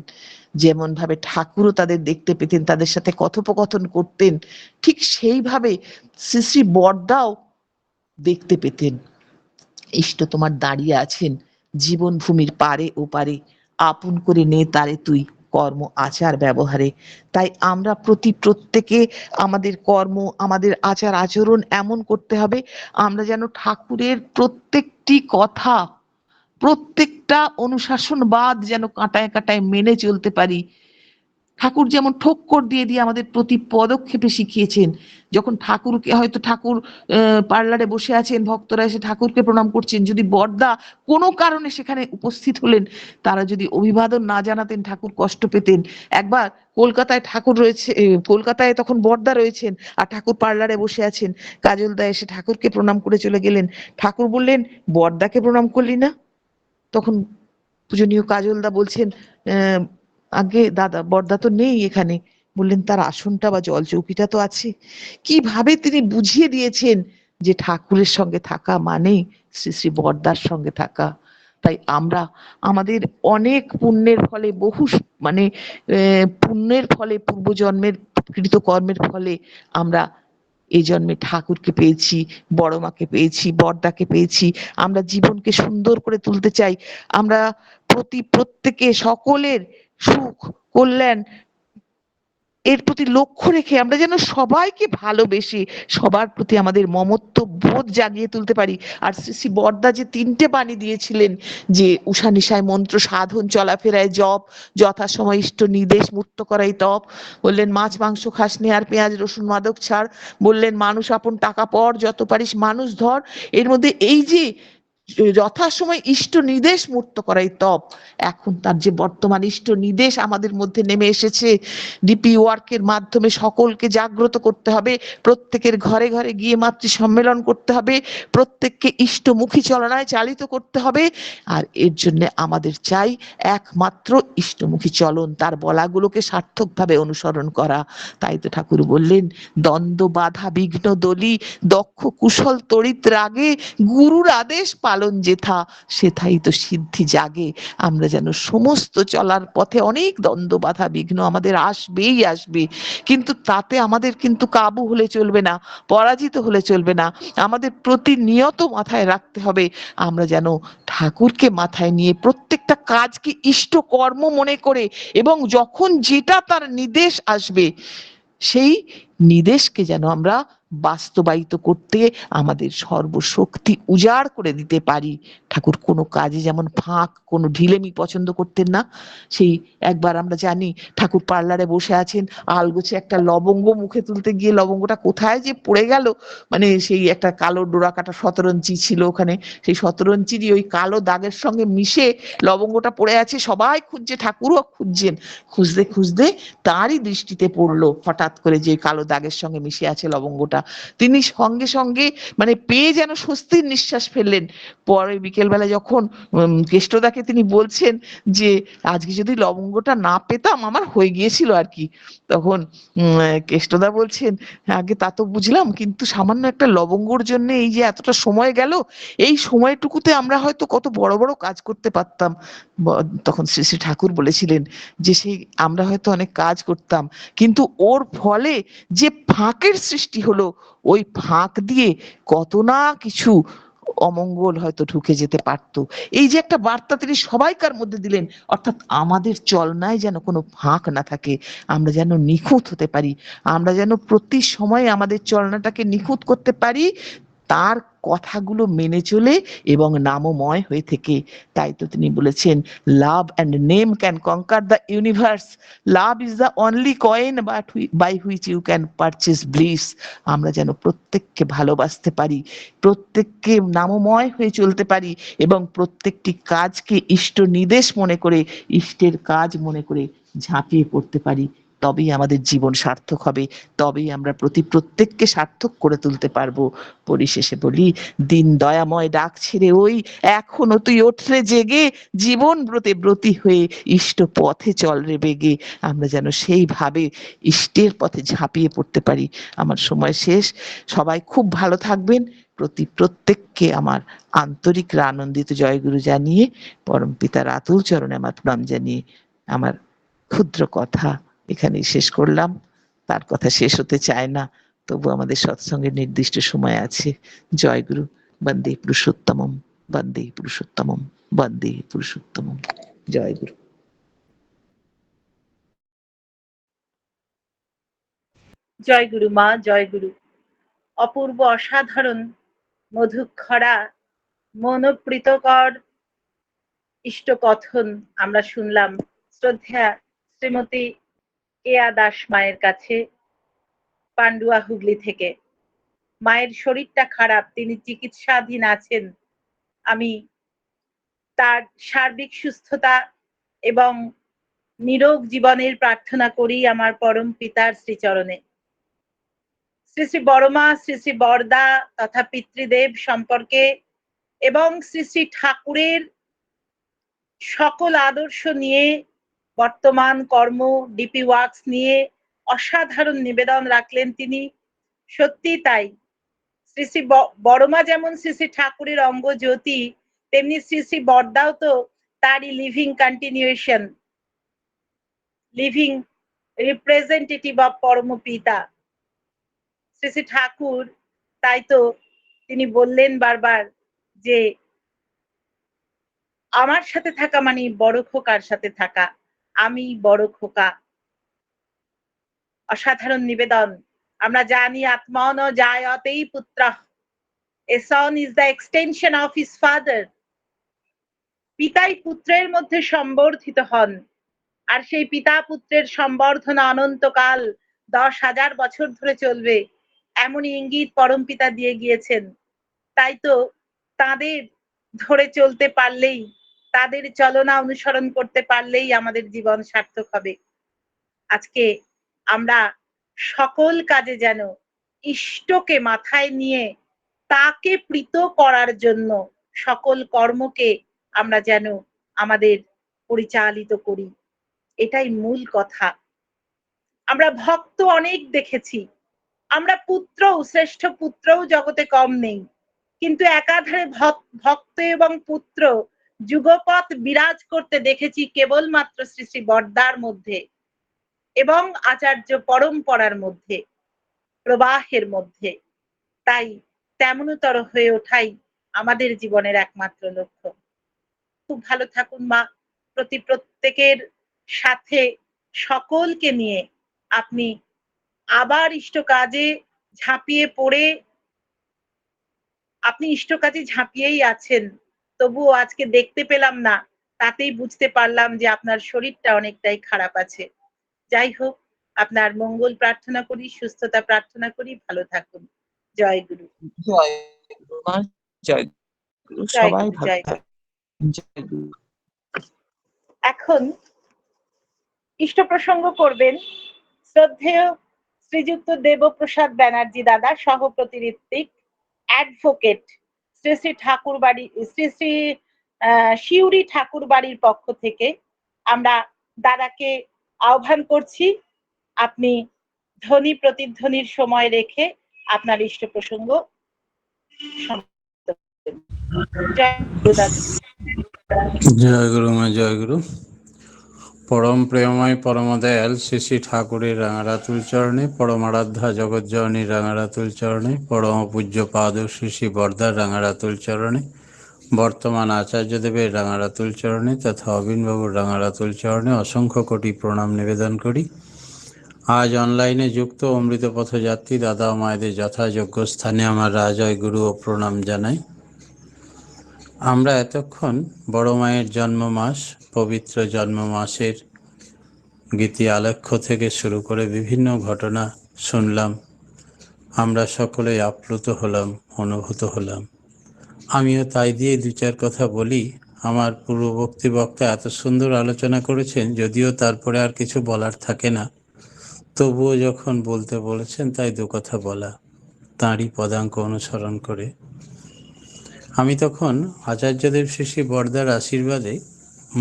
যেমন ভাবে ঠাকুরও তাদের দেখতে পেতেন, তাদের সাথে কথোপকথন করতেন, ঠিক সেইভাবে শ্রী শ্রী বড়দাও দেখতে পেতেন। ইষ্ট তোমার দাঁড়িয়ে আছেন জীবন ভূমির পারে ও পারে, আপন করে নে তারে তুই কর্ম আচার ব্যবহারে। তাই আমরা প্রত্যেকে আমাদের কর্ম, আমাদের আচার আচরণ এমন করতে হবে আমরা যেন ঠাকুরের প্রত্যেকটি কথা, প্রত্যেকটা অনুশাসনবাদ যেন কাঁটায় কাঁটায় মেনে চলতে পারি। ঠাকুর যেমন ঠোক্কর দিয়ে দিয়ে আমাদের প্রতি পদক্ষেপে শিখিয়েছেন। যখন ঠাকুরকে, হয়তো ঠাকুর পার্লারে বসে আছেন, ভক্তরা এসে ঠাকুরকে প্রণাম করছেন, যদি বড়দা কোনো কারণে সেখানে উপস্থিত হলেন, তারা যদি অভিবাদন না জানাতেন ঠাকুর কষ্ট পেতেন। একবার কলকাতায় ঠাকুর রয়েছে, কলকাতায় তখন বড়দা রয়েছেন আর ঠাকুর পার্লারে বসে আছেন, কাজলদা এসে ঠাকুরকে প্রণাম করে চলে গেলেন। ঠাকুর বললেন, বড়দাকে প্রণাম করলি না? তখন পূজনীয় কাজলদা বলছেন, আগে দাদা, বড়দা তো নেই এখানে। বললেন, তার আসনটা বা জল চৌকিটা তো আছে। কিভাবে তিনি বুঝিয়ে দিয়েছেন যে ঠাকুরের সঙ্গে থাকা মানেই শ্রী শ্রী বড়দার সঙ্গে থাকা। তাই আমরা আমাদের অনেক পুণ্যের ফলে, বহু মানে পুণ্যের ফলে, পূর্বজন্মের কৃত কর্মের ফলে আমরা এই জন্মে ঠাকুরকে পেয়েছি, বড় মাকে পেয়েছি, বড়দাকে পেয়েছি। আমরা জীবনকে সুন্দর করে তুলতে চাই। আমরা প্রত্যেকে সকলের সুখ কল্যাণ এর প্রতি লক্ষ্য রেখে আমরা যেন সবাইকে ভালোবেসে সবার প্রতি আমাদের মমত্ব বোধ জাগিয়ে তুলতে পারি। আর শ্রী শ্রী বড়দা যে 3টে বাণী দিয়েছিলেন, যে উষা নিশায় মন্ত্র সাধন, চলাফেরায় জপ, যথাসময় ইষ্ট নির্দেশ মূর্ত করাই তপ। বললেন, মাছ মাংস খাস নে আর পেঁয়াজ রসুন মাদক ছাড়। বললেন, মানুষ আপন টাকা পর, যত পারিস মানুষ ধর। এর মধ্যে এই যে যথাসময় ইষ্ট নির্দেশ মূর্ত করাই তপ, এখন তার যে বর্তমান ইষ্ট নির্দেশ আমাদের মধ্যে নেমে এসেছে, ডিপি ওয়ার্কের মাধ্যমে সকলকে জাগ্রত করতে হবে, প্রত্যেকের ঘরে ঘরে গিয়ে মাতৃ সম্মেলন করতে হবে, প্রত্যেককে ইষ্টমুখী চলনায় চালিত করতে হবে। আর এর জন্য আমাদের চাই একমাত্র ইষ্টমুখী চলন, তার বলাগুলোকে সার্থকভাবে অনুসরণ করা। তাই তো ঠাকুর বললেন, দ্বন্দ্ব বাধা বিঘ্ন দলি, দক্ষ কুশল তড়িৎ রাগে, গুরুর আদেশ পালন যেথা, সেথাই তো সিদ্ধি জাগে। আমরা যেন সমস্ত চলার পথে অনেক দ্বন্দ্ব বাধা বিঘ্ন আমাদের আসবেই আসবে, কিন্তু তাতে আমাদের কিন্তু কাবু হলে চলবে না, পরাজিত হলে চলবে না। আমাদের প্রতিনিয়ত মাথায় রাখতে হবে আমরা যেন ঠাকুরকে মাথায় নিয়ে প্রত্যেকটা কাজকে ইষ্ট কর্ম মনে করে, এবং যখন যেটা তার নির্দেশ আসবে সেই নির্দেশকে যেন আমরা বাস্তবায়িত করতে আমাদের সর্বশক্তি উজাড় করে দিতে পারি। ঠাকুর কোনো কাজে যেমন ফাঁক, কোনো ঢিলেমি পছন্দ করতেন না। সেই একবার আমরা জানি ঠাকুর পার্লারে বসে আছেন, আলগোছে একটা লবঙ্গ মুখে তুলতে গিয়ে লবঙ্গটা কোথায় যে পড়ে গেল, মানে সেই একটা কালো ডোরা কাটা শতরঞ্চি ছিল ওখানে, সেই শতরঞ্চিরই ওই কালো দাগের সঙ্গে মিশে লবঙ্গটা পড়ে আছে। সবাই খুঁজছে, ঠাকুরও খুঁজছেন, খুঁজতে খুঁজতে তারই দৃষ্টিতে পড়লো হঠাৎ করে যে কালো দাগের সঙ্গে মিশে আছে লবঙ্গটা। তিনি সঙ্গে সঙ্গে মানে পেয়ে যেন স্বস্তির নিঃশ্বাস ফেললেন। পরে বিকেলবেলা যখন কেষ্টদাকে তিনি বলছেন যে আজকে যদি লবঙ্গটা না পেতাম আমার হয়ে গিয়েছিল আর কি, তখন কেষ্টদা বলছেন, আগে তা তো বুঝলাম, কিন্তু সামান্য একটা লবঙ্গর জন্য এই যে এতটা সময় গেল, এই সময়টুকুতে আমরা হয়তো কত বড় বড় কাজ করতে পারতাম। তখন শ্রী শ্রী ঠাকুর বলেছিলেন যে সেই আমরা হয়তো অনেক কাজ করতাম, কিন্তু ওর ফলে যে ফাঁকের সৃষ্টি হলো, ওই ফাঁক দিয়ে কত না কিছু অমঙ্গল হয়তো ঢুকে যেতে পারত। এই যে একটা বার্তা তিনি সবাইকার মধ্যে দিলেন, অর্থাৎ আমাদের চলনায় যেন কোনো ফাঁক না থাকে, আমরা যেন নিখুঁত হতে পারি, আমরা যেন প্রতি সময় আমাদের চলনাটাকে নিখুঁত করতে পারি, তার কথাগুলো মেনে চলে এবং নামময় হয়ে থেকে। তাই তো তিনি বলেছেন, love and name can conquer the universe, love is the only coin by which you can purchase bliss. আমরা যেন প্রত্যেককে ভালোবাসতে পারি, প্রত্যেককে নামময় হয়ে চলতে পারি, এবং প্রত্যেকটি কাজকে ইষ্ট নির্দেশ মনে করে, ইষ্টের কাজ মনে করে ঝাঁপিয়ে পড়তে পারি। তবেই আমাদের জীবন সার্থক হবে, তবেই আমরা প্রত্যেককে সার্থক করে তুলতে পারবো। পরিশেষে বলি, দিন দয়াময় ডাকছে রে ওই, এখনো তুই ওঠরে জেগে, জীবন ব্রতে ব্রতী হয়ে ইষ্ট পথে চল রে বেগে। আমরা যেন সেইভাবে ইষ্টের পথে ঝাঁপিয়ে পড়তে পারি। আমার সময় শেষ। সবাই খুব ভালো থাকবেন। প্রত্যেককে আমার আন্তরিক আনন্দিত জয়গুরু জানিয়ে, পরম পিতার আতুল চরণে আমার প্রণাম জানিয়ে আমার ক্ষুদ্র কথা এখানেই শেষ করলাম। তার কথা শেষ হতে চায় না, তবু আমাদের সৎসঙ্গের নির্দিষ্ট সময় আছে। জয়গুরু। বন্দে পুরুষোত্তমম, বন্দে পুরুষোত্তমম, বন্দে পুরুষোত্তমম। জয়গুরু। জয় গুরু মা, জয় গুরু। অপূর্ব, অসাধারণ, মধুক্ষরা, মনোপ্রীতকর ইষ্টকথন আমরা শুনলাম শ্রদ্ধা শ্রীমতী কেয়া দাস মায়ের কাছে, পান্ডুয়া হুগলি থেকে। মায়ের শরীরটা খারাপ, তিনি চিকিৎসাধীন আছেন। আমি তার সার্বিক সুস্থতা এবং নিরোগ জীবনের প্রার্থনা করি আমার পরম পিতার শ্রীচরণে। শ্রী শ্রী বড়মা, শ্রী শ্রী বরদা তথা পিতৃদেব সম্পর্কে এবং শ্রী শ্রী ঠাকুরের সকল আদর্শ নিয়ে, বর্তমান কর্ম ডিপি ওয়ার্কস নিয়ে অসাধারণ নিবেদন রাখলেন তিনি। সত্যি তাই, শ্রী শ্রী বড়মা যেমন শ্রী শ্রী ঠাকুরের অঙ্গ জ্যোতি, তেমনি শ্রী শ্রী বরদাও তো তারই living continuation, living representative of পরম পিতা শ্রী শ্রী ঠাকুর। তাই তো তিনি বললেন বারবার যে আমার সাথে থাকা মানে বড় খোকার সাথে থাকা, আমি বড় খোকা। অসাধারণ নিবেদন। আমরা জানি আত্মন জায়তেই পুত্রঃ, a son is the extension of his father. পিতাই পুত্রের মধ্যে সম্বর্ধিত হন, আর সেই পিতা পুত্রের সম্বর্ধনা অনন্তকাল 10,000 বছর ধরে চলবে, এমনই ইঙ্গিত পরম পিতা দিয়ে গিয়েছেন। তাই তো তাদের ধরে চলতে পারলেই, তাদের চলনা অনুসরণ করতে পারলেই আমাদের জীবন সার্থক হবে। আজকে আমরা সকল কাজে যেন ইষ্টকে মাথায় নিয়ে তাকে প্রীত করার জন্য সকল কর্মকে আমরা যেন আমাদের পরিচালিত করি, এটাই মূল কথা। আমরা ভক্ত অনেক দেখেছি, আমরা পুত্রও, শ্রেষ্ঠ পুত্রও জগতে কম নেই, কিন্তু একাধারে ভক্ত এবং পুত্র যুগপৎ বিরাজ করতে দেখেছি কেবলমাত্র শ্রী শ্রী বরদার মধ্যে এবং আচার্য পরম্পরার মধ্যে, প্রবাহের মধ্যে। তাই তেমনতর হয়ে ওঠাই আমাদের জীবনের একমাত্র লক্ষ্য। খুব ভালো থাকুন মা। প্রত্যেকের সাথে সকলকে নিয়ে আপনি আবার ইষ্ট কাজে ঝাঁপিয়ে পড়ে, আপনি ইষ্ট কাজে ঝাঁপিয়েই আছেন, তবুও আজকে দেখতে পেলাম না, তাতেই বুঝতে পারলাম যে আপনার শরীরটা অনেকটাই খারাপ আছে। যাই হোক, আপনার মঙ্গল প্রার্থনা করি, সুস্থতা প্রার্থনা করি, ভালো থাকুন। জয় গুরু। জয় গুরু মা, জয় গুরু। সবাই ভালো থাকবেন। জয় গুরু। এখন ইষ্ট প্রসঙ্গ করবেন শ্রদ্ধেয় শ্রীযুক্ত দেবপ্রসাদ ব্যানার্জি দাদা, সহ প্রতিনিধিক অ্যাডভোকেট, শ্রী শ্রী ঠাকুর বাড়ি, শ্রী শ্রী শিউরি ঠাকুর বাড়ির পক্ষ থেকে আমরা দাদাকে আহ্বান করছি। আপনি ধ্বনি প্রতিধ্বনির সময় রেখে আপনার ইষ্ট প্রসঙ্গ জয় গুরু মা, জয় গুরু। পরম প্রেমময় পরম দয়াল শ্রী শ্রী ঠাকুরের রাঙারাতুল চরণে, পরম আরাধ্যা জগজ্জননীর রাঙারাতুল চরণে, পরম পূজ্য পাদ শ্রী শ্রী বরদার রাঙারাতুল চরণে, বর্তমান আচার্যদেবের রাঙারাতুল চরণে তথা অবিনবাবুর রাঙারাতুল চরণে অসংখ্য কোটি প্রণাম নিবেদন করি। আজ অনলাইনে যুক্ত অমৃত পথযাত্রী দাদা ও মায়েদের যথাযোগ্য স্থানে আমার রাজয় গুরু ও প্রণাম জানাই। আমরা এতক্ষণ বড় মায়ের জন্ম মাস, পবিত্র জন্ম মাসের গীতি আলেখ্য থেকে শুরু করে বিভিন্ন ঘটনা শুনলাম। আমরা সকলেই আপ্লুত হলাম, অনুভূত হলাম। আমিও তাই দিয়ে দু চার কথা বলি। আমার পূর্ববর্তী বক্তা এত সুন্দর আলোচনা করেছেন, যদিও তারপরে আর কিছু বলার থাকে না। তবুও যখন বলতে বলেছেন তাই দু কথা বলা, তাঁরই পদাঙ্ক অনুসরণ করে। আমি তখন আচার্যদেব শ্রী বরদার আশীর্বাদে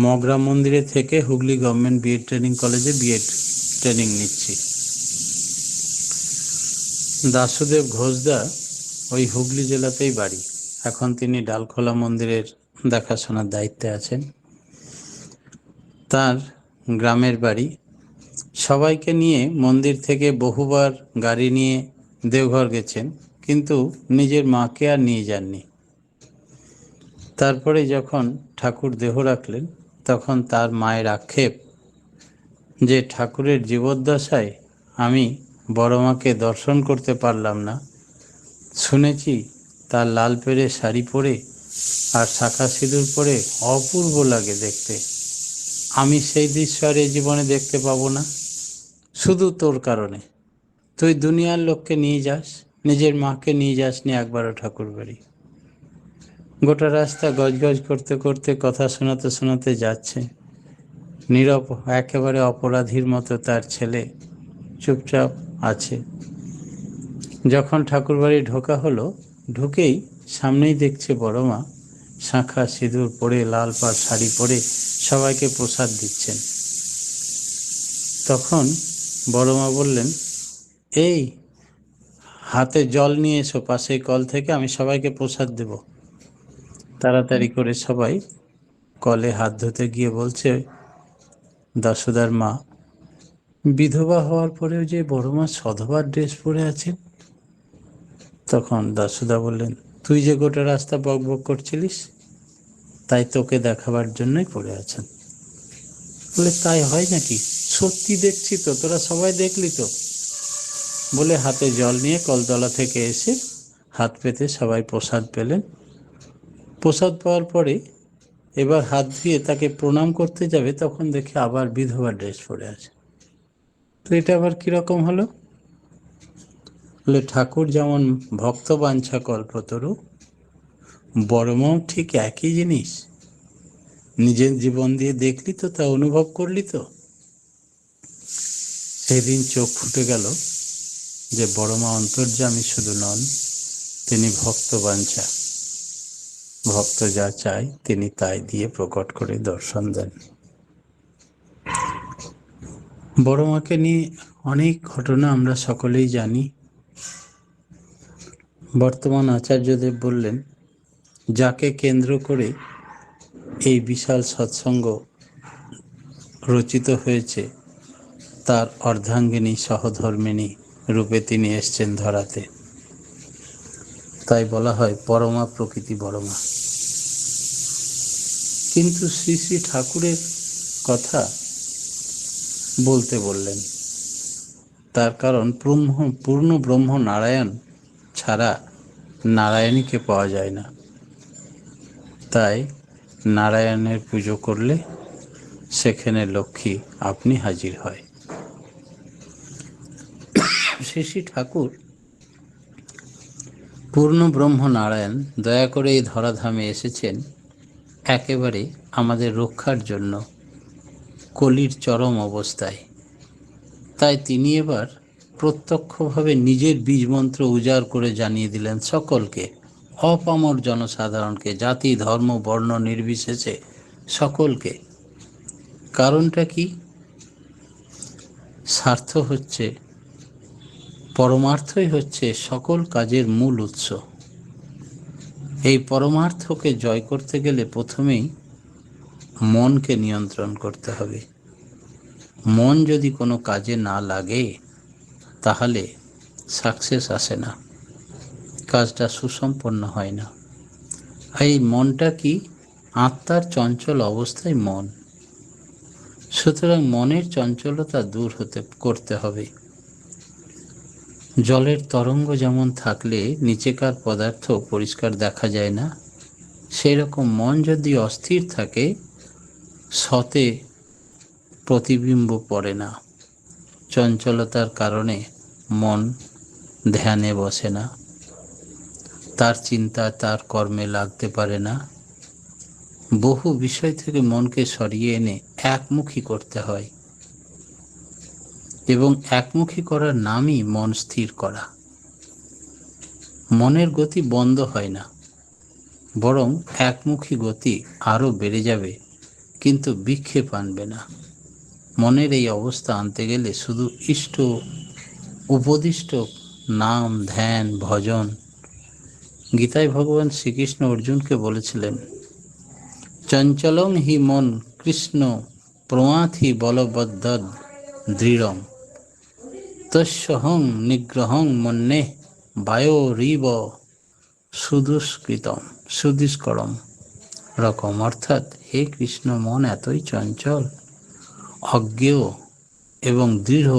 মগরা মন্দিরে থেকে হুগলি গভর্নমেন্ট বিএড ট্রেনিং কলেজে বিএড ট্রেনিং নিচ্ছি। দাশুদেব ঘোষদা ওই হুগলি জেলাতেই বাড়ি। এখন তিনি ডালখোলা মন্দিরের দেখাশোনার দায়িত্বে আছেন। তার গ্রামের বাড়ি। সবাইকে নিয়ে মন্দির থেকে বহুবার গাড়ি নিয়ে দেওঘর গেছেন, কিন্তু নিজের মাকে আর নিয়ে যাননি। তারপরে যখন ঠাকুর দেহ রাখলেন তখন তার মায়ের আক্ষেপ যে ঠাকুরের জীবদ্দশায় আমি বড় মাকে দর্শন করতে পারলাম না। শুনেছি তার লাল পেড়ে শাড়ি পরে আর শাঁখা সিঁদুর পরে অপূর্ব লাগে দেখতে। আমি সেই দৃশ্য আর এই জীবনে দেখতে পাবো না, শুধু তোর কারণে। তুই দুনিয়ার লোককে নিয়ে যাস, নিজের মাকে নিয়ে যাসনি একবারও ঠাকুর বাড়ি। গোটা রাস্তা গজগজ করতে করতে কথা শোনাতে শোনাতে যাচ্ছে। নীরব, একেবারে অপরাধীর মতো তার ছেলে চুপচাপ আছে। যখন ঠাকুরবাড়ি ঢোকা হলো, ঢুকেই সামনেই দেখছে বড় মা শাঁখা সিঁদুর পরে লাল পাড় শাড়ি পরে সবাইকে প্রসাদ দিচ্ছেন। তখন বড় মা বললেন, এই হাতে জল নিয়ে এসো পাশে কল থেকে, আমি সবাইকে প্রসাদ দেব। তাড়াতাড়ি করে সবাই কলে হাত ধুতে গিয়ে বলছে দাশুদার মা, বিধবা হওয়ার পরেও যে বড় মা সধবার ড্রেস পরে আছেন। তখন দাশুদা বললেন, তুই যে গোটা রাস্তা বক বক করছিলিস, তাই তোকে দেখাবার জন্যই পড়ে আছেন। বলে, তাই হয় নাকি? সত্যি দেখছি তো, তোরা সবাই দেখলি তো? বলে হাতে জল নিয়ে কলতলা থেকে এসে হাত পেতে সবাই প্রসাদ পেলেন। প্রসাদ পাওয়ার পরে এবার হাত ধুয়ে তাকে প্রণাম করতে যাবে, তখন দেখে আবার বিধবা ড্রেস পরে আছে। তো এটা আবার কিরকম হলো? বলে, ঠাকুর যেমন ভক্ত বাঞ্ছা কল্পতরু, বড় মাও ঠিক একই জিনিস। নিজের জীবন দিয়ে দেখলি তো, তা অনুভব করলি তো। সেদিন চোখ ফুটে গেল যে বড় মা অন্তর্যামী শুধু নন, তিনি ভক্ত বাঞ্ছা। ভক্ত যা চায় তিনি তাই দিয়ে প্রকট করে দর্শন দেন। বড় মাকে নিয়ে অনেক ঘটনা আমরা সকলেই জানি। বর্তমান আচার্যদেব বললেন, যাকে কেন্দ্র করে এই বিশাল সৎসঙ্গ রচিত হয়েছে, তার অর্ধাঙ্গিনী সহধর্মিণী রূপে তিনি এসছেন ধরাতে। তাই বলা হয় পরমা প্রকৃতি বড়মা। কিন্তু শ্রী শ্রী ঠাকুরের কথা বলতে বললেন, তার কারণ পূর্ণ ব্রহ্ম নারায়ণ ছাড়া নারায়ণীকে পাওয়া যায় না। তাই নারায়ণের পুজো করলে সেখানে লক্ষ্মী আপনি হাজির হয়। শ্রী শ্রী ঠাকুর পূর্ণ ব্রহ্ম নারায়ণ দয়া করে এই ধরাধামে এসেছেন একেবারে আমাদের রক্ষার জন্য, কলির চরম অবস্থায়। তাই তিনি এবার প্রত্যক্ষভাবে নিজের বীজমন্ত্র উজাড় করে জানিয়ে দিলেন সকলকে, অপামর জনসাধারণকে, জাতি ধর্ম বর্ণ নির্বিশেষে সকলকে। কারণটা কি? স্বার্থ হচ্ছে, পরমার্থই হচ্ছে সকল কাজের মূল উৎস। এই পরমার্থকে জয় করতে গেলে প্রথমেই মনকে নিয়ন্ত্রণ করতে হবে। মন যদি কোনো কাজে না লাগে তাহলে সাকসেস আসে না, কাজটা সুসম্পন্ন হয় না। এই মনটা কি? আত্মার চঞ্চল অবস্থায় মন। সুতরাং মনের চঞ্চলতা দূর করতে হবে। জলের তরঙ্গ যেমন থাকলে নিচেকার পদার্থ পরিষ্কার দেখা যায় না, সেই রকম মন যদি অস্থির থাকে সতে প্রতিবিম্ব পড়ে না। চঞ্চলতার কারণে মন ধ্যানে বসে না, তার চিন্তা তার কর্মে লাগতে পারে না। বহু বিষয় থেকে মনকে সরিয়ে এনে একমুখী করতে হয়। এবং একমুখী করার নামই মন স্থির করা। মনের গতি বন্ধ হয় না, বরং একমুখী গতি আরো বেড়ে যাবে, কিন্তু বিক্ষেপ আনবে না। মনের এই অবস্থা আনতে গেলে শুধু ইষ্ট উপদিষ্ট নাম, ধ্যান, ভজন। গীতায় ভগবান শ্রীকৃষ্ণ অর্জুনকে বলেছিলেন, চঞ্চলং হি মন কৃষ্ণ প্রমাথি বলবদ্ধ দৃঢ়ং তস্যহং নিগ্রহং মন্যে বায়োরিব সুদুষ্করম রকম। অর্থাৎ, হে কৃষ্ণ, মন এতই চঞ্চল, অজ্ঞেয় এবং দৃঢ়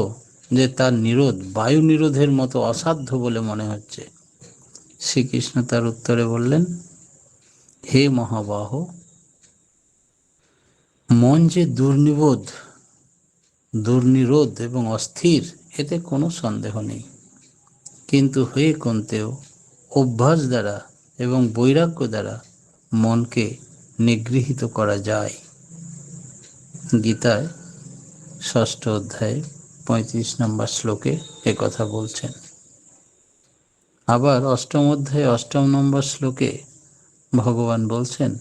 যে তার নিরোধ বায়ু নিরোধের মতো অসাধ্য বলে মনে হচ্ছে। শ্রীকৃষ্ণ তার উত্তরে বললেন, হে মহাবাহ, মন যে দুর্নিরোধ এবং অস্থির, এতে কোনো সন্দেহ নেই। কিন্তু হে কুন্তেয়, অভ্যাস দ্বারা এবং বৈরাগ্য দ্বারা মনকে নিগৃহীত করা যায়। গীতায় 6ষ্ঠ অধ্যায়ে 35 নম্বর শ্লোকে একথা বলছেন। আবার 8ম অধ্যায়ে 8ম নম্বর শ্লোকে ভগবান বলছেন,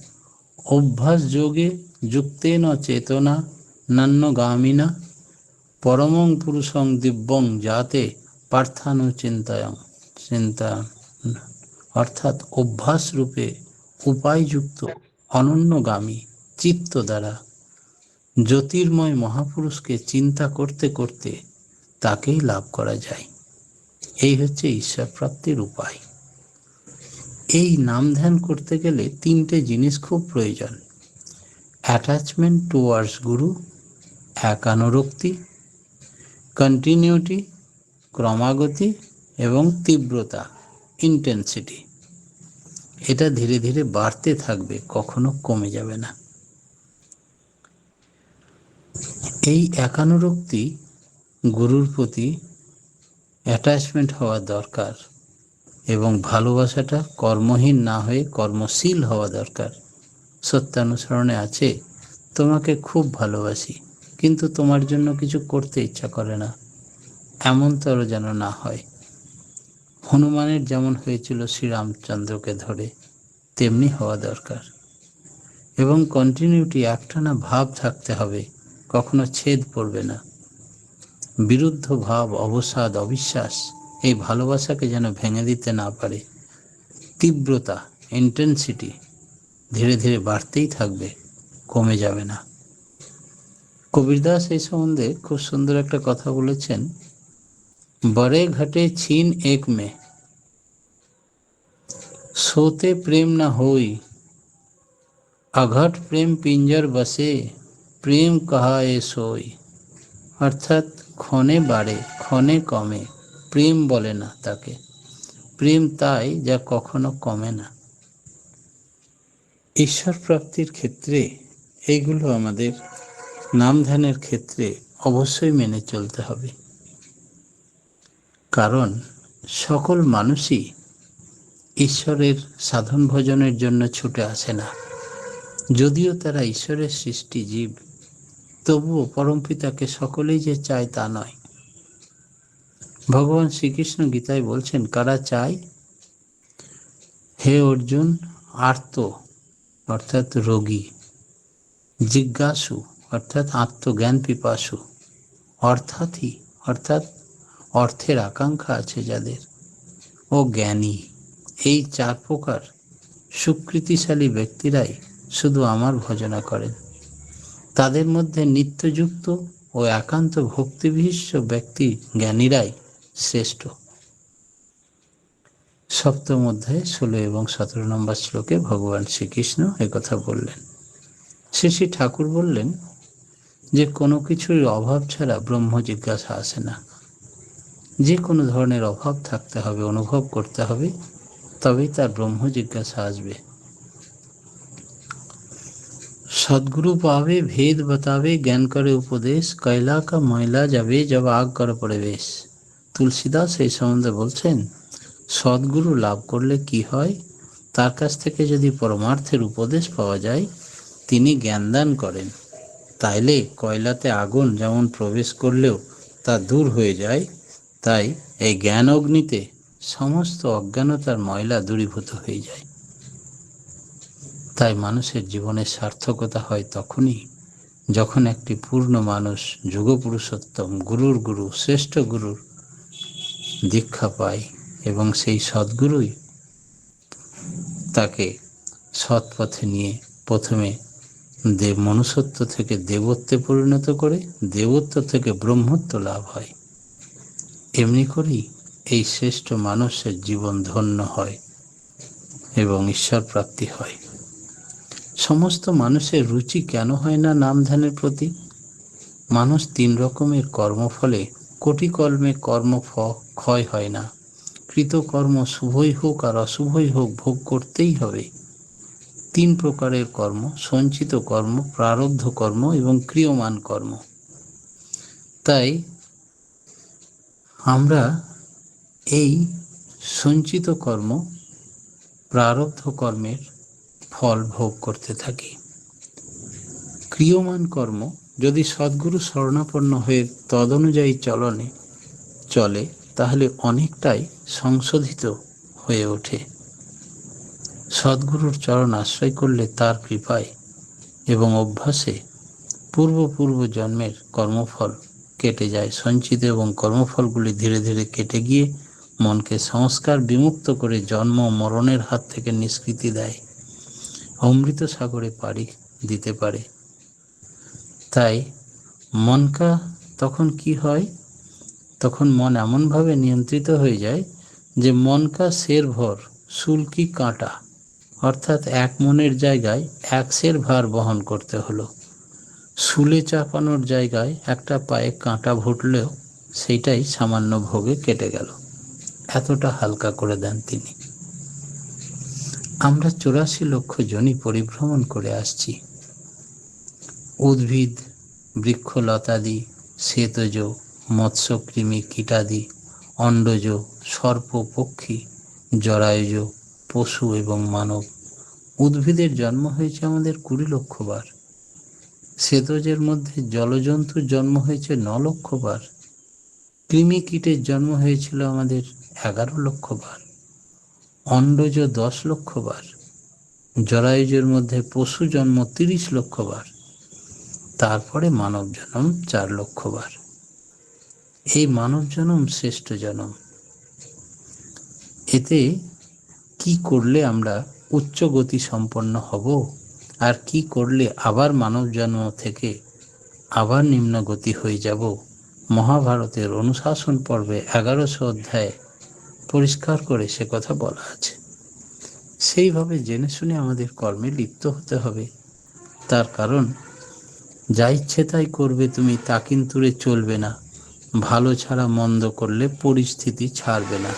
অভ্যাস যোগে যুক্তেন চেতনা নান্যগামিনা পরমং পুরুষং দিব্যং যাতে পার্থানু চিন্তায়ং। অর্থাৎ, অভ্যাস রূপে উপায়যুক্ত অনন্যগামী চিত্ত দ্বারা জ্যোতির্ময় মহাপুরুষকে চিন্তা করতে করতে তাকেই লাভ করা যায়। এই হচ্ছে ঈশ্বর প্রাপ্তির উপায়। এই নাম ধ্যান করতে গেলে 3টে জিনিস খুব প্রয়োজন: অ্যাটাচমেন্ট টুয়ার্ডস গুরু, একানুরক্তি, কন্টিনিউটি, ক্রমাগতি, এবং তীব্রতা, ইন্টেন্সিটি। এটা ধীরে ধীরে বাড়তে থাকবে, কখনো কমে যাবে না। এই একানুরক্তি, গুরুর প্রতি অ্যাটাচমেন্ট হওয়া দরকার, এবং ভালোবাসাটা কর্মহীন না হয়ে কর্মশীল হওয়া দরকার। সত্যানুসরণে আছে, তোমাকে খুব ভালোবাসি, কিন্তু তোমার জন্য কিছু করতে ইচ্ছা করে না, এমনতর যেন না হয়। হনুমানের যেমন হয়েছিল শ্রীরামচন্দ্রকে ধরে, তেমনি হওয়া দরকার। এবং কন্টিনিউটি, একটানা ভাব থাকতে হবে, কখনো ছেদ পড়বে না। বিরুদ্ধ ভাব, অবসাদ, অবিশ্বাস এই ভালোবাসাকে যেন ভেঙে দিতে না পারে। তীব্রতা, ইন্টেন্সিটি ধীরে ধীরে বাড়তেই থাকবে, কমে যাবে না। কবীরদাস এই সম্বন্ধে খুব সুন্দর একটা কথা বলেছেন, বড়ে ঘটে ছিন এক মে সোতে প্রেম না হই, অঘট প্রেম পিঞ্জর বসে প্রেম কাহা এ সোই। অর্থাৎ, ক্ষণে বাড়ে ক্ষণে কমে, প্রেম বলে না তাকে। প্রেম তাই যা কখনো কমে না। ঈশ্বর প্রাপ্তির ক্ষেত্রে এইগুলো আমাদের নাম ধ্যানের ক্ষেত্রে অবশ্যই মেনে চলতে হবে। কারণ সকল মানুষই ঈশ্বরের সাধন ভজনের জন্য ছুটে আসে না। যদিও তারা ঈশ্বরের সৃষ্টি জীব, তবুও পরমপিতাকে সকলেই যে চায় তা নয়। ভগবান শ্রীকৃষ্ণ গীতায় বলছেন, কারা চায়? হে অর্জুন, আর্ত অর্থাৎ রোগী, জিজ্ঞাসু অর্থাৎ আত্মজ্ঞান পিপাসু, অর্থাথী অর্থাৎ অর্থের আকাঙ্ক্ষা আছে যাদের, ও জ্ঞানী। এই 4 প্রকার সুকৃতিশালী ব্যক্তিরাই শুধু আমার ভজনা করেন। তাদের মধ্যে নিত্যযুক্ত ও একান্ত ভক্তিবিশিষ্ট ব্যক্তি জ্ঞানীরাই শ্রেষ্ঠ। 7ম অধ্যায়ে 16 এবং 17 নম্বর শ্লোকে ভগবান শ্রীকৃষ্ণ একথা বললেন। শ্রী ঠাকুর বললেন যে কোনো কিছুর অভাব ছাড়া ব্রহ্ম জিজ্ঞাসা আসে না। যে কোনো ধরনের অভাব থাকতে হবে, অনুভব করতে হবে, তবেই তার ব্রহ্ম জিজ্ঞাসা আসবে। सदगुरु पावे भेद बतावे ज्ञान करे उपदेश कैला का मैला যাবে जब आग कर प्रवेश। তুলসীদাস এই সম্বন্ধে বলছেন, সদ্গুরু লাভ করলে কি হয়, তার কাছ থেকে যদি পরমার্থের উপদেশ পাওয়া যায়, তিনি জ্ঞানদান করেন, তাইলে কয়লাতে আগুন যেমন প্রবেশ করলেও তা দূর হয়ে যায়। তাই এই জ্ঞান অগ্নিতে সমস্ত অজ্ঞানতার ময়লা দূরীভূত হয়ে যায়। তাই মানুষের জীবনের সার্থকতা হয় তখনই যখন একটি পূর্ণ মানুষ যুগপুরুষোত্তম গুরুর গুরু শ্রেষ্ঠ গুরুর দীক্ষা পায় এবং সেই সদ্গুরুই তাকে সৎ পথে নিয়ে প্রথমে মনুষ্যত্ব থেকে দেবত্বে পরিণত করে, দেবত্ব থেকে ব্রহ্মত্ব লাভ হয়। এমনি করেই এই শ্রেষ্ঠ মানুষের জীবন ধন্য হয় এবং ঈশ্বর প্রাপ্তি হয়। সমস্ত মানুষের রুচি কেন হয় না নাম ধ্যানের প্রতি? মানুষ 3 রকমের কর্মফলে কোটি কর্মে ক্ষয় হয় না। কৃতকর্ম শুভই হোক আর অশুভই হোক ভোগ করতেই হবে। 3 প্রকারের কর্ম: সঞ্চিত কর্ম, প্রারব্ধ কর্ম এবং ক্রিয়মান কর্ম। তাই আমরা এই সঞ্চিত কর্ম, প্রারব্ধ কর্মের ফল ভোগ করতে থাকি। ক্রিয়মান কর্ম যদি সদ্গুরু শরণাপন্ন হয়ে তদনুযায়ী চলে তাহলে অনেকটাই সংশোধিত হয়ে ওঠে। সদ্গুরুর চরণ আশ্রয় করলে তার কৃপায় এবং অভ্যাসে পূর্ব জন্মের কর্মফল কেটে যায়। সঞ্চিত এবং কর্মফলগুলি ধীরে ধীরে কেটে গিয়ে মনকে সংস্কার বিমুক্ত করে জন্ম মরণের হাত থেকে নিষ্কৃতি দেয়, অমৃত সাগরে পাড়ি দিতে পারে। তাই মনকা তখন কি হয়? তখন মন এমনভাবে নিয়ন্ত্রিত হয়ে যায় যে মনকা শের ভর শুল কি কাঁটা, অর্থাৎ 1 মনের জায়গায় 1 সের ভার বহন করতে হলো। শুলে চাপানোর জায়গায় একটা পায়ে কাঁটা ভুটলেও সেইটাই সামান্য ভোগে কেটে গেল। এতটা হালকা করে দেন তিনি। আমরা 84 লক্ষ যোনি পরিভ্রমণ করে আসছি। উদ্ভিদ, বৃক্ষলতাদি, শ্বেতজ, মৎস্য, কৃমি, কীটাদি, অন্ডজ, সর্প, পক্ষী, জরায়ুজ, পশু এবং মানব। উদ্ভিদের জন্ম হয়েছে আমাদের 20 লক্ষ বার। শ্বেতজের মধ্যে জলজন্তুর জন্ম হয়েছে 9 লক্ষ বার। কৃমি কীটের জন্ম হয়েছিল আমাদের 11 লক্ষ বার। অন্ডজ 10 লক্ষ বার। জরায়ুজের মধ্যে পশু জন্ম 30 লক্ষ বার। তারপরে মানব জন্ম 4 লক্ষ বার। এই মানব জন্ম শ্রেষ্ঠ জন্ম। এতে কি করলে আমরা উচ্চ গতি সম্পন্ন হব আর কি করলে আবার মানব জন্ম থেকে আবার নিম্ন গতি হয়ে যাব, মহাভারতের অনুশাসন পর্বে 1100 অধ্যায়ে পরিষ্কার করে সে কথা বলা আছে। সেইভাবে জেনে শুনে আমাদের কর্মে লিপ্ত হতে হবে। তার কারণ যা ইচ্ছে তাই করবে তুমি, তা কিন্তু চলবে না। ভালো ছাড়া মন্দ করলে পরিস্থিতি ছাড়বে না।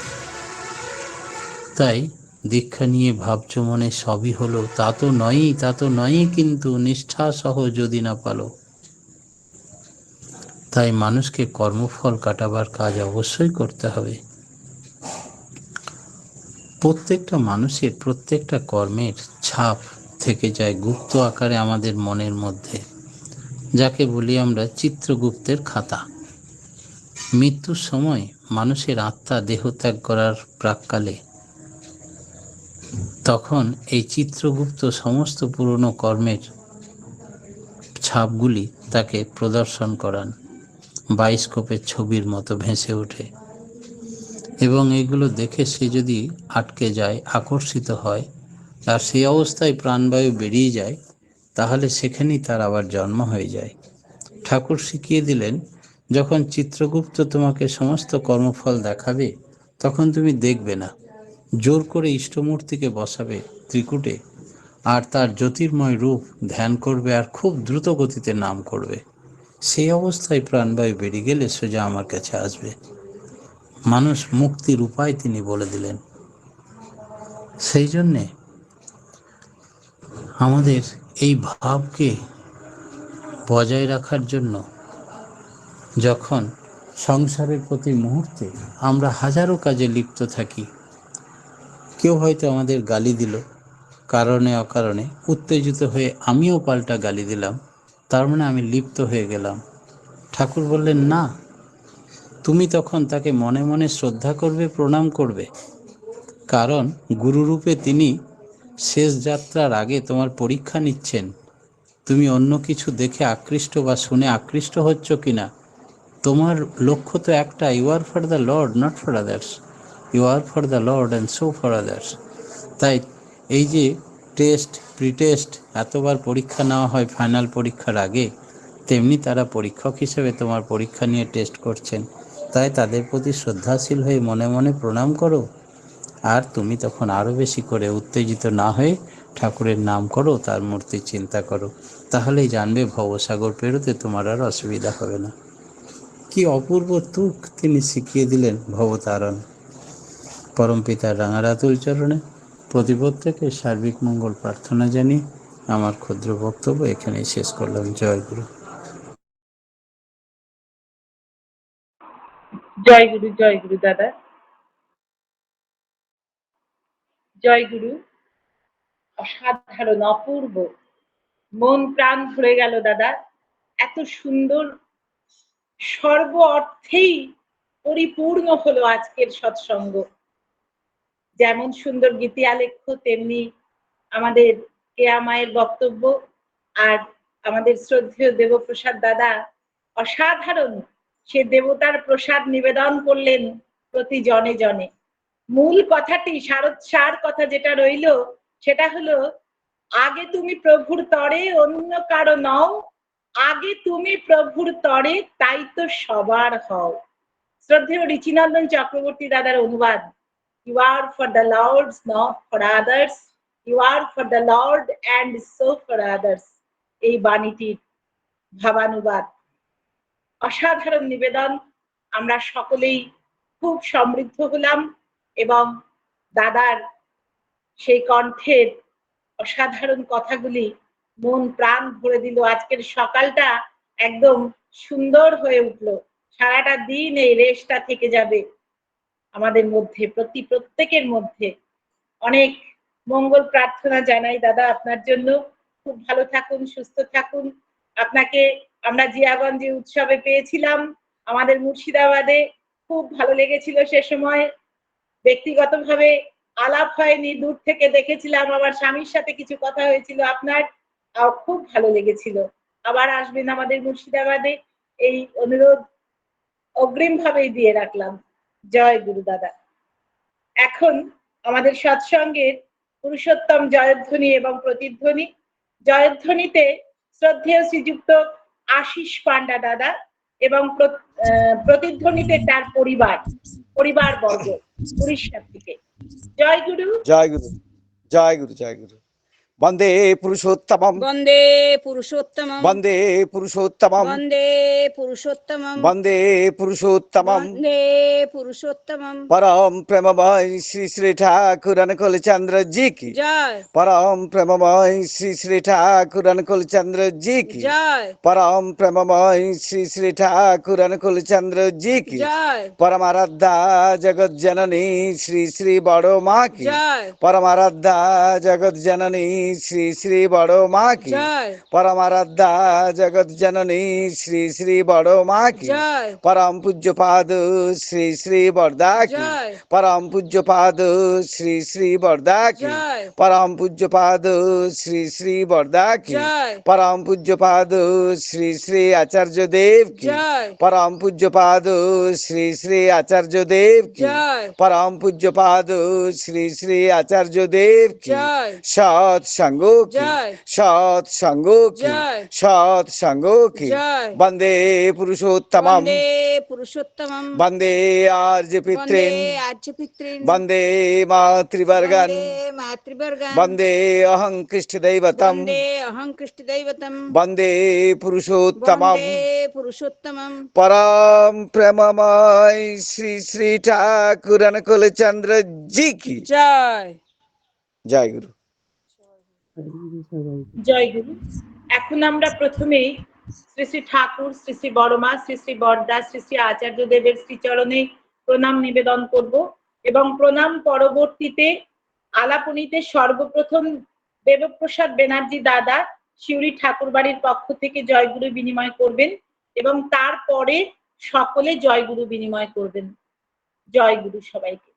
তাই দীক্ষা নিয়ে ভাবছ মনে সবই হলো, তা তো নয়ই, কিন্তু নিষ্ঠা সহ যদি না পালো। তাই মানুষকে কর্মফল কাটাবার কাজ অবশ্যই করতে হবে। প্রত্যেকটা মানুষের প্রত্যেকটা কর্মের ছাপ থেকে যায় গুপ্ত আকারে আমাদের মনের মধ্যে, যাকে বলি আমরা চিত্রগুপ্তের খাতা। মৃত্যুর সময় মানুষের আত্মা দেহত্যাগ করার প্রাক্কালে তখন এই চিত্রগুপ্ত সমস্ত পুরনো কর্মের ছাপগুলি তাকে প্রদর্শন করান, বায়োস্কোপের ছবির মতো ভেসে ওঠে। এবং এগুলো দেখে সে যদি আটকে যায়, আকর্ষিত হয়, আর সেই অবস্থায় প্রাণবায়ু বেরিয়ে যায়, তাহলে সেখানেই তার আবার জন্ম হয়ে যায়। ঠাকুর শিখিয়ে দিলেন, যখন চিত্রগুপ্ত তোমাকে সমস্ত কর্মফল দেখাবে তখন তুমি দেখবে না, জোর করে ইষ্টমূর্তিকে বসাবে ত্রিকুটে আর তার জ্যোতির্ময় রূপ ধ্যান করবে আর খুব দ্রুত গতিতে নাম করবে। সেই অবস্থায় প্রাণবায়ু বেরিয়ে গেলে সোজা আমার কাছে আসবে। মানুষ মুক্তির উপায় তিনি বলে দিলেন। সেই জন্যে আমাদের এই ভাবকে বজায় রাখার জন্য যখন সংসারের প্রতি মুহূর্তে আমরা হাজারো কাজে লিপ্ত থাকি, কেউ হয়তো আমাদের গালি দিল, কারণে অকারণে উত্তেজিত হয়ে আমিও পাল্টা গালি দিলাম, তার মানে আমি লিপ্ত হয়ে গেলাম। ঠাকুর বললেন, না, তুমি তখন তাকে মনে মনে শ্রদ্ধা করবে, প্রণাম করবে, কারণ গুরুরূপে তিনি শেষ যাত্রার আগে তোমার পরীক্ষা নিচ্ছেন। তুমি অন্য কিছু দেখে আকৃষ্ট বা শুনে আকৃষ্ট হচ্ছ কিনা। তোমার লক্ষ্য তো একটা, you are for the lord, not for others. You are for the lord and so for others. তাই এই যে টেস্ট, প্রিটেস্ট, এতবার পরীক্ষা নেওয়া হয় ফাইনাল পরীক্ষার আগে, তেমনি তারা পরীক্ষক হিসেবে তোমার পরীক্ষা নিয়ে টেস্ট করছেন। তাই তাদের প্রতি শ্রদ্ধাশীল হয়ে মনে মনে প্রণাম করো। আর তুমি তখন আরও বেশি করে উত্তেজিত না হয়ে ঠাকুরের নাম করো, তার মূর্তি চিন্তা করো। তাহলেই জানবে ভবসাগর পেরোতে তোমার আর অসুবিধা হবে না। কি অপূর্ব তুক তিনি শিখিয়ে দিলেন ভবতারণ। পরমপিতার রাঙারাতুল চরণে প্রতিপ্রত্যেকে সার্বিক মঙ্গল প্রার্থনা জানিয়ে আমার ক্ষুদ্র বক্তব্য এখানেই শেষ করলাম। জয় গুরু। জয় গুরু, জয় গুরু দাদা, জয় গুরু। অসাধারণ, অপূর্ব, মন প্রাণ ভরে গেল দাদা। এত সুন্দর, সর্ব অর্থেই পরিপূর্ণ হলো আজকের সৎসঙ্গ। যেমন সুন্দর গীতি আলেখ্য, তেমনি আমাদের কেয়া মায়ের বক্তব্য, আর আমাদের শ্রদ্ধেয় দেবপ্রসাদ দাদা অসাধারণ সে দেবতার প্রসাদ নিবেদন করলেন প্রতি জনে জনে। মূল কথাটি, সার কথা যেটা রইল, সেটা হলো আগে তুমি প্রভুর তরে, অন্য কারো নও। আগে তুমি প্রভুর তরে, তাই তো সবার হও। শ্রদ্ধেয় ঋচিনন্দন চক্রবর্তী দাদার অনুবাদ, you are for the lords, not for others, you are for the lord and so for others, এই বাণীটির ভাবানুবাদ। অসাধারণ নিবেদন। আমরা সকলেই খুব সমৃদ্ধ হলাম এবং দাদার সেই কণ্ঠের অসাধারণ কথাগুলি মন প্রাণ ভরে দিল। আজকের সকালটা একদম সুন্দর হয়ে উঠলো। সারাটা দিন এই রেশটা থেকে যাবে আমাদের মধ্যে, প্রত্যেকের মধ্যে। অনেক মঙ্গল প্রার্থনা জানাই দাদা আপনার জন্য। খুব ভালো থাকুন, সুস্থ থাকুন। আপনাকে আমরা জিয়াগঞ্জে উৎসবে পেয়েছিলাম, আমাদের মুর্শিদাবাদে খুব ভালো লেগেছিল। সে সময় ব্যক্তিগতভাবে আলাপ হয়নি, দূর থেকে দেখেছিলাম, আমার স্বামীর সাথে কিছু কথা হয়েছিল আপনার, খুব ভালো লেগেছিল। আবার আসবেন আমাদের মুর্শিদাবাদে, এই অনুরোধ অগ্রিম ভাবেই দিয়ে রাখলাম। জয় গুরু দাদা। এখন আমাদের সৎসঙ্গের পুরুষোত্তম জয়ধ্বনি এবং প্রতিধ্বনি। জয়ধ্বনিতে শ্রদ্ধেয় শ্রীযুক্ত আশিস পান্ডা দাদা এবং প্রতিধ্বনিতে তার পরিবারবর্গ উড়িষ্যা থেকে। জয় গুরু, জয় গুরু, জয় গুরু, জয় গুরু। বন্দে পুরুষোত্তমম, বন্দে পুরুষোত্তমম, বন্দে পুরুষোত্তমম, বন্দে পুরুষোত্তমম, বন্দে পুরুষোত্তমম, বন্দে পুরুষোত্তমম। परम प्रेममय श्री श्री ठाकुर अनुकूल चंद्र जी की जय। परम प्रेममय श्री श्री ठाकुर अनुकूल चंद्र जी की जय। परम प्रेममय श्री श्री ठाकुर अनुकूल चंद्र जी की जय। परमाराध्या जगत जननी श्री श्री बड़ो माँ की जय। परमाराध्या जगत जननी श्री श्री बड़ो माँ की जय। परमाराध्या जगत जननी श्री श्री बड़ो माँ की जय। परम पूज्य पाद श्री श्री बरदा की जय। परम पूज्य पाद श्री श्री बरदा की जय। परम पूज्य पाद श्री श्री बरदा की जय। परम पूज्य पाद श्री श्री आचार्य देव की जय। परम पूज्य पाद श्री श्री आचार्य देव की जय। परम पूज्य पाद श्री श्री आचार्य देव की जय। सत संगो की जय। सत संगो की जय। सत संगो की जय। वंदे पुरुषोत्तमम, वन्दे पुरुषोत्तमम्, वंदे आर्य वन्दे पितॄन्, आर्यपितॄन्, वंदे मातृवर्गान्, वन्दे मातृवर्गान्, वंदे अहं कृष्णदैवतम्, वन्दे अहं कृष्णदैवतम्, वंदे पुरुषोत्तमम्, वन्दे पुरुषोत्तमम्। परम प्रेममय श्री श्री ठाकुर अनुकूल चंद्र जी की जय। जय गुरु। জয় গুরু। এখন আমরা প্রথমেই শ্রী শ্রী ঠাকুর, শ্রী শ্রী বড়মা, শ্রী শ্রী বরদা, শ্রী শ্রী আচার্য দেবের শ্রীচরণে প্রণাম নিবেদন করব এবং প্রণাম পরবর্তীতে আলাপনীতে সর্বপ্রথম দেবপ্রসাদ ব্যানার্জি দাদা শিউরি ঠাকুর বাড়ির পক্ষ থেকে জয়গুরু বিনিময় করবেন এবং তারপরে সকলে জয় গুরু বিনিময় করবেন। জয় গুরু সবাইকে।